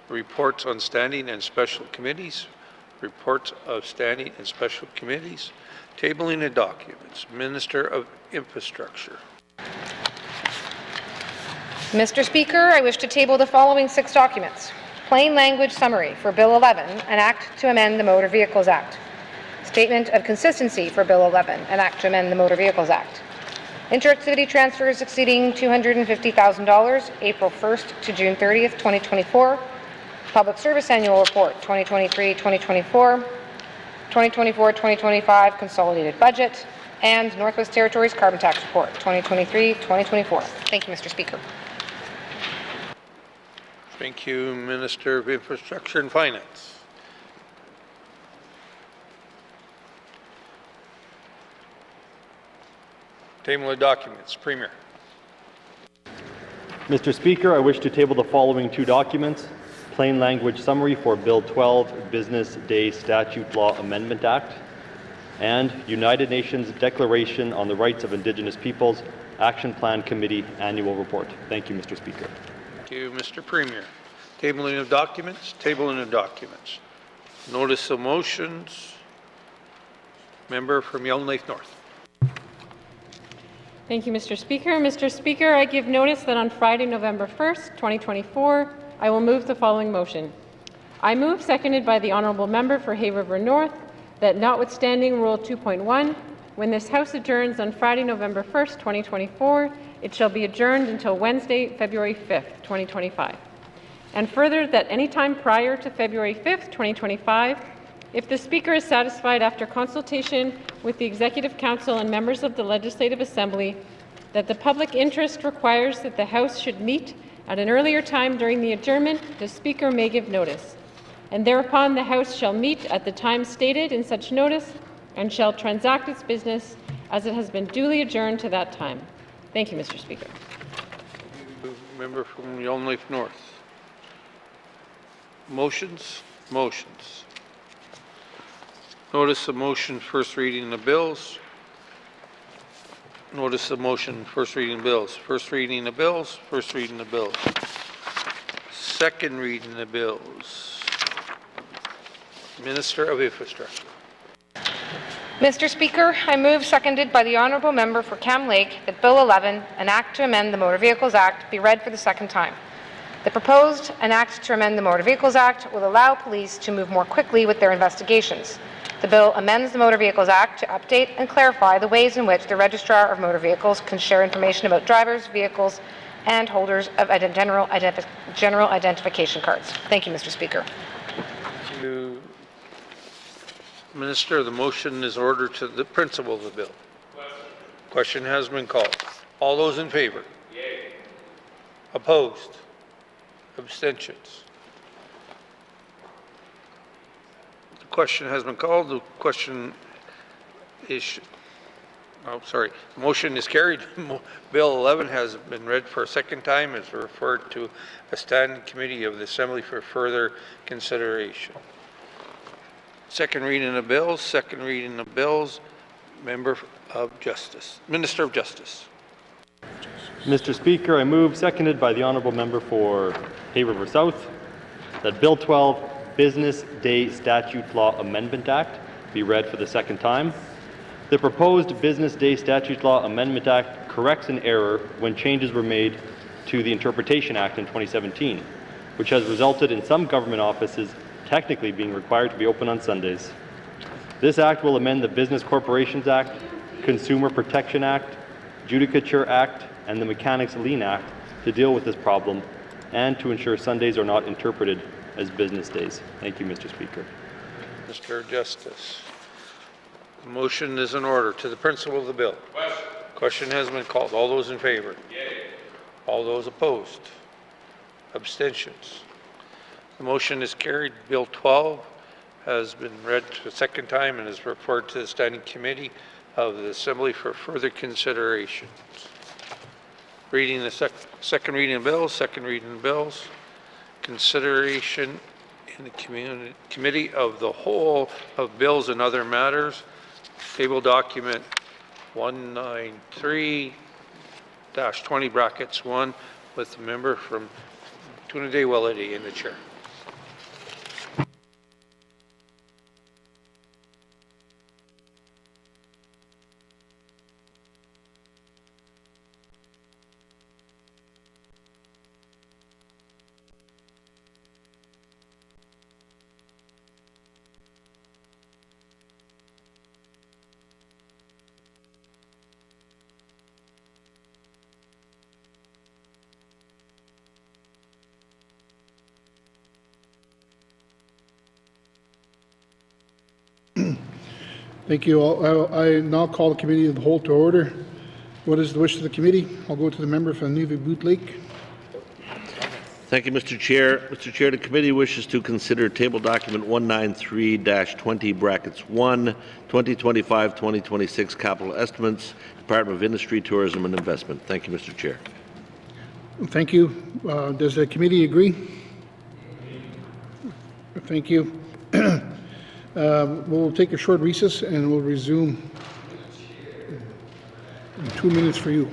reports on standing and special committees, reports of standing and special committees, tabling of documents. Minister of Infrastructure. Mr. Speaker, I wish to table the following 6 documents. Plain language summary for Bill 11, an act to amend the Motor Vehicles Act. Statement of consistency for Bill 11, an act to amend the Motor Vehicles Act. Interactivity transfers exceeding $250,000, April 1st to June 30th, 2024. Public Service Annual Report, 2023-2024. 2024-2025 Consolidated Budget. And Northwest Territories Carbon Tax Report, 2023-2024. Thank you, Mr. Speaker. Thank you, Minister of Infrastructure and Finance. Table of documents. Premier. Mr. Speaker, I wish to table the following 2 documents. Plain language summary for Bill 12, Business Day Statute Law Amendment Act, and United Nations Declaration on the Rights of Indigenous Peoples Action Plan Committee Annual Report. Thank you, Mr. Speaker. Thank you, Mr. Premier. Tabling of documents, tabling of documents. Notice of motions. Member from Yellowknife North. Thank you, Mr. Speaker. Mr. Speaker, I give notice that on Friday, November 1st, 2024, I will move the following motion. I move, seconded by the Honourable Member for Hay River North, that notwithstanding Rule 2.1, when this House adjourns on Friday, November 1st, 2024, it shall be adjourned until Wednesday, February 5th, 2025. And further, that any time prior to February 5th, 2025, if the Speaker is satisfied after consultation with the Executive Council and members of the Legislative Assembly that the public interest requires that the House should meet at an earlier time during the adjournment, the Speaker may give notice. And thereupon the House shall meet at the time stated in such notice and shall transact its business as it has been duly adjourned to that time. Thank you, Mr. Speaker. Member from Yellowknife North. Motions, motions. Notice of motion, first reading of bills. Notice of motion, first reading of bills. First reading of bills, first reading of bills. Second reading of bills. Minister of Infrastructure. Mr. Speaker, I move, seconded by the Honourable Member for Cam Lake, that Bill 11, an Act to amend the Motor Vehicles Act, be read for the second time. The proposed An Act to amend the Motor Vehicles Act will allow police to move more quickly with their investigations. The bill amends the Motor Vehicles Act to update and clarify the ways in which the Registrar of Motor Vehicles can share information about drivers, vehicles, and holders of general identification cards. Thank you, Mr. Speaker. Thank you. Minister, the motion is ordered to the principle of the bill. Question has been called. All those in favor? Yea. Opposed? Abstentions? The question has been called. The question is, the motion is carried. Bill 11 has been read for a second time. Is referred to a standing committee of the Assembly for further consideration. Second reading of bills, second reading of bills. Member of Justice, Minister of Justice. Mr. Speaker, I move, seconded by the Honourable Member for Hay River South, that Bill 12, Business Day Statute Law Amendment Act, be read for the second time. The proposed Business Day Statute Law Amendment Act corrects an error when changes were made to the Interpretation Act in 2017, which has resulted in some government offices technically being required to be open on Sundays. This act will amend the Business Corporations Act, Consumer Protection Act, Judicature Act, and the Mechanics Lien Act to deal with this problem and to ensure Sundays are not interpreted as business days. Thank you, Mr. Speaker. Mr. Justice. The motion is in order. To the principle of the bill. Question has been called. All those in favor? Yea. All those opposed? Abstentions? The motion is carried. Bill 12 has been read for the second time and is referred to the Standing Committee of the Assembly for further consideration. Reading the second reading of bills, second reading of bills. Consideration in the Committee of the Whole of bills and other matters. Table document 193-20(1) with the member from Tunadee-Welity in the chair. Thank you all. I now call the Committee of the Whole to order. What is the wish of the committee? I'll go to the member from Nunavut Lake. Thank you, Mr. Chair. Mr. Chair, the committee wishes to consider table document 193-20(1), 2025-2026 capital estimates, Department of Industry, Tourism and Investment. Thank you, Mr. Chair. Thank you. Does the committee agree? Thank you. We'll take a short recess and we'll resume in 2 minutes for you.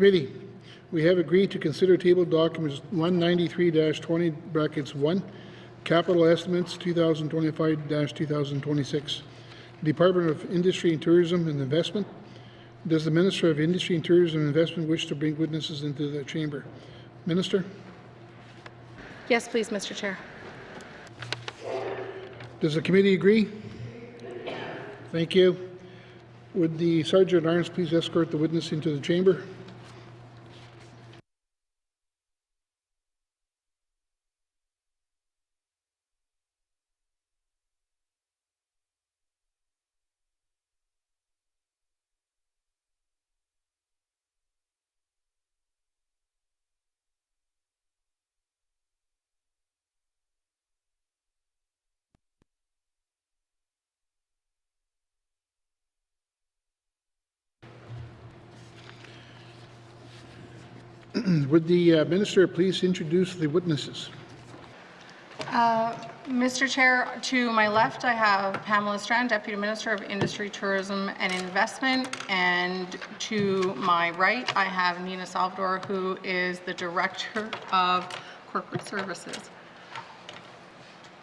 Committee, we have agreed to consider table documents 193-20 brackets 1, capital estimates 2025-2026. Department of Industry and Tourism and Investment. Does the Minister of Industry and Tourism and Investment wish to bring witnesses into the chamber? Minister? Yes, please, Mr. Chair. Does the committee agree? Thank you. Would the Sergeant at Arms please escort the witness into the chamber? Would the Minister please introduce the witnesses? Mr. Chair, to my left, I have Pamela Strand, Deputy Minister of Industry, Tourism and Investment, and to my right, I have Nina Salvador, who is the Director of Corporate Services.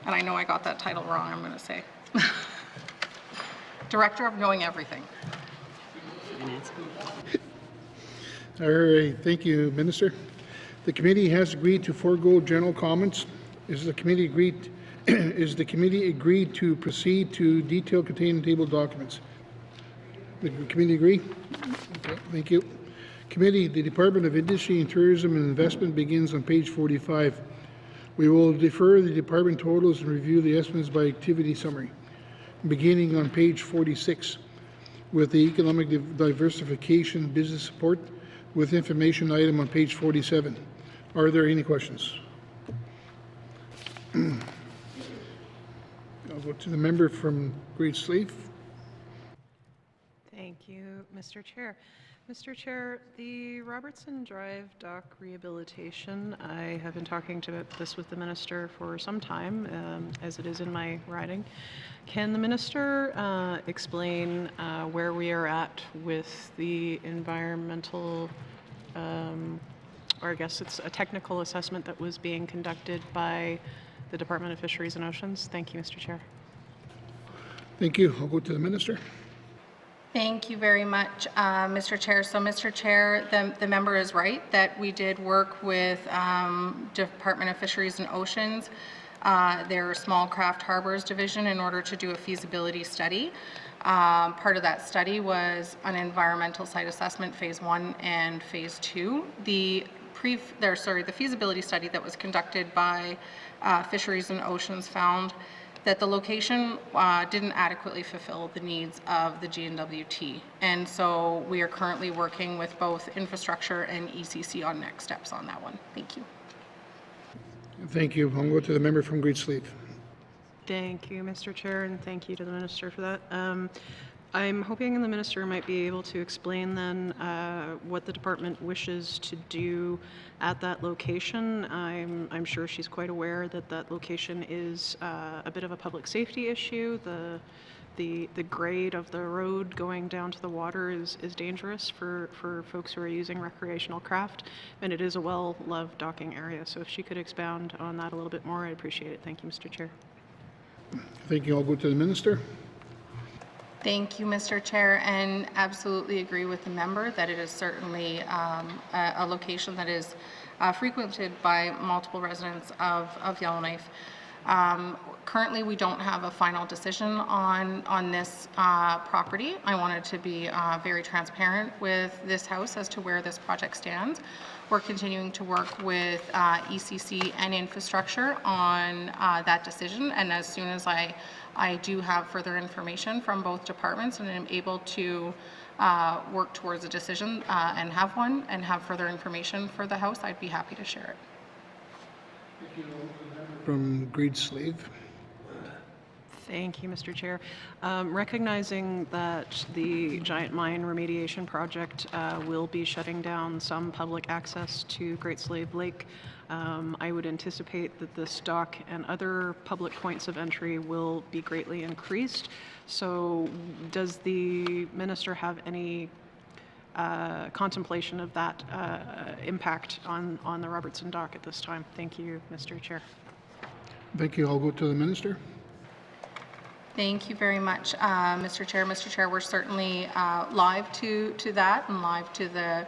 And I know I got that title wrong, I'm going to say. Director of Knowing Everything. All right, thank you, Minister. The committee has agreed to forego general comments. Is the committee agreed to proceed to detail contained in table documents? The committee agree? Okay, thank you. Committee, the Department of Industry and Tourism and Investment begins on page 45. We will defer the department totals and review the estimates by activity summary, beginning on page 46 with the economic diversification business support with information item on page 47. Are there any questions? I'll go to the member from Great Slave. Thank you, Mr. Chair. Mr. Chair, the Robertson Drive dock rehabilitation, I have been talking about this with the Minister for some time, as it is in my riding. Can the Minister explain where we are at with the environmental, or I guess it's a technical assessment that was being conducted by the Department of Fisheries and Oceans? Thank you, Mr. Chair. Thank you. I'll go to the Minister. Thank you very much, Mr. Chair. So, Mr. Chair, the member is right that we did work with Department of Fisheries and Oceans, their Small Craft Harbors Division, in order to do a feasibility study. Part of that study was an environmental site assessment, phase 1 and phase 2. The feasibility study that was conducted by Fisheries and Oceans found that the location didn't adequately fulfill the needs of the GNWT. And so we are currently working with both infrastructure and ECC on next steps on that one. Thank you. Thank you. I'll go to the member from Great Slave. Thank you, Mr. Chair, and thank you to the Minister for that. I'm hoping the Minister might be able to explain then what the department wishes to do at that location. I'm sure she's quite aware that that location is a bit of a public safety issue. The grade of the road going down to the water is dangerous for folks who are using recreational craft, and it is a well-loved docking area. So if she could expound on that a little bit more, I'd appreciate it. Thank you, Mr. Chair. Thank you. I'll go to the Minister. Thank you, Mr. Chair, and absolutely agree with the member that it is certainly a location that is frequented by multiple residents of Yellowknife. Currently, we don't have a final decision on this property. I wanted to be very transparent with this House as to where this project stands. We're continuing to work with ECC and infrastructure on that decision, and as soon as I do have further information from both departments and am able to work towards a decision and have one and have further information for the House, I'd be happy to share it. From Great Slave. Thank you, Mr. Chair. Recognizing that the Giant Mine remediation project will be shutting down some public access to Great Slave Lake, I would anticipate that this dock and other public points of entry will be greatly increased. So does the Minister have any contemplation of that impact on the Robertson Dock at this time. Thank you, Mr. Chair. Thank you. I'll go to the minister. Thank you very much, Mr. Chair. Mr. Chair, we're certainly live to that and live to the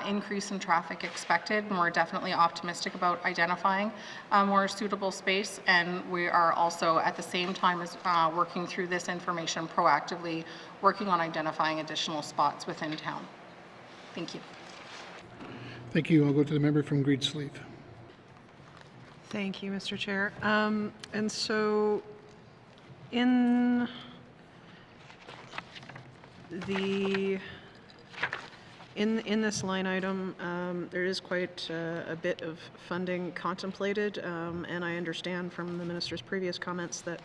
increase in traffic expected, and we're definitely optimistic about identifying a more suitable space. And we are also at the same time as working through this information proactively, working on identifying additional spots within town. Thank you. Thank you. I'll go to the member from Greensleeve. Thank you, Mr. Chair. And so in this line item, there is quite a bit of funding contemplated, and I understand from the minister's previous comments that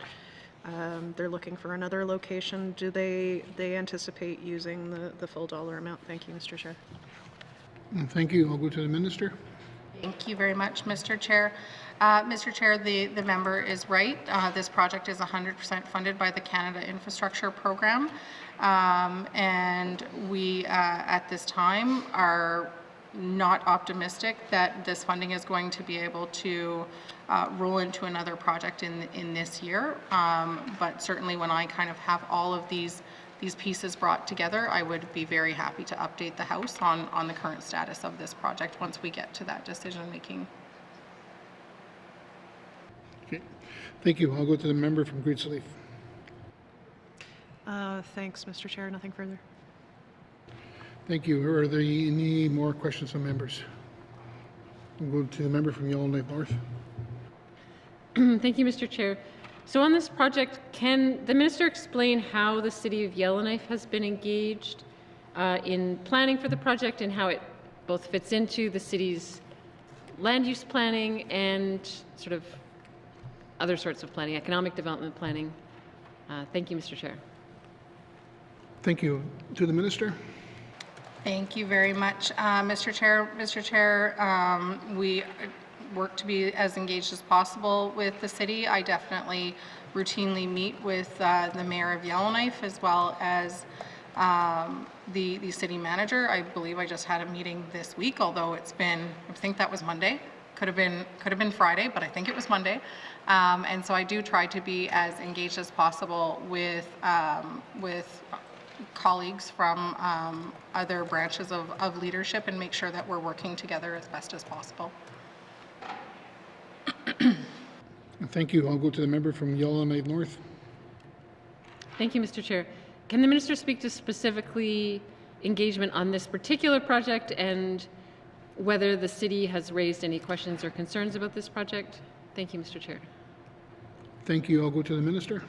they're looking for another location. Do they anticipate using the full dollar amount? Thank you, Mr. Chair. Thank you. I'll go to the minister. Thank you very much, Mr. Chair. Mr. Chair, the member is right. This project is 100% funded by the Canada Infrastructure Program, and we at this time are not optimistic that this funding is going to be able to roll into another project in this year. But certainly when I kind of have all of these pieces brought together, I would be very happy to update the House on the current status of this project once we get to that decision-making. Okay. Thank you. I'll go to the member from Greensleeve. Thanks, Mr. Chair. Nothing further. Thank you. Are there any more questions from members? We'll go to the member from Yellowknife North. Thank you, Mr. Chair. So on this project, can the minister explain how the City of Yellowknife has been engaged in planning for the project and how it both fits into the city's land use planning and sort of other sorts of planning, economic development planning? Thank you, Mr. Chair. Thank you. To the minister. Thank you very much, Mr. Chair. Mr. Chair, we work to be as engaged as possible with the city. I definitely routinely meet with the Mayor of Yellowknife as well as the city manager. I believe I just had a meeting this week, although it's been, I think that was Monday. Could have been Friday, but I think it was Monday. And so I do try to be as engaged as possible with colleagues from other branches of leadership and make sure that we're working together as best as possible. Thank you. I'll go to the member from Yellowknife North. Thank you, Mr. Chair. Can the minister speak to specifically engagement on this particular project and whether the city has raised any questions or concerns about this project? Thank you, Mr. Chair. Thank you. I'll go to the minister.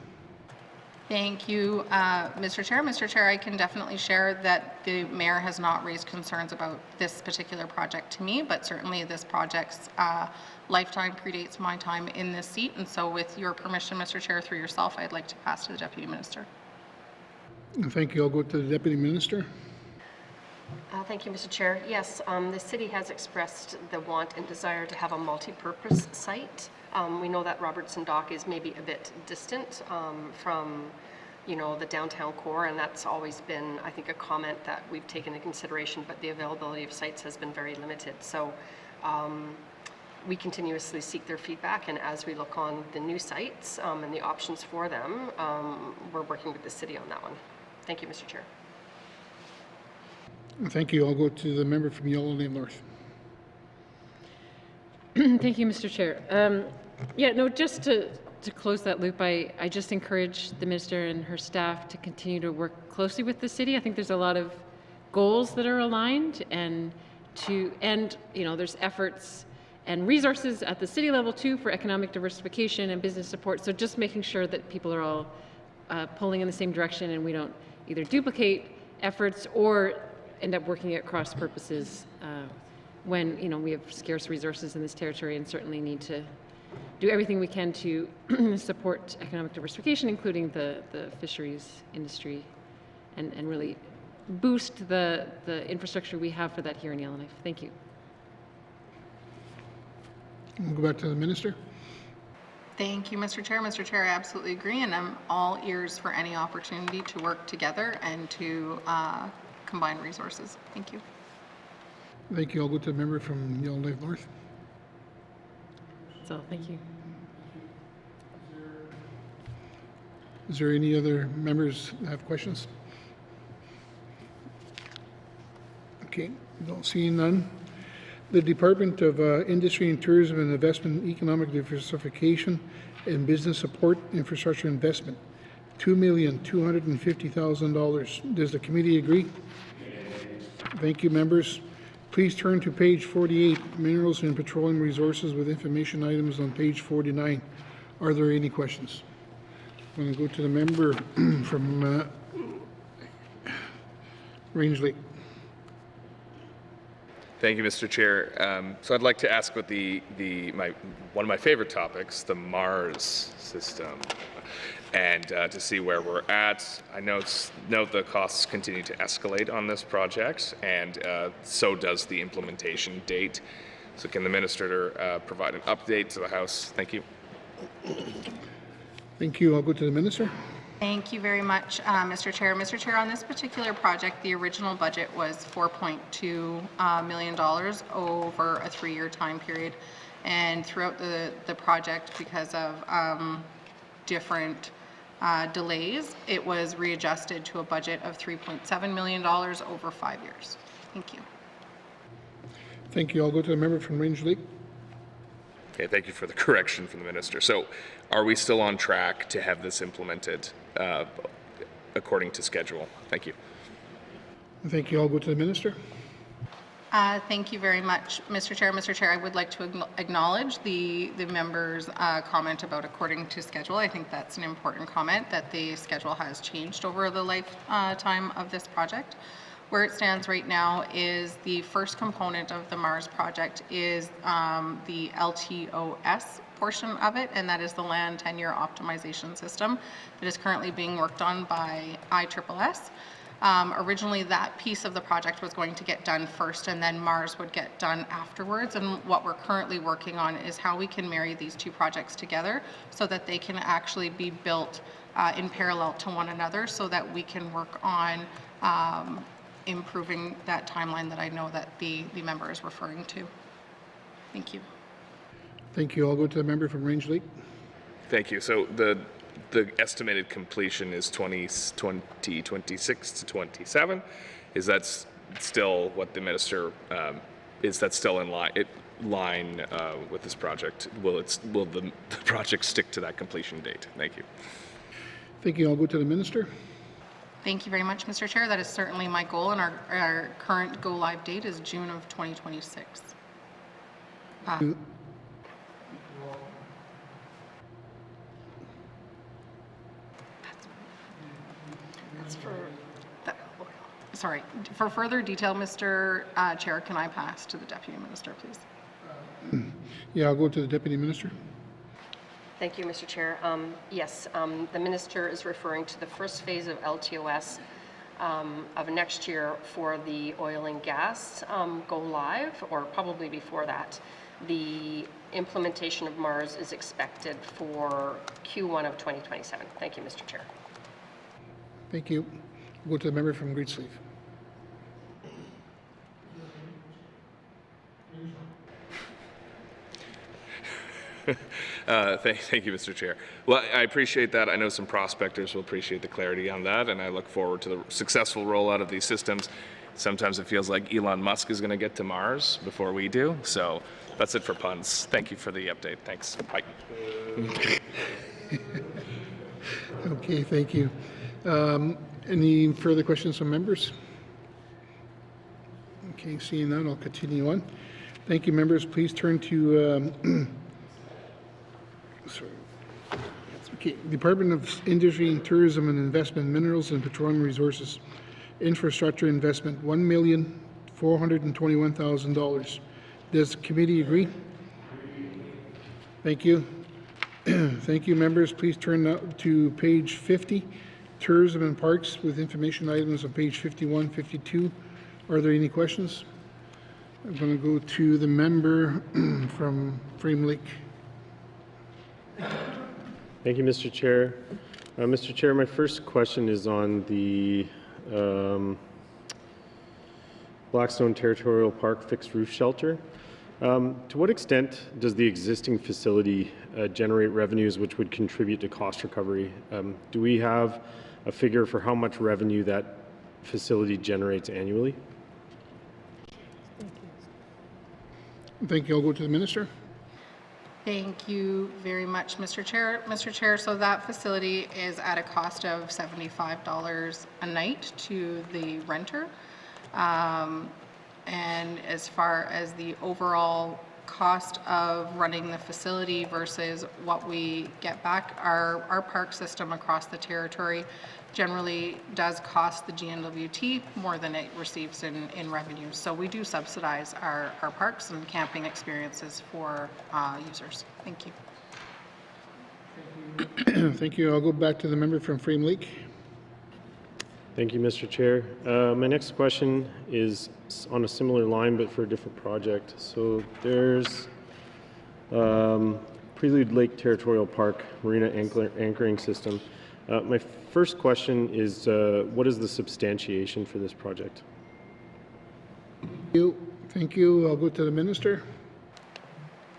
Thank you, Mr. Chair. Mr. Chair, I can definitely share that the mayor has not raised concerns about this particular project to me, but certainly this project's lifetime predates my time in this seat. And so with your permission, Mr. Chair, through yourself, I'd like to pass to the Deputy Minister. Thank you. I'll go to the Deputy Minister. Thank you, Mr. Chair. Yes, the city has expressed the want and desire to have a multi-purpose site. We know that Robertson Dock is maybe a bit distant from, the downtown core, and that's always been, I think, a comment that we've taken into consideration, but the availability of sites has been very limited. So we continuously seek their feedback, and as we look on the new sites and the options for them, we're working with the city on that one. Thank you, Mr. Chair. Thank you. I'll go to the member from Yellowknife North. Thank you, Mr. Chair. Just to close that loop, I just encourage the minister and her staff to continue to work closely with the city. I think there's a lot of goals that are aligned, and there's efforts and resources at the city level too for economic diversification and business support. So just making sure that people are all pulling in the same direction and we don't either duplicate efforts or end up working at cross purposes when we have scarce resources in this territory and certainly need to do everything we can to support economic diversification, including the fisheries industry, and really boost the infrastructure we have for that here in Yellowknife. Thank you. We'll go back to the minister. Thank you, Mr. Chair. Mr. Chair, I absolutely agree, and I'm all ears for any opportunity to work together and to combined resources. Thank you. Thank you. I'll go to the member from Yellowknife North. So, thank you. Is there any other members that have questions? Okay, don't see none. The Department of Industry and Tourism and Investment, Economic Diversification and Business Support Infrastructure Investment, $2,250,000. Does the committee agree? Thank you, members. Please turn to page 48, Minerals and Petroleum Resources with information items on page 49. Are there any questions? I'm going to go to the member from Range Lake. Thank you, Mr. Chair. So I'd like to ask about one of my favorite topics, the MARS system, and to see where we're at. I note the costs continue to escalate on this project, and so does the implementation date. So can the minister provide an update to the House? Thank you. Thank you. I'll go to the minister. Thank you very much, Mr. Chair. Mr. Chair, on this particular project, the original budget was $4.2 million over a 3-year time period. And throughout the project, because of different delays, it was readjusted to a budget of $3.7 million over 5 years. Thank you. Thank you. I'll go to the member from Range Lake. Okay, thank you for the correction from the minister. So are we still on track to have this implemented according to schedule? Thank you. Thank you. I'll go to the minister. Thank you very much, Mr. Chair. Mr. Chair, I would like to acknowledge the member's comment about according to schedule. I think that's an important comment, that the schedule has changed over the lifetime of this project. Where it stands right now is the first component of the MARS project is the LTOS portion of it, and that is the Land Tenure Optimization System that is currently being worked on by ISSS. Originally, that piece of the project was going to get done first, and then MARS would get done afterwards. And what we're currently working on is how we can marry these two projects together so that they can actually be built in parallel to one another, so that we can work on improving that timeline that I know that the member is referring to. Thank you. Thank you. I'll go to the member from Range Lake. Thank you. So the estimated completion is 2026 to 27. Is that still what the minister, is that still in line with this project? Will the project stick to that completion date? Thank you. Thank you. I'll go to the minister. Thank you very much, Mr. Chair. That is certainly my goal, and our current go-live date is June of 2026. Sorry. For further detail, Mr. Chair, can I pass to the Deputy Minister, please? Yeah, I'll go to the Deputy Minister. Thank you, Mr. Chair. Yes, the minister is referring to the first phase of LTOS of next year for the oil and gas go live, or probably before that. The implementation of MARS is expected for Q1 of 2027. Thank you, Mr. Chair. Thank you. We'll go to the member from Great Sleeve. Thank you, Mr. Chair. Well, I appreciate that. I know some prospectors will appreciate the clarity on that, and I look forward to the successful rollout of these systems. Sometimes it feels like Elon Musk is going to get to Mars before we do. So that's it for puns. Thank you for the update. Thanks. Bye. Okay, thank you. Any further questions from members? Okay, seeing none, I'll continue on. Thank you, members. Please turn to Department of Industry and Tourism and Investment, Minerals and Petroleum Resources, Infrastructure Investment, $1,421,000. Does the committee agree? Thank you. Thank you, members. Please turn now to page 50, Tourism and Parks, with information items on page 51, 52. Are there any questions? I'm going to go to the member from Frame Lake. Thank you, Mr. Chair. Mr. Chair, my first question is on the Blackstone Territorial Park fixed roof shelter. To what extent does the existing facility generate revenues which would contribute to cost recovery? Do we have a figure for how much revenue that facility generates annually? Thank you. I'll go to the minister. Thank you very much, Mr. Chair. Mr. Chair, so that facility is at a cost of $75 a night to the renter. And as far as the overall cost of running the facility versus what we get back, our park system across the territory generally does cost the GNWT more than it receives in revenue. So we do subsidize our parks and camping experiences for users. Thank you. Thank you. I'll go back to the member from Frame Lake. Thank you, Mr. Chair. My next question is on a similar line, but for a different project. So there's Prelude Lake Territorial Park Marina Anchoring System. My first question is, what is the substantiation for this project? Thank you. I'll go to the minister.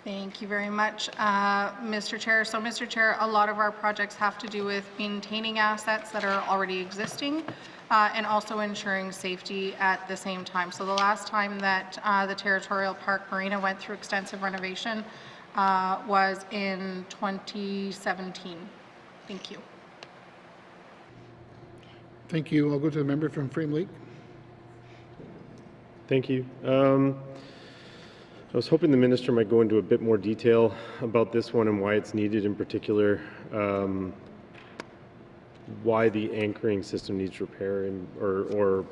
Thank you very much, Mr. Chair. So, Mr. Chair, a lot of our projects have to do with maintaining assets that are already existing and also ensuring safety at the same time. So the last time that the Territorial Park Marina went through extensive renovation was in 2017. Thank you. Thank you. I'll go to the member from Frame Lake. Thank you. I was hoping the minister might go into a bit more detail about this one and why it's needed in particular, why the anchoring system needs repair or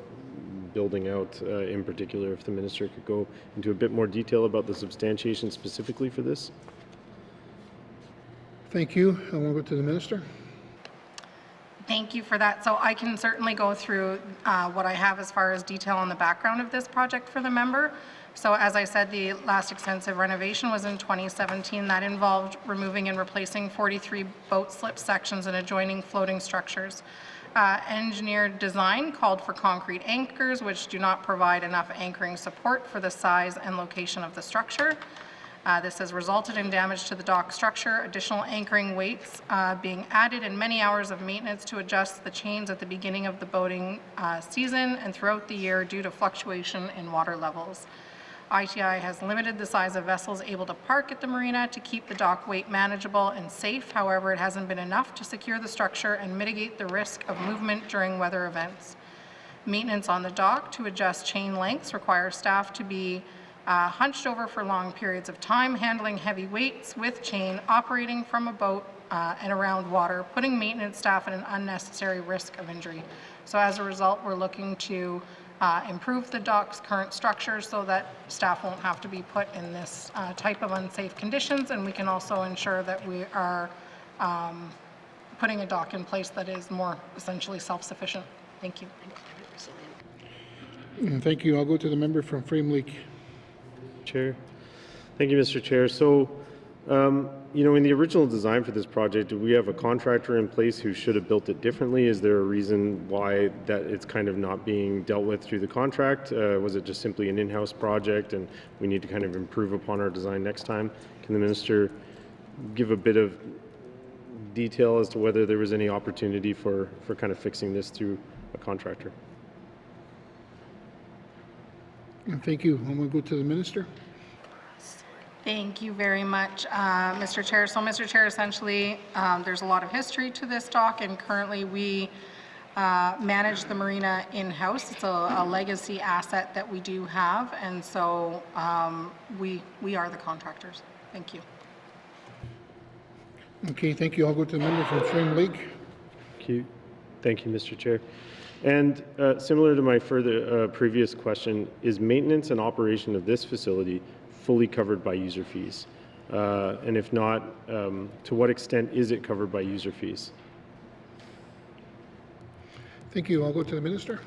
building out in particular, if the minister could go into a bit more detail about the substantiation specifically for this. Thank you. I will go to the minister. Thank you for that. So I can certainly go through what I have as far as detail on the background of this project for the member. So as I said, the last extensive renovation was in 2017. That involved removing and replacing 43 boat slip sections and adjoining floating structures. Engineered design called for concrete anchors, which do not provide enough anchoring support for the size and location of the structure. This has resulted in damage to the dock structure, additional anchoring weights being added, and many hours of maintenance to adjust the chains at the beginning of the boating season and throughout the year due to fluctuation in water levels. ITI has limited the size of vessels able to park at the marina to keep the dock weight manageable and safe. However, it hasn't been enough to secure the structure and mitigate the risk of movement during weather events. Maintenance on the dock to adjust chain lengths requires staff to be hunched over for long periods of time, handling heavy weights with chain, operating from a boat and around water, putting maintenance staff at an unnecessary risk of injury. So as a result, we're looking to improve the dock's current structure so that staff won't have to be put in this type of unsafe conditions, and we can also ensure that we are putting a dock in place that is more essentially self-sufficient. Thank you. Thank you. I'll go to the member from Frame Lake. Chair. Thank you, Mr. Chair. So, you know, in the original design for this project, do we have a contractor in place who should have built it differently? Is there a reason why that it's kind of not being dealt with through the contract? Was it just simply an in-house project and we need to kind of improve upon our design next time? Can the minister give a bit of detail as to whether there was any opportunity for kind of fixing this through a contractor? Thank you. I'm going to go to the minister. Thank you very much, Mr. Chair. So, Mr. Chair, essentially, there's a lot of history to this dock, and currently we manage the marina in-house. It's a legacy asset that we do have, and so we are the contractors. Thank you. Okay, thank you. I'll go to the member from Frame Lake. Thank you, Mr. Chair. And similar to my previous question, is maintenance and operation of this facility fully covered by user fees? And if not, to what extent is it covered by user fees? Thank you. I'll go to the minister.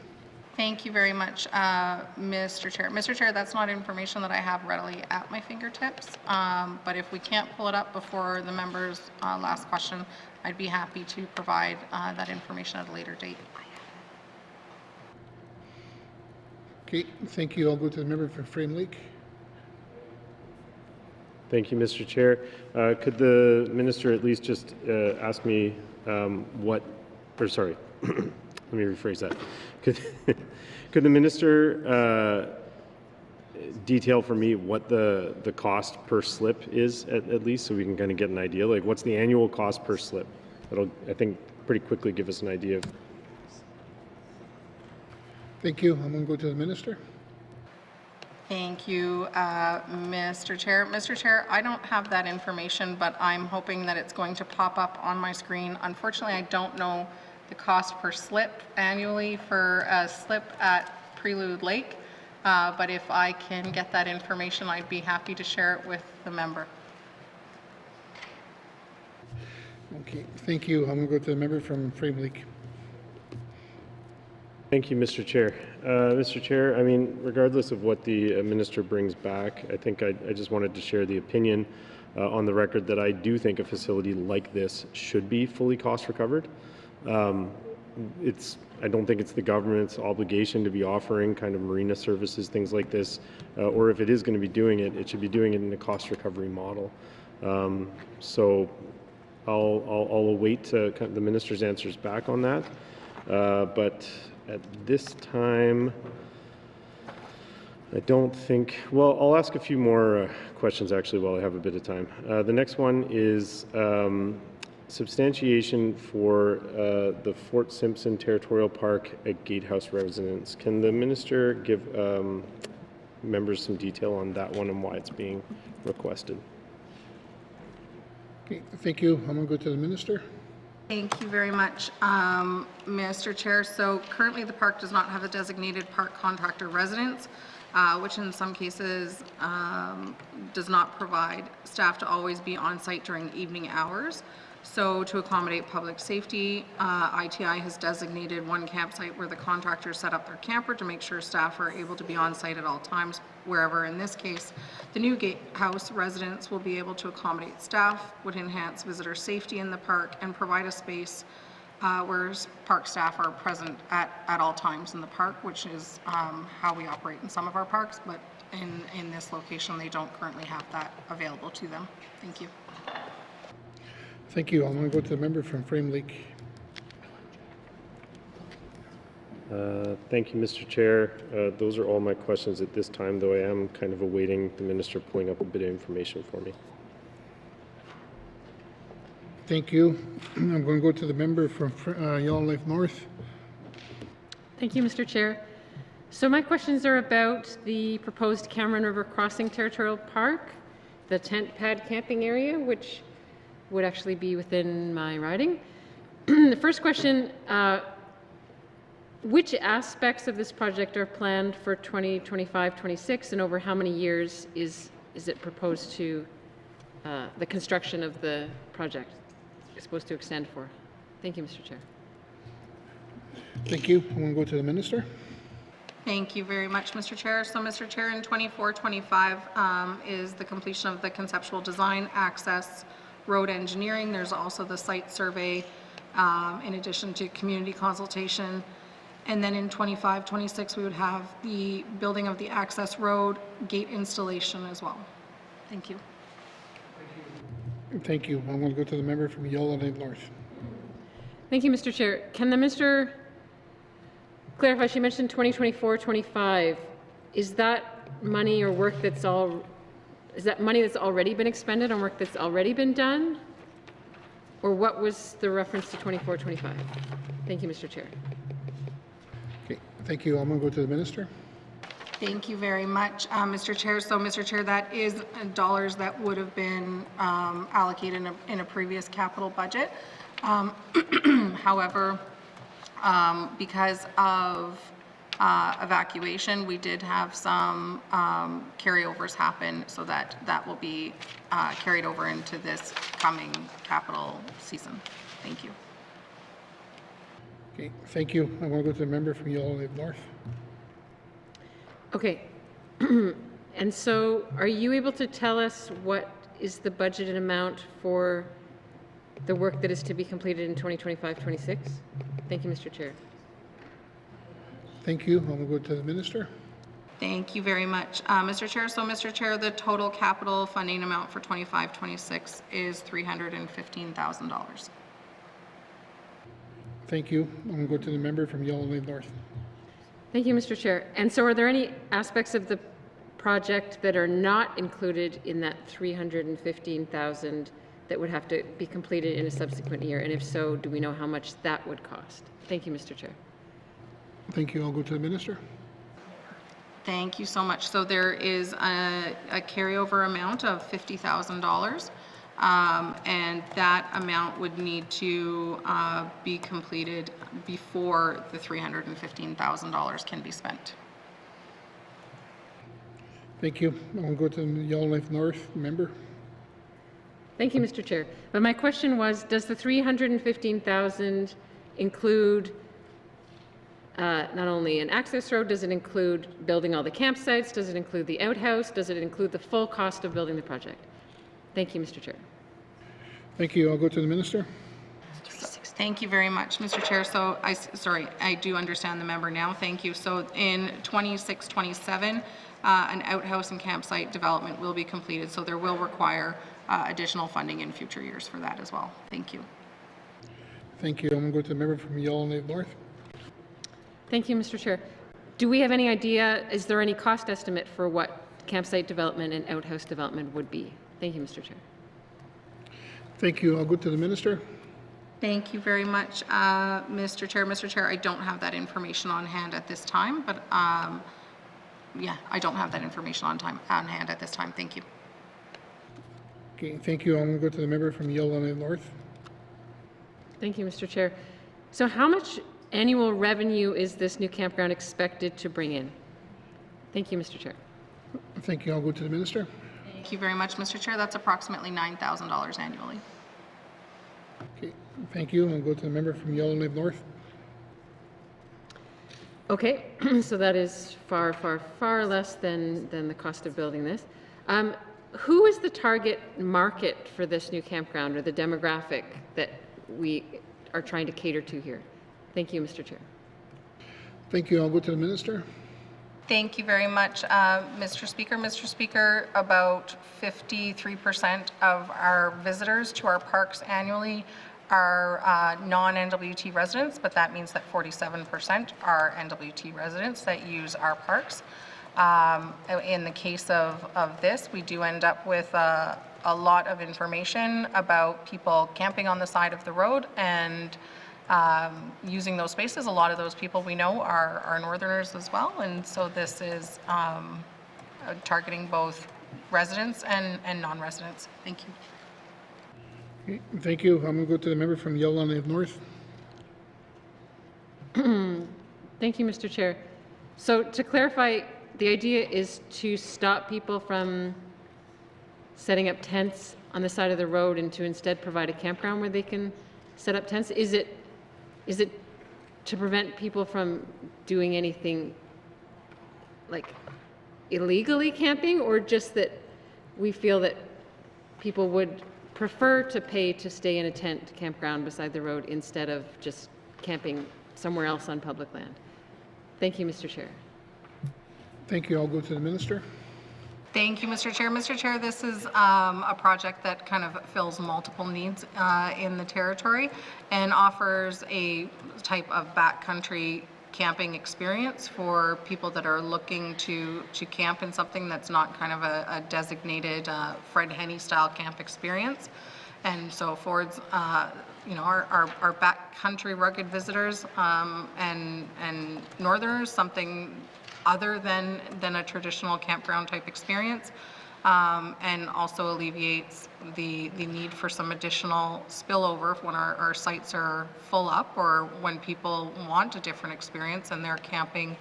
Thank you very much, Mr. Chair. Mr. Chair, that's not information that I have readily at my fingertips, but if we can't pull it up before the member's last question, I'd be happy to provide that information at a later date. Okay, thank you. I'll go to the member for Frame Lake. Thank you, Mr. Chair. Could the minister at least just ask me let me rephrase that. Could the minister detail for me what the cost per slip is at least, so we can kind of get an idea? Like, what's the annual cost per slip? That'll, I think, pretty quickly give us an idea of. Thank you. I'm going to go to the minister. Thank you, Mr. Chair. Mr. Chair, I don't have that information, but I'm hoping that it's going to pop up on my screen. Unfortunately, I don't know the cost per slip annually for a slip at Prelude Lake, but if I can get that information, I'd be happy to share it with the member. Okay, thank you. I'm going to go to the member from Frame Lake. Thank you, Mr. Chair. Mr. Chair, I mean, regardless of what the minister brings back, I think I just wanted to share the opinion on the record that I do think a facility like this should be fully cost recovered. I don't think it's the government's obligation to be offering kind of marina services, things like this, or if it is going to be doing it, it should be doing it in a cost recovery model. So I'll await the minister's answers back on that. But at this time, I don't think, well, I'll ask a few more questions actually while I have a bit of time. The next one is substantiation for the Fort Simpson Territorial Park at Gatehouse residents. Can the minister give members some detail on that one and why it's being requested? Okay, thank you. I'm going to go to the minister. Thank you very much, Mr. Chair. So currently the park does not have a designated park contractor residence, which in some cases does not provide staff to always be on site during evening hours. So to accommodate public safety, ITI has designated one campsite where the contractors set up their camper to make sure staff are able to be on site at all times, wherever. In this case, the new Gatehouse residents will be able to accommodate staff, would enhance visitor safety in the park, and provide a space where park staff are present at all times in the park, which is how we operate in some of our parks, but in this location, they don't currently have that available to them. Thank you. Thank you. I'm going to go to the member from Frame Lake. Thank you, Mr. Chair. Those are all my questions at this time, though I am kind of awaiting the minister pulling up a bit of information for me. Thank you. I'm going to go to the member from Yellowknife North. Thank you, Mr. Chair. So my questions are about the proposed Cameron River Crossing Territorial Park, the tent pad camping area, which would actually be within my riding. The first question, which aspects of this project are planned for 2025-26, and over how many years is it proposed to, the construction of the project is supposed to extend for? Thank you, Mr. Chair. Thank you. I'm going to go to the minister. Thank you very much, Mr. Chair. So, Mr. Chair, in 24-25 is the completion of the conceptual design, access, road engineering. There's also the site survey, in addition to community consultation. And then in 25-26, we would have the building of the access road, gate installation as well. Thank you. Thank you. I'm going to go to the member from Yellowknife North. Thank you, Mr. Chair. Can the minister clarify, she mentioned 2024-25. Is that money or work that's is that money that's already been expended on work that's already been done? Or what was the reference to 24-25? Thank you, Mr. Chair. Okay, thank you. I'm going to go to the minister. Thank you very much, Mr. Chair. So, Mr. Chair, that is dollars that would have been allocated in a previous capital budget. However, because of evacuation, we did have some carryovers happen, so that will be carried over into this coming capital season. Thank you. Okay, thank you. I want to go to the member from Yellowknife North. Okay. And so are you able to tell us what is the budgeted amount for the work that is to be completed in 2025-26? Thank you, Mr. Chair. Thank you. I'm going to go to the minister. Thank you very much. Mr. Chair, Mr. Chair, the total capital funding amount for 25-26 is $315,000. Thank you. I'm going to go to the member from Yellowknife North. Thank you, Mr. Chair. And so are there any aspects of the project that are not included in that $315,000 that would have to be completed in a subsequent year? And if so, do we know how much that would cost? Thank you, Mr. Chair. Thank you. I'll go to the minister. Thank you so much. So there is a carryover amount of $50,000, and that amount would need to be completed before the $315,000 can be spent. Thank you. I'll go to the Yellowknife North member. Thank you, Mr. Chair. But my question was, does the $315,000 include not only an access road, does it include building all the campsites? Does it include the outhouse? Does it include the full cost of building the project? Thank you, Mr. Chair. Thank you. I'll go to the minister. Thank you very much, Mr. Chair. So I do understand the member now. Thank you. So in 26-27, an outhouse and campsite development will be completed. So there will require additional funding in future years for that as well. Thank you. Thank you. I'm going to go to the member from Yellowknife North. Thank you, Mr. Chair. Do we have any idea, is there any cost estimate for what campsite development and outhouse development would be? Thank you, Mr. Chair. Thank you. I'll go to the minister. Thank you very much, Mr. Chair. Mr. Chair, I don't have that information on hand at this time, but yeah, I don't have that information on hand at this time. Thank you. Okay, thank you. I'm going to go to the member from Yellowknife North. Thank you, Mr. Chair. So how much annual revenue is this new campground expected to bring in? Thank you, Mr. Chair. Thank you. I'll go to the minister. Thank you very much, Mr. Chair. That's approximately $9,000 annually. Okay, thank you. I'll go to the member from Yellowknife North. Okay, so that is far, far, far less than the cost of building this. Who is the target market for this new campground, or the demographic that we are trying to cater to here? Thank you, Mr. Chair. Thank you. I'll go to the minister. Thank you very much, Mr. Speaker. Mr. Speaker, about 53% of our visitors to our parks annually are non-NWT residents, but that means that 47% are NWT residents that use our parks. In the case of this, we do end up with a lot of information about people camping on the side of the road and using those spaces. A lot of those people we know are Northerners as well, and so this is targeting both residents and non-residents. Thank you. Okay, thank you. I'm going to go to the member from Yellowknife North. Thank you, Mr. Chair. So to clarify, the idea is to stop people from setting up tents on the side of the road and to instead provide a campground where they can set up tents? Is it to prevent people from doing anything like illegally camping, or just that we feel that people would prefer to pay to stay in a tent campground beside the road instead of just camping somewhere else on public land? Thank you, Mr. Chair. Thank you. I'll go to the minister. Thank you, Mr. Chair. Mr. Chair, this is a project that kind of fills multiple needs in the territory and offers a type of backcountry camping experience for people that are looking to camp in something that's not kind of a designated Fred Henney style camp experience. And so affords you know, our backcountry rugged visitors and Northerners something other than a traditional campground type experience, and also alleviates the need for some additional spillover when our sites are full up, or when people want a different experience and they're camping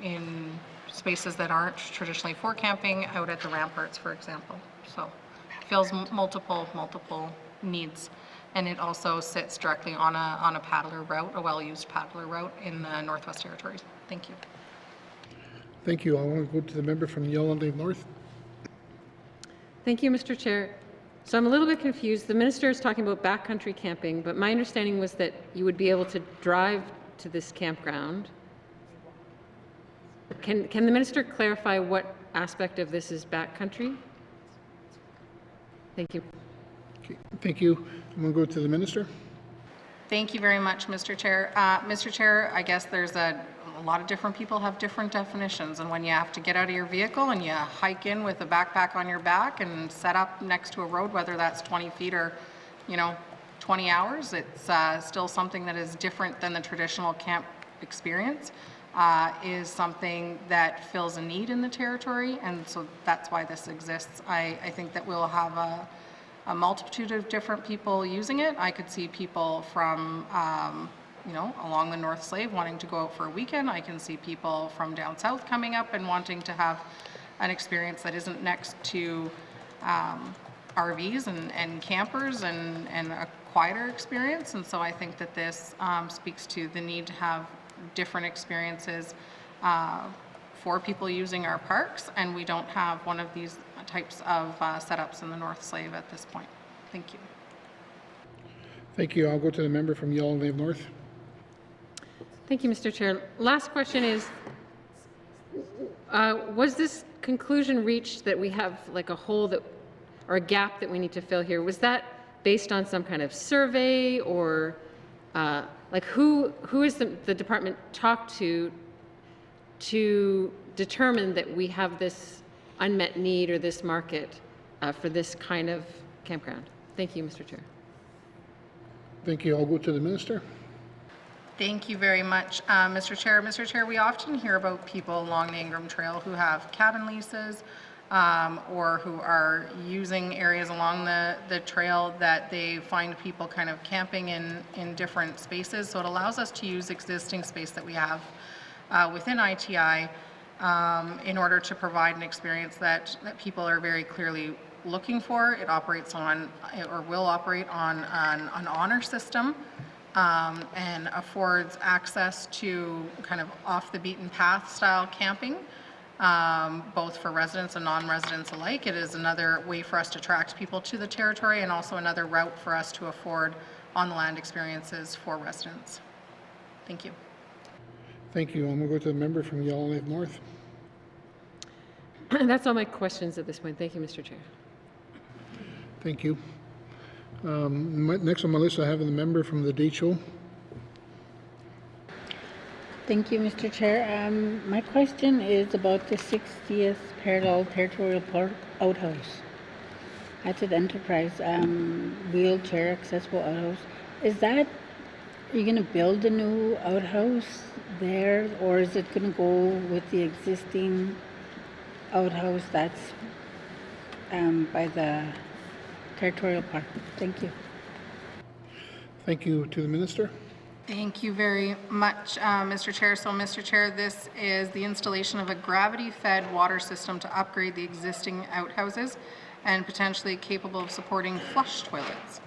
in spaces that aren't traditionally for camping, out at the ramparts, for example. So it fills multiple needs. And it also sits directly on a paddler route, a well-used paddler route in the Northwest Territories. Thank you. Thank you. I want to go to the member from Yellowknife North. Thank you, Mr. Chair. So I'm a little bit confused. The minister is talking about backcountry camping, but my understanding was that you would be able to drive to this campground Can the minister clarify what aspect of this is backcountry? Thank you. Okay, thank you. I'm going to go to the minister. Thank you very much, Mr. Chair. Mr. Chair, I guess there's a lot of different people have different definitions, and when you have to get out of your vehicle and you hike in with a backpack on your back and set up next to a road, whether that's 20 feet or, 20 hours, it's still something that is different than the traditional camp experience, is something that fills a need in the territory, and so that's why this exists. I think that we'll have a multitude of different people using it. I could see people from, along the North Slave wanting to go out for a weekend. I can see people from down south coming up and wanting to have an experience that isn't next to RVs and campers and a quieter experience. And so I think that this speaks to the need to have different experiences for people using our parks, and we don't have one of these types of setups in the North Slave at this point. Thank you. Thank you. I'll go to the member from Yellowknife North. Thank you, Mr. Chair. Last question is, was this conclusion reached that we have like a hole that, or a gap that we need to fill here? Was that based on some kind of survey, or like who is the department talked to determine that we have this unmet need or this market for this kind of campground? Thank you, Mr. Chair. Thank you. I'll go to the minister. Thank you very much, Mr. Chair. Mr. Chair, we often hear about people along the Ingram Trail who have cabin leases or who are using areas along the trail that they find people kind of camping in different spaces. So it allows us to use existing space that we have within ITI in order to provide an experience that people are very clearly looking for. It operates on, or will operate on an honor system, and affords access to kind of off the beaten path style camping, both for residents and non-residents alike. It is another way for us to attract people to the territory, and also another route for us to afford on the land experiences for residents. Thank you. Thank you. I'm going to go to the member from Yellowknife North. That's all my questions at this point. Thank you, Mr. Chair. Thank you. Next on my list, I have the member from the Decho. Thank you, Mr. Chair. My question is about the 60th Parallel Territorial Park Outhouse at the Enterprise, wheelchair accessible outhouse. Are you going to build a new outhouse there, or is it going to go with the existing outhouse that's by the Territorial Park? Thank you. Thank you. To the minister. Thank you very much, Mr. Chair. So, Mr. Chair, this is the installation of a gravity-fed water system to upgrade the existing outhouses and potentially capable of supporting flush toilets.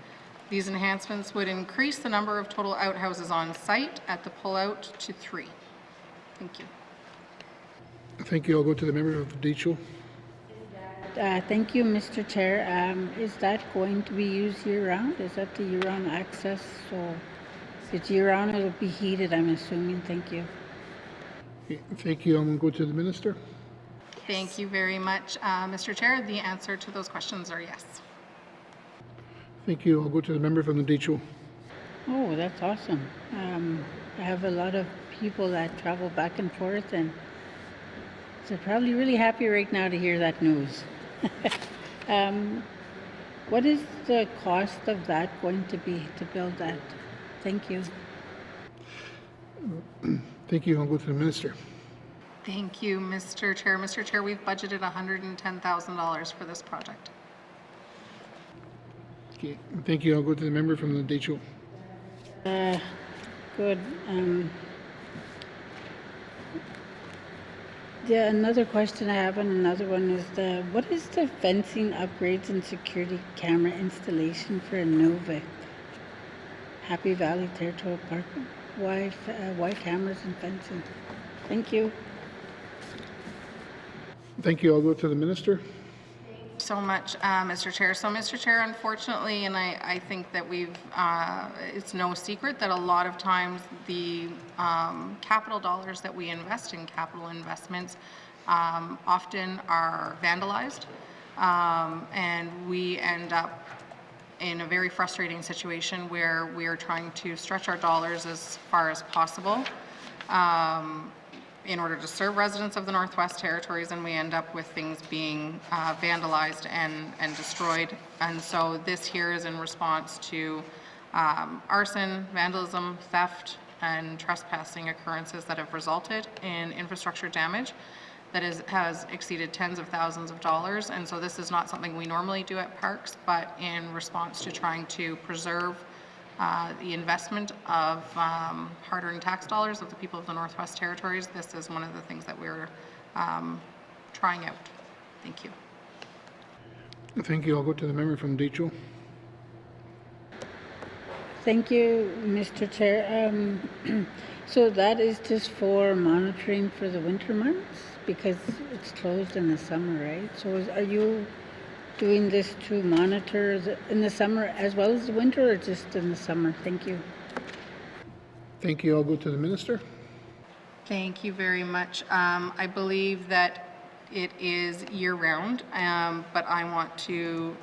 These enhancements would increase the number of total outhouses on site at the pullout to 3. Thank you. Thank you. I'll go to the member of the Decho. Thank you, Mr. Chair. Is that going to be used year-round? Is that the year-round access? So if it's year-round, it'll be heated, I'm assuming. Thank you. Okay, thank you. I'm going to go to the minister. Thank you very much, Mr. Chair. The answer to those questions are yes. Thank you. I'll go to the member from the Decho. Oh, that's awesome. I have a lot of people that travel back and forth, and they're probably really happy right now to hear that news. What is the cost of that going to be to build that? Thank you. Thank you. I'll go to the minister. Thank you, Mr. Chair. Mr. Chair, we've budgeted $110,000 for this project. Okay, thank you. I'll go to the member from the Decho. Good. Yeah, another question I have, and another one is what is the fencing upgrades and security camera installation for Inuvik? Happy Valley Territorial Park. Why cameras and fencing? Thank you. Thank you. I'll go to the minister. so much, Mr. Chair. So, Mr. Chair, unfortunately, and I think that it's no secret that a lot of times the capital dollars that we invest in capital investments often are vandalized, and we end up in a very frustrating situation where we are trying to stretch our dollars as far as possible in order to serve residents of the Northwest Territories, and we end up with things being vandalized and destroyed. And so this here is in response to arson, vandalism, theft, and trespassing occurrences that have resulted in infrastructure damage that has exceeded tens of thousands of dollars. And so this is not something we normally do at parks, but in response to trying to preserve the investment of hard-earned tax dollars of the people of the Northwest Territories, this is one of the things that we're trying out. Thank you. Thank you. I'll go to the member from Detroit. Thank you, Mr. Chair. So that is just for monitoring for the winter months because it's closed in the summer, right? So are you doing this to monitor in the summer as well as the winter, or just in the summer? Thank you. Thank you. I'll go to the minister. Thank you very much. I believe that it is year-round, but I want to,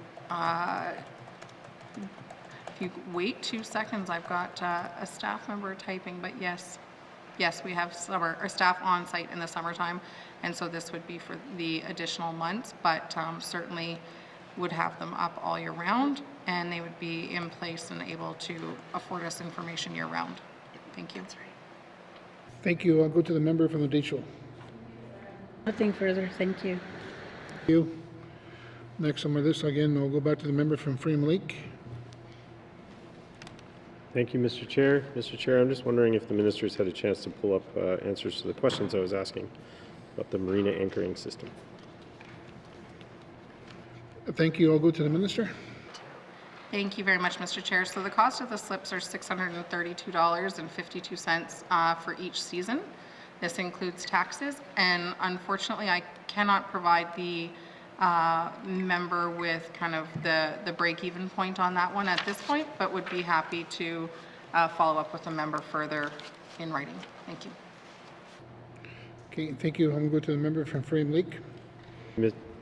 if you wait 2 seconds, I've got a staff member typing, but yes, we have our staff on site in the summertime, and so this would be for the additional months, but certainly would have them up all year round, and they would be in place and able to afford us information year round. Thank you. Thank you. I'll go to the member from the Detroit. Nothing further. Thank you. Thank you. Next on my list again, I'll go back to the member from Frame Lake. Thank you, Mr. Chair. Mr. Chair, I'm just wondering if the ministers had a chance to pull up answers to the questions I was asking about the marina anchoring system. Thank you. I'll go to the minister. Thank you very much, Mr. Chair. So the cost of the slips are $632.52 for each season. This includes taxes, and unfortunately, I cannot provide the member with kind of the break-even point on that one at this point, but would be happy to follow up with the member further in writing. Thank you. Okay, thank you. I'm going to go to the member from Frame Lake.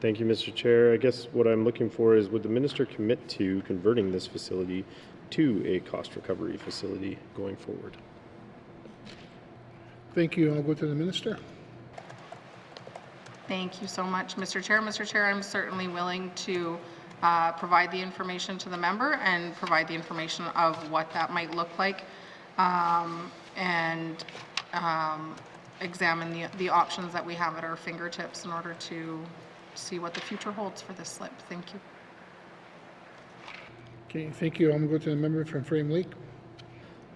Thank you, Mr. Chair. I guess what I'm looking for is, would the minister commit to converting this facility to a cost recovery facility going forward? Thank you. I'll go to the minister. Thank you so much, Mr. Chair. Mr. Chair, I'm certainly willing to provide the information to the member and provide the information of what that might look like and examine the options that we have at our fingertips in order to see what the future holds for this slip. Thank you. Okay, thank you. I'm going to go to the member from Frame Lake.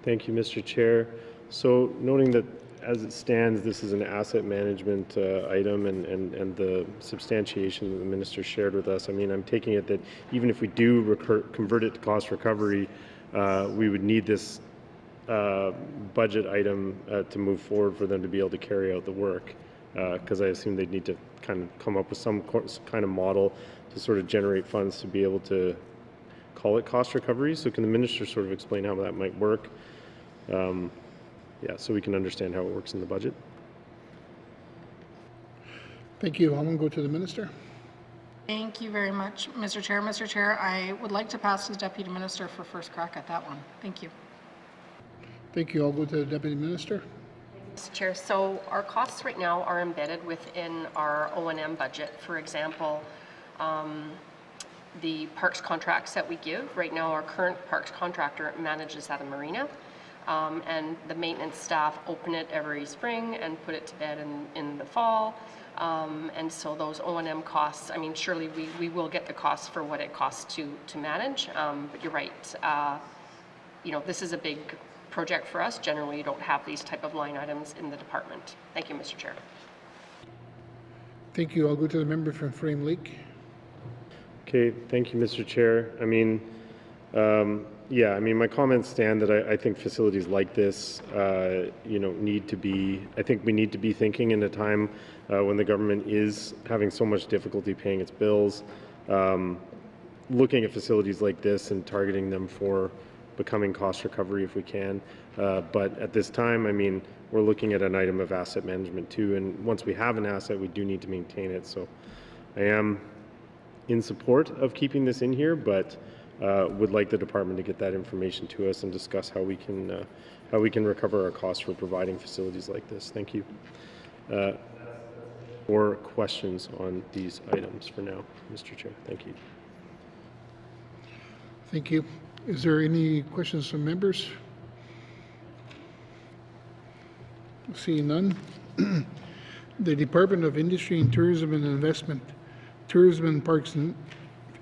Thank you, Mr. Chair. So noting that as it stands, this is an asset management item and the substantiation that the minister shared with us, I mean, I'm taking it that even if we do convert it to cost recovery, we would need this budget item to move forward for them to be able to carry out the work, because I assume they'd need to kind of come up with some kind of model to sort of generate funds to be able to call it cost recovery. So can the minister sort of explain how that might work? Yeah, so we can understand how it works in the budget. Thank you. I'm going to go to the minister. Thank you very much, Mr. Chair. Mr. Chair, I would like to pass to the Deputy Minister for first crack at that one. Thank you. Thank you. I'll go to the Deputy Minister. Mr. Chair, so our costs right now are embedded within our O&M budget. For example, the parks contracts that we give, right now our current parks contractor manages at a marina, and the maintenance staff open it every spring and put it to bed in the fall. And so those O&M costs, I mean, surely we will get the costs for what it costs to manage, but you're right. You know, this is a big project for us. Generally, you don't have these type of line items in the department. Thank you, Mr. Chair. Thank you. I'll go to the member from Frame Lake. Okay, thank you, Mr. Chair. I mean, yeah, I mean, my comments stand that I think facilities like this, you know, need to be, I think we need to be thinking in a time when the government is having so much difficulty paying its bills. looking at facilities like this and targeting them for becoming cost recovery if we can. But at this time, I mean, we're looking at an item of asset management too, and once we have an asset, we do need to maintain it. So I am in support of keeping this in here, but would like the department to get that information to us and discuss how we can recover our costs for providing facilities like this. Thank you. Or questions on these items for now, Mr. Chair. Thank you. Thank you. Is there any questions from members? Seeing none. The Department of Industry and Tourism and Investment, Tourism and Parks and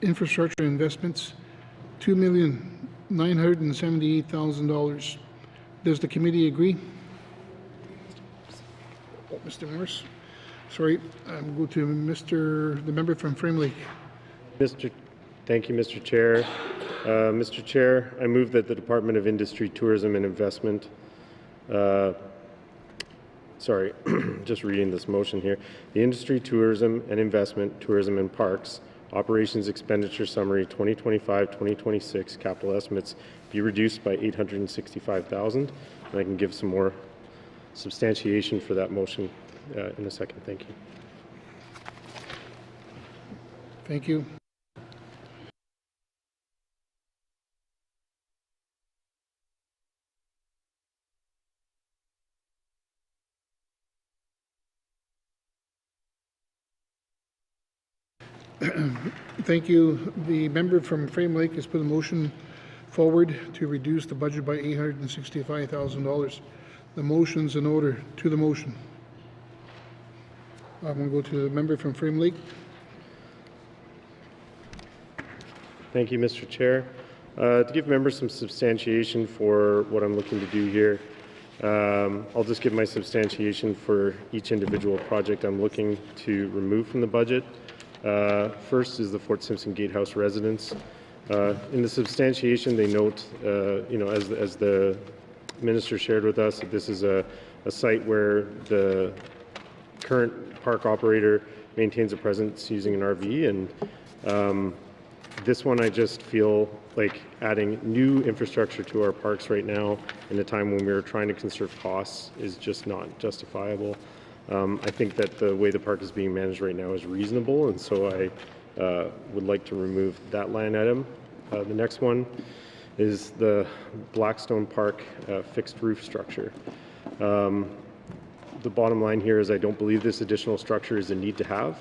Infrastructure Investments, $2,978,000. Does the committee agree? Oh, Mr. Morris. Sorry, I'm going to the member from Frame Lake. Thank you, Mr. Chair. Mr. Chair, I move that the Department of Industry, Tourism and Investment, just reading this motion here. The Industry, Tourism and Investment, Tourism and Parks, Operations Expenditure Summary 2025-2026 capital estimates be reduced by $865,000. And I can give some more substantiation for that motion in a second. Thank you. Thank you. Thank you. The member from Frame Lake has put a motion forward to reduce the budget by $865,000. The motion's in order. To the motion. I'm going to go to the member from Frame Lake. Thank you, Mr. Chair. To give members some substantiation for what I'm looking to do here, I'll just give my substantiation for each individual project I'm looking to remove from the budget. First is the Fort Simpson Gatehouse residence. In the substantiation, they note, as the minister shared with us, that this is a site where the current park operator maintains a presence using an RV, and this one I just feel like adding new infrastructure to our parks right now in a time when we're trying to conserve costs is just not justifiable. I think that the way the park is being managed right now is reasonable, and so I would like to remove that line item. The next one is the Blackstone Park fixed roof structure. The bottom line here is I don't believe this additional structure is a need to have,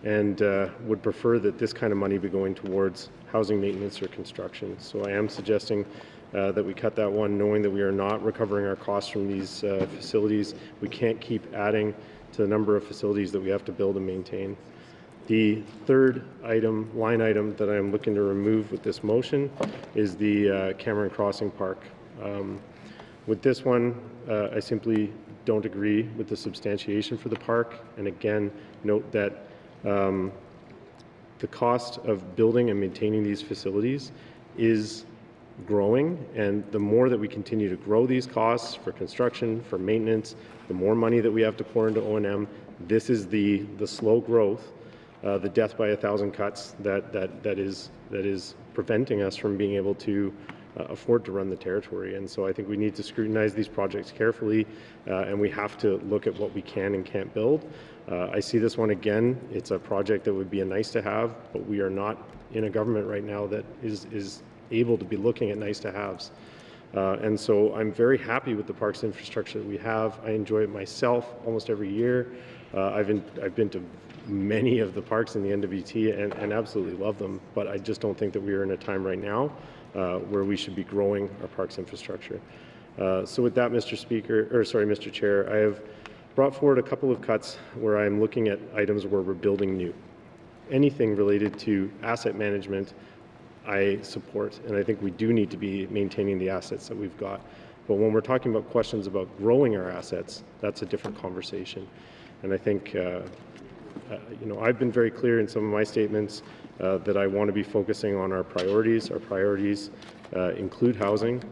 and would prefer that this kind of money be going towards housing maintenance or construction. So I am suggesting that we cut that one, knowing that we are not recovering our costs from these facilities. We can't keep adding to the number of facilities that we have to build and maintain. The third line item that I'm looking to remove with this motion is the Cameron Crossing Park. With this one, I simply don't agree with the substantiation for the park, and again, note that the cost of building and maintaining these facilities is growing, and the more that we continue to grow these costs for construction, for maintenance, the more money that we have to pour into O&M. This is the slow growth, the death by 1,000 cuts that is preventing us from being able to afford to run the territory. And so I think we need to scrutinize these projects carefully, and we have to look at what we can and can't build. I see this one again. It's a project that would be a nice to have, but we are not in a government right now that is able to be looking at nice to haves. And so I'm very happy with the parks infrastructure that we have. I enjoy it myself almost every year. I've been to many of the parks in the NWT and absolutely love them, but I just don't think that we are in a time right now where we should be growing our parks infrastructure. So with that, Mr. Chair, I have brought forward a couple of cuts where I'm looking at items where we're building new. Anything related to asset management, I support, and I think we do need to be maintaining the assets that we've got. But when we're talking about questions about growing our assets, that's a different conversation. And I think, I've been very clear in some of my statements that I want to be focusing on our priorities. Our priorities include housing,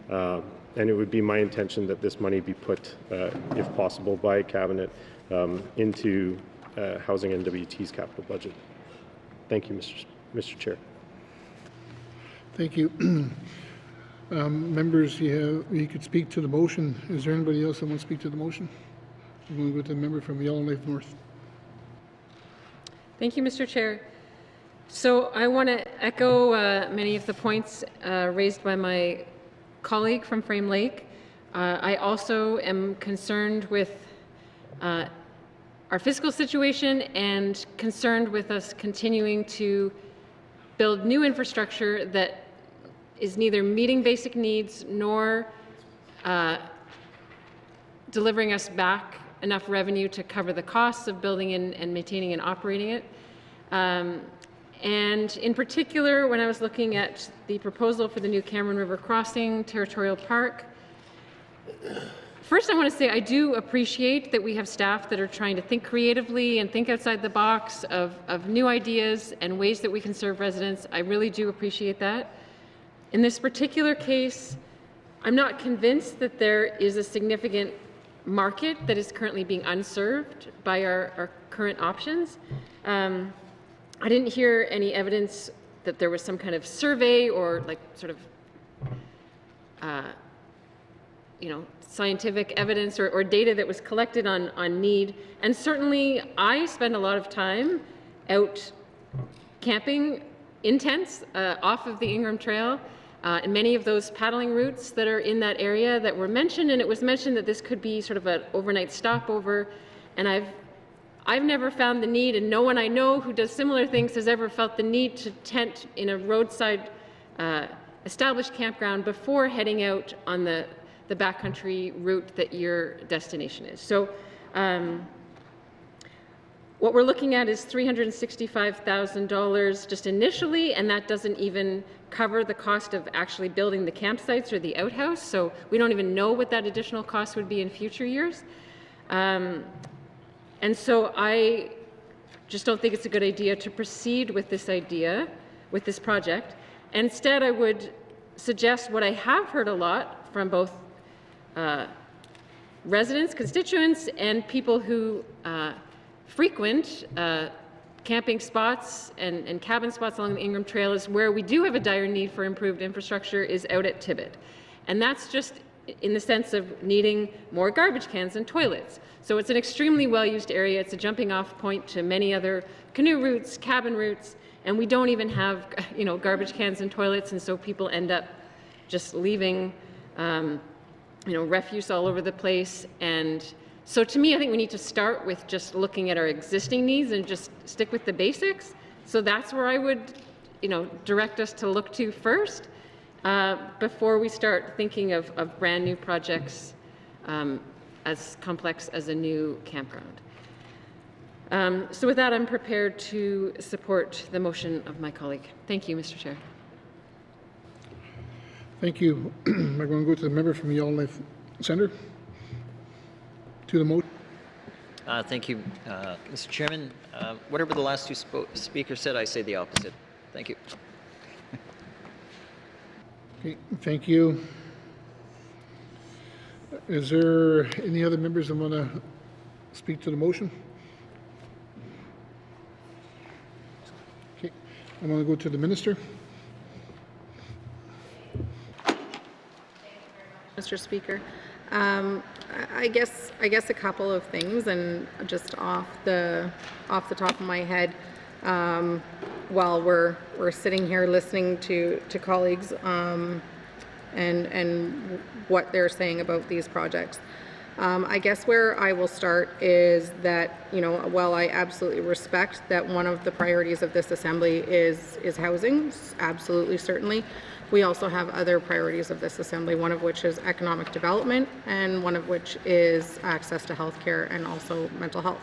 and it would be my intention that this money be put, if possible, by Cabinet into Housing NWT's capital budget. Thank you, Mr. Chair. Thank you. Members, you could speak to the motion. Is there anybody else that wants to speak to the motion? I'm going to go to the member from Yellowknife North. Thank you, Mr. Chair. So I want to echo many of the points raised by my colleague from Frame Lake. I also am concerned with our fiscal situation and concerned with us continuing to build new infrastructure that is neither meeting basic needs nor delivering us back enough revenue to cover the costs of building and maintaining and operating it. And in particular, when I was looking at the proposal for the new Cameron River Crossing Territorial Park, first I want to say I do appreciate that we have staff that are trying to think creatively and think outside the box of new ideas and ways that we can serve residents. I really do appreciate that. In this particular case, I'm not convinced that there is a significant market that is currently being unserved by our current options. I didn't hear any evidence that there was some kind of survey or like sort of, scientific evidence or data that was collected on need. And certainly I spend a lot of time out camping in tents off of the Ingram Trail. And many of those paddling routes that are in that area that were mentioned, and it was mentioned that this could be sort of an overnight stopover, and I've never found the need, and no one I know who does similar things has ever felt the need to tent in a roadside established campground before heading out on the backcountry route that your destination is. So what we're looking at is $365,000 just initially, and that doesn't even cover the cost of actually building the campsites or the outhouse. So we don't even know what that additional cost would be in future years. And so I just don't think it's a good idea to proceed with this project. Instead, I would suggest what I have heard a lot from both residents, constituents, and people who frequent camping spots and cabin spots along the Ingram Trail is where we do have a dire need for improved infrastructure is out at Tibbet. And that's just in the sense of needing more garbage cans and toilets. So it's an extremely well-used area. It's a jumping off point to many other canoe routes, cabin routes, and we don't even have, garbage cans and toilets, and so people end up just leaving, refuse all over the place. And so to me, I think we need to start with just looking at our existing needs and just stick with the basics. So that's where I would, direct us to look to first before we start thinking of brand new projects as complex as a new campground. So with that, I'm prepared to support the motion of my colleague. Thank you, Mr. Chair. Thank you. I'm going to go to the member from Yellowknife Centre. To the motion. Thank you, Mr. Chairman. Whatever the last two speakers said, I say the opposite. Thank you. Okay, thank you. Is there any other members that want to speak to the motion? Okay, I'm going to go to the minister. Mr. Speaker. I guess a couple of things, and just off the top of my head, while we're sitting here listening to colleagues and what they're saying about these projects. I guess where I will start is that, while I absolutely respect that one of the priorities of this assembly is housing, absolutely, certainly, we also have other priorities of this assembly, one of which is economic development and one of which is access to health care and also mental health.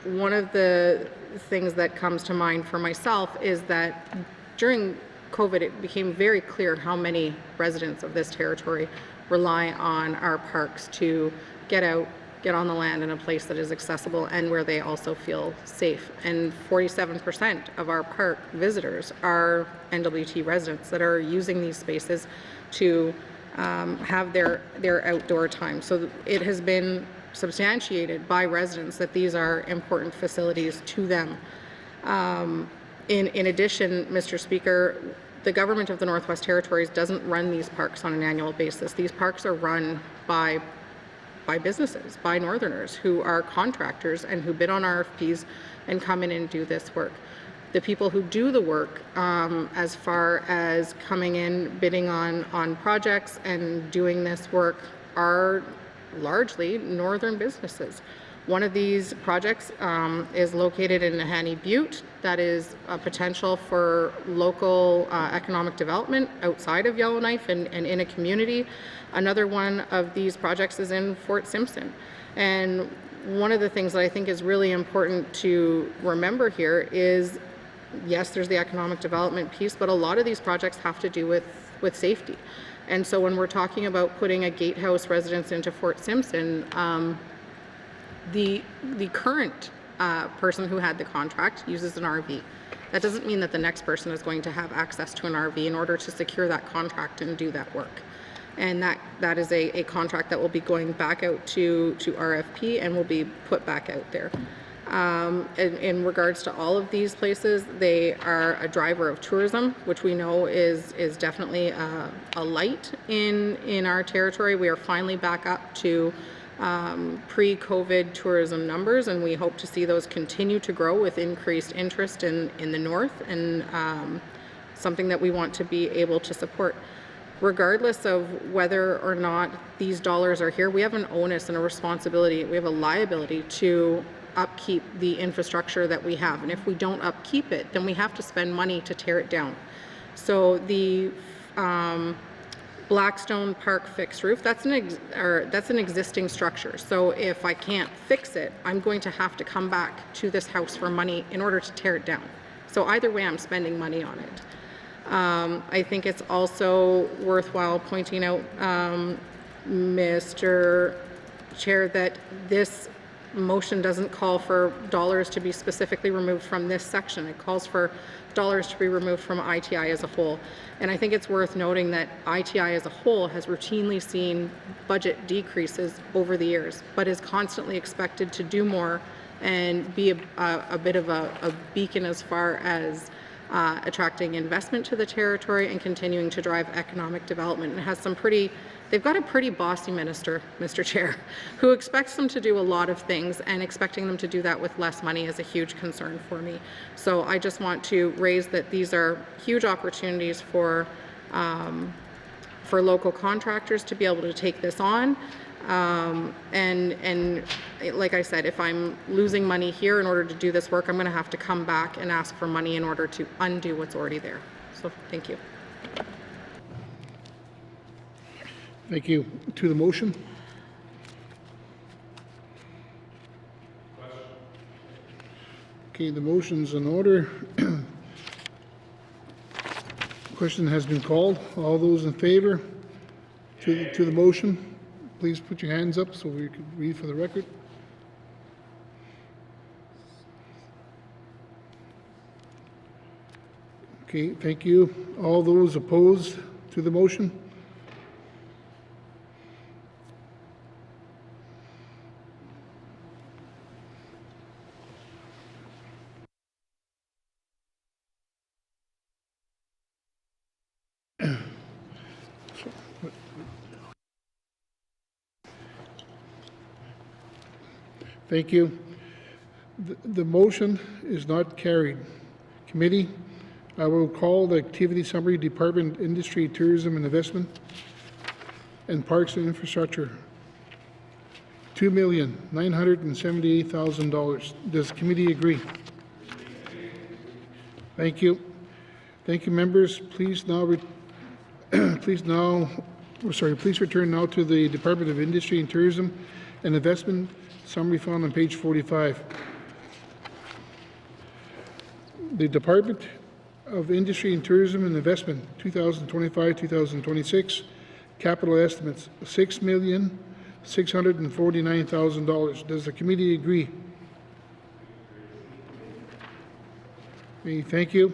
One of the things that comes to mind for myself is that during COVID, it became very clear how many residents of this territory rely on our parks to get out, get on the land in a place that is accessible and where they also feel safe. And 47% of our park visitors are NWT residents that are using these spaces to have their outdoor time. So it has been substantiated by residents that these are important facilities to them. In addition, Mr. Speaker, the government of the Northwest Territories doesn't run these parks on an annual basis. These parks are run by businesses, by Northerners who are contractors and who bid on RFPs and come in and do this work. The people who do the work, as far as coming in, bidding on projects and doing this work, are largely Northern businesses. One of these projects is located in Nahanni Butte. That is a potential for local economic development outside of Yellowknife and in a community. Another one of these projects is in Fort Simpson. And one of the things that I think is really important to remember here is, yes, there's the economic development piece, but a lot of these projects have to do with safety. And so when we're talking about putting a gatehouse residence into Fort Simpson, the current person who had the contract uses an RV. That doesn't mean that the next person is going to have access to an RV in order to secure that contract and do that work. And that is a contract that will be going back out to RFP and will be put back out there. In regards to all of these places, they are a driver of tourism, which we know is definitely a light in our territory. We are finally back up to pre-COVID tourism numbers, and we hope to see those continue to grow with increased interest in the north, and something that we want to be able to support. Regardless of whether or not these dollars are here, we have an onus and a responsibility, we have a liability to upkeep the infrastructure that we have. And if we don't upkeep it, then we have to spend money to tear it down. So the Blackstone Park fixed roof, that's an existing structure. So if I can't fix it, I'm going to have to come back to this house for money in order to tear it down. So either way, I'm spending money on it. I think it's also worthwhile pointing out, Mr. Chair, that this motion doesn't call for dollars to be specifically removed from this section. It calls for dollars to be removed from ITI as a whole. And I think it's worth noting that ITI as a whole has routinely seen budget decreases over the years, but is constantly expected to do more and be a bit of a beacon as far as attracting investment to the territory and continuing to drive economic development. And has some they've got a pretty bossy minister, Mr. Chair, who expects them to do a lot of things, and expecting them to do that with less money is a huge concern for me. So I just want to raise that these are huge opportunities for local contractors to be able to take this on. And like I said, if I'm losing money here in order to do this work, I'm going to have to come back and ask for money in order to undo what's already there. So thank you. Thank you. To the motion. Okay, the motion's in order. Question has been called. All those in favor to the motion, please put your hands up so we can read for the record. Okay, thank you. All those opposed to the motion? Thank you. The motion is not carried. Committee, I will call the activity summary, Department of Industry, Tourism and Investment and Parks and Infrastructure, $2,978,000. Does the committee agree? Thank you. Thank you, members. Please return now to the Department of Industry and Tourism and Investment summary found on page 45. The Department of Industry and Tourism and Investment 2025-2026 capital estimates $6,649,000. Does the committee agree? Okay, thank you.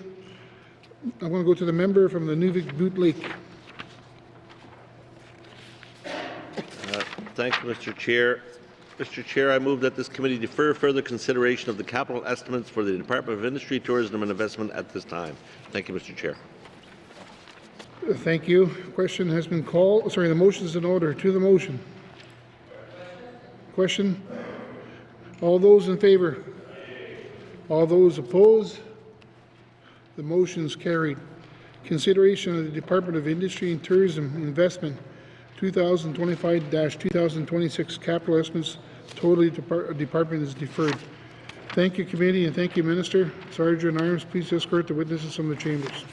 I'm going to go to the member from the Nuvik Butte Lake. Thanks, Mr. Chair. Mr. Chair, I move that this committee defer further consideration of the capital estimates for the Department of Industry, Tourism and Investment at this time. Thank you, Mr. Chair. Thank you. Question has been called. Sorry, the motion is in order. To the motion. Question. All those in favor? All those opposed? The motion is carried. Consideration of the Department of Industry and Tourism Investment 2025-2026 capital estimates totally department is deferred. Thank you, committee, and thank you, Minister. Sergeant Irons, please escort the witnesses from the chambers.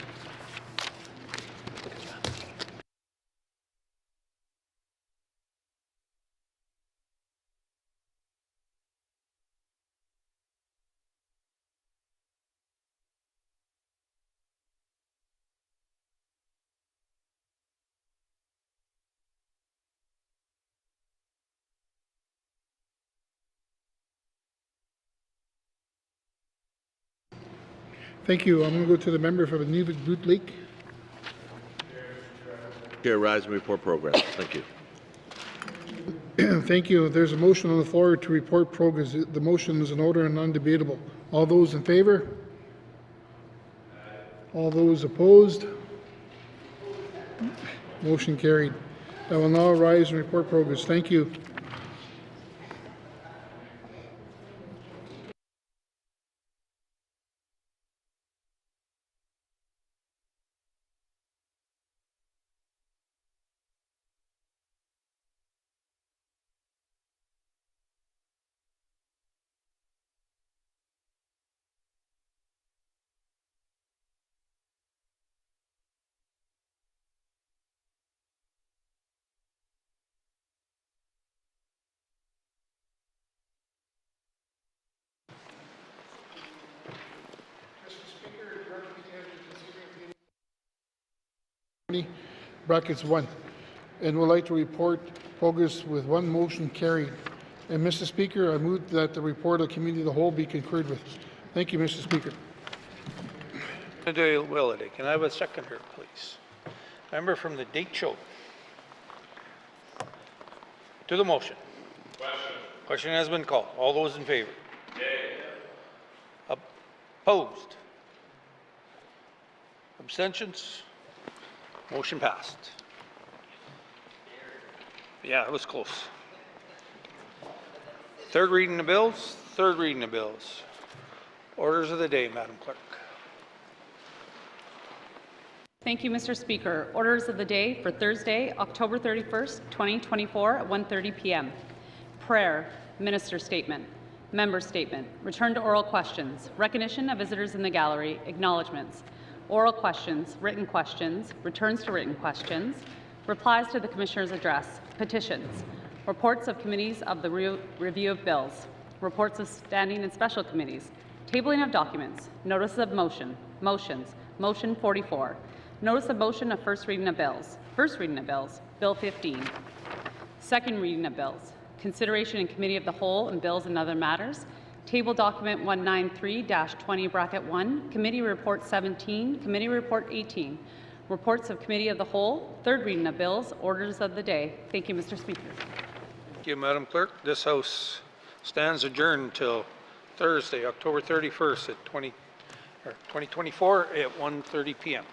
Thank you. I'm going to go to the member for the Nunavut Lake. Chair, rise and report progress. Thank you. Thank you. There's a motion on the floor to report progress. The motion is in order and non-debatable. All those in favor? All those opposed? Motion carried. I will now rise and report progress. Thank you. Brackets 1, and would like to report progress with one motion carried. And Mr. Speaker, I move that the report of Committee of the Whole be concurred with. Thank you, Mr. Speaker. Availability. Can I have a seconder, please? Member from the Date Show. To the motion. Question has been called. All those in favor? Opposed? Abstentions? Motion passed. Yeah, it was close. Third reading of bills. Third reading of bills. Orders of the day, Madam Clerk. Thank you, Mr. Speaker. Orders of the day for Thursday, October 31st, 2024 at 1:30 p.m. Prayer, Minister Statement, Member Statement, Return to Oral Questions, Recognition of Visitors in the Gallery, Acknowledgements, Oral Questions, Written Questions, Returns to Written Questions, Replies to the Commissioner's Address, Petitions, Reports of Committees of the Review of Bills, Reports of Standing and Special Committees, Tabling of Documents, Notice of Motion, Motions, Motion 44, Notice of Motion of First Reading of Bills, First Reading of Bills, Bill 15, Second Reading of Bills, Consideration in Committee of the Whole and Bills and Other Matters, Table Document 193-20-1, Committee Report 17, Committee Report 18, Reports of Committee of the Whole, Third Reading of Bills, Orders of the Day. Thank you, Mr. Speaker. Thank you, Madam Clerk. This House stands adjourned till Thursday, October 31st at 2024 at 1:30 p.m.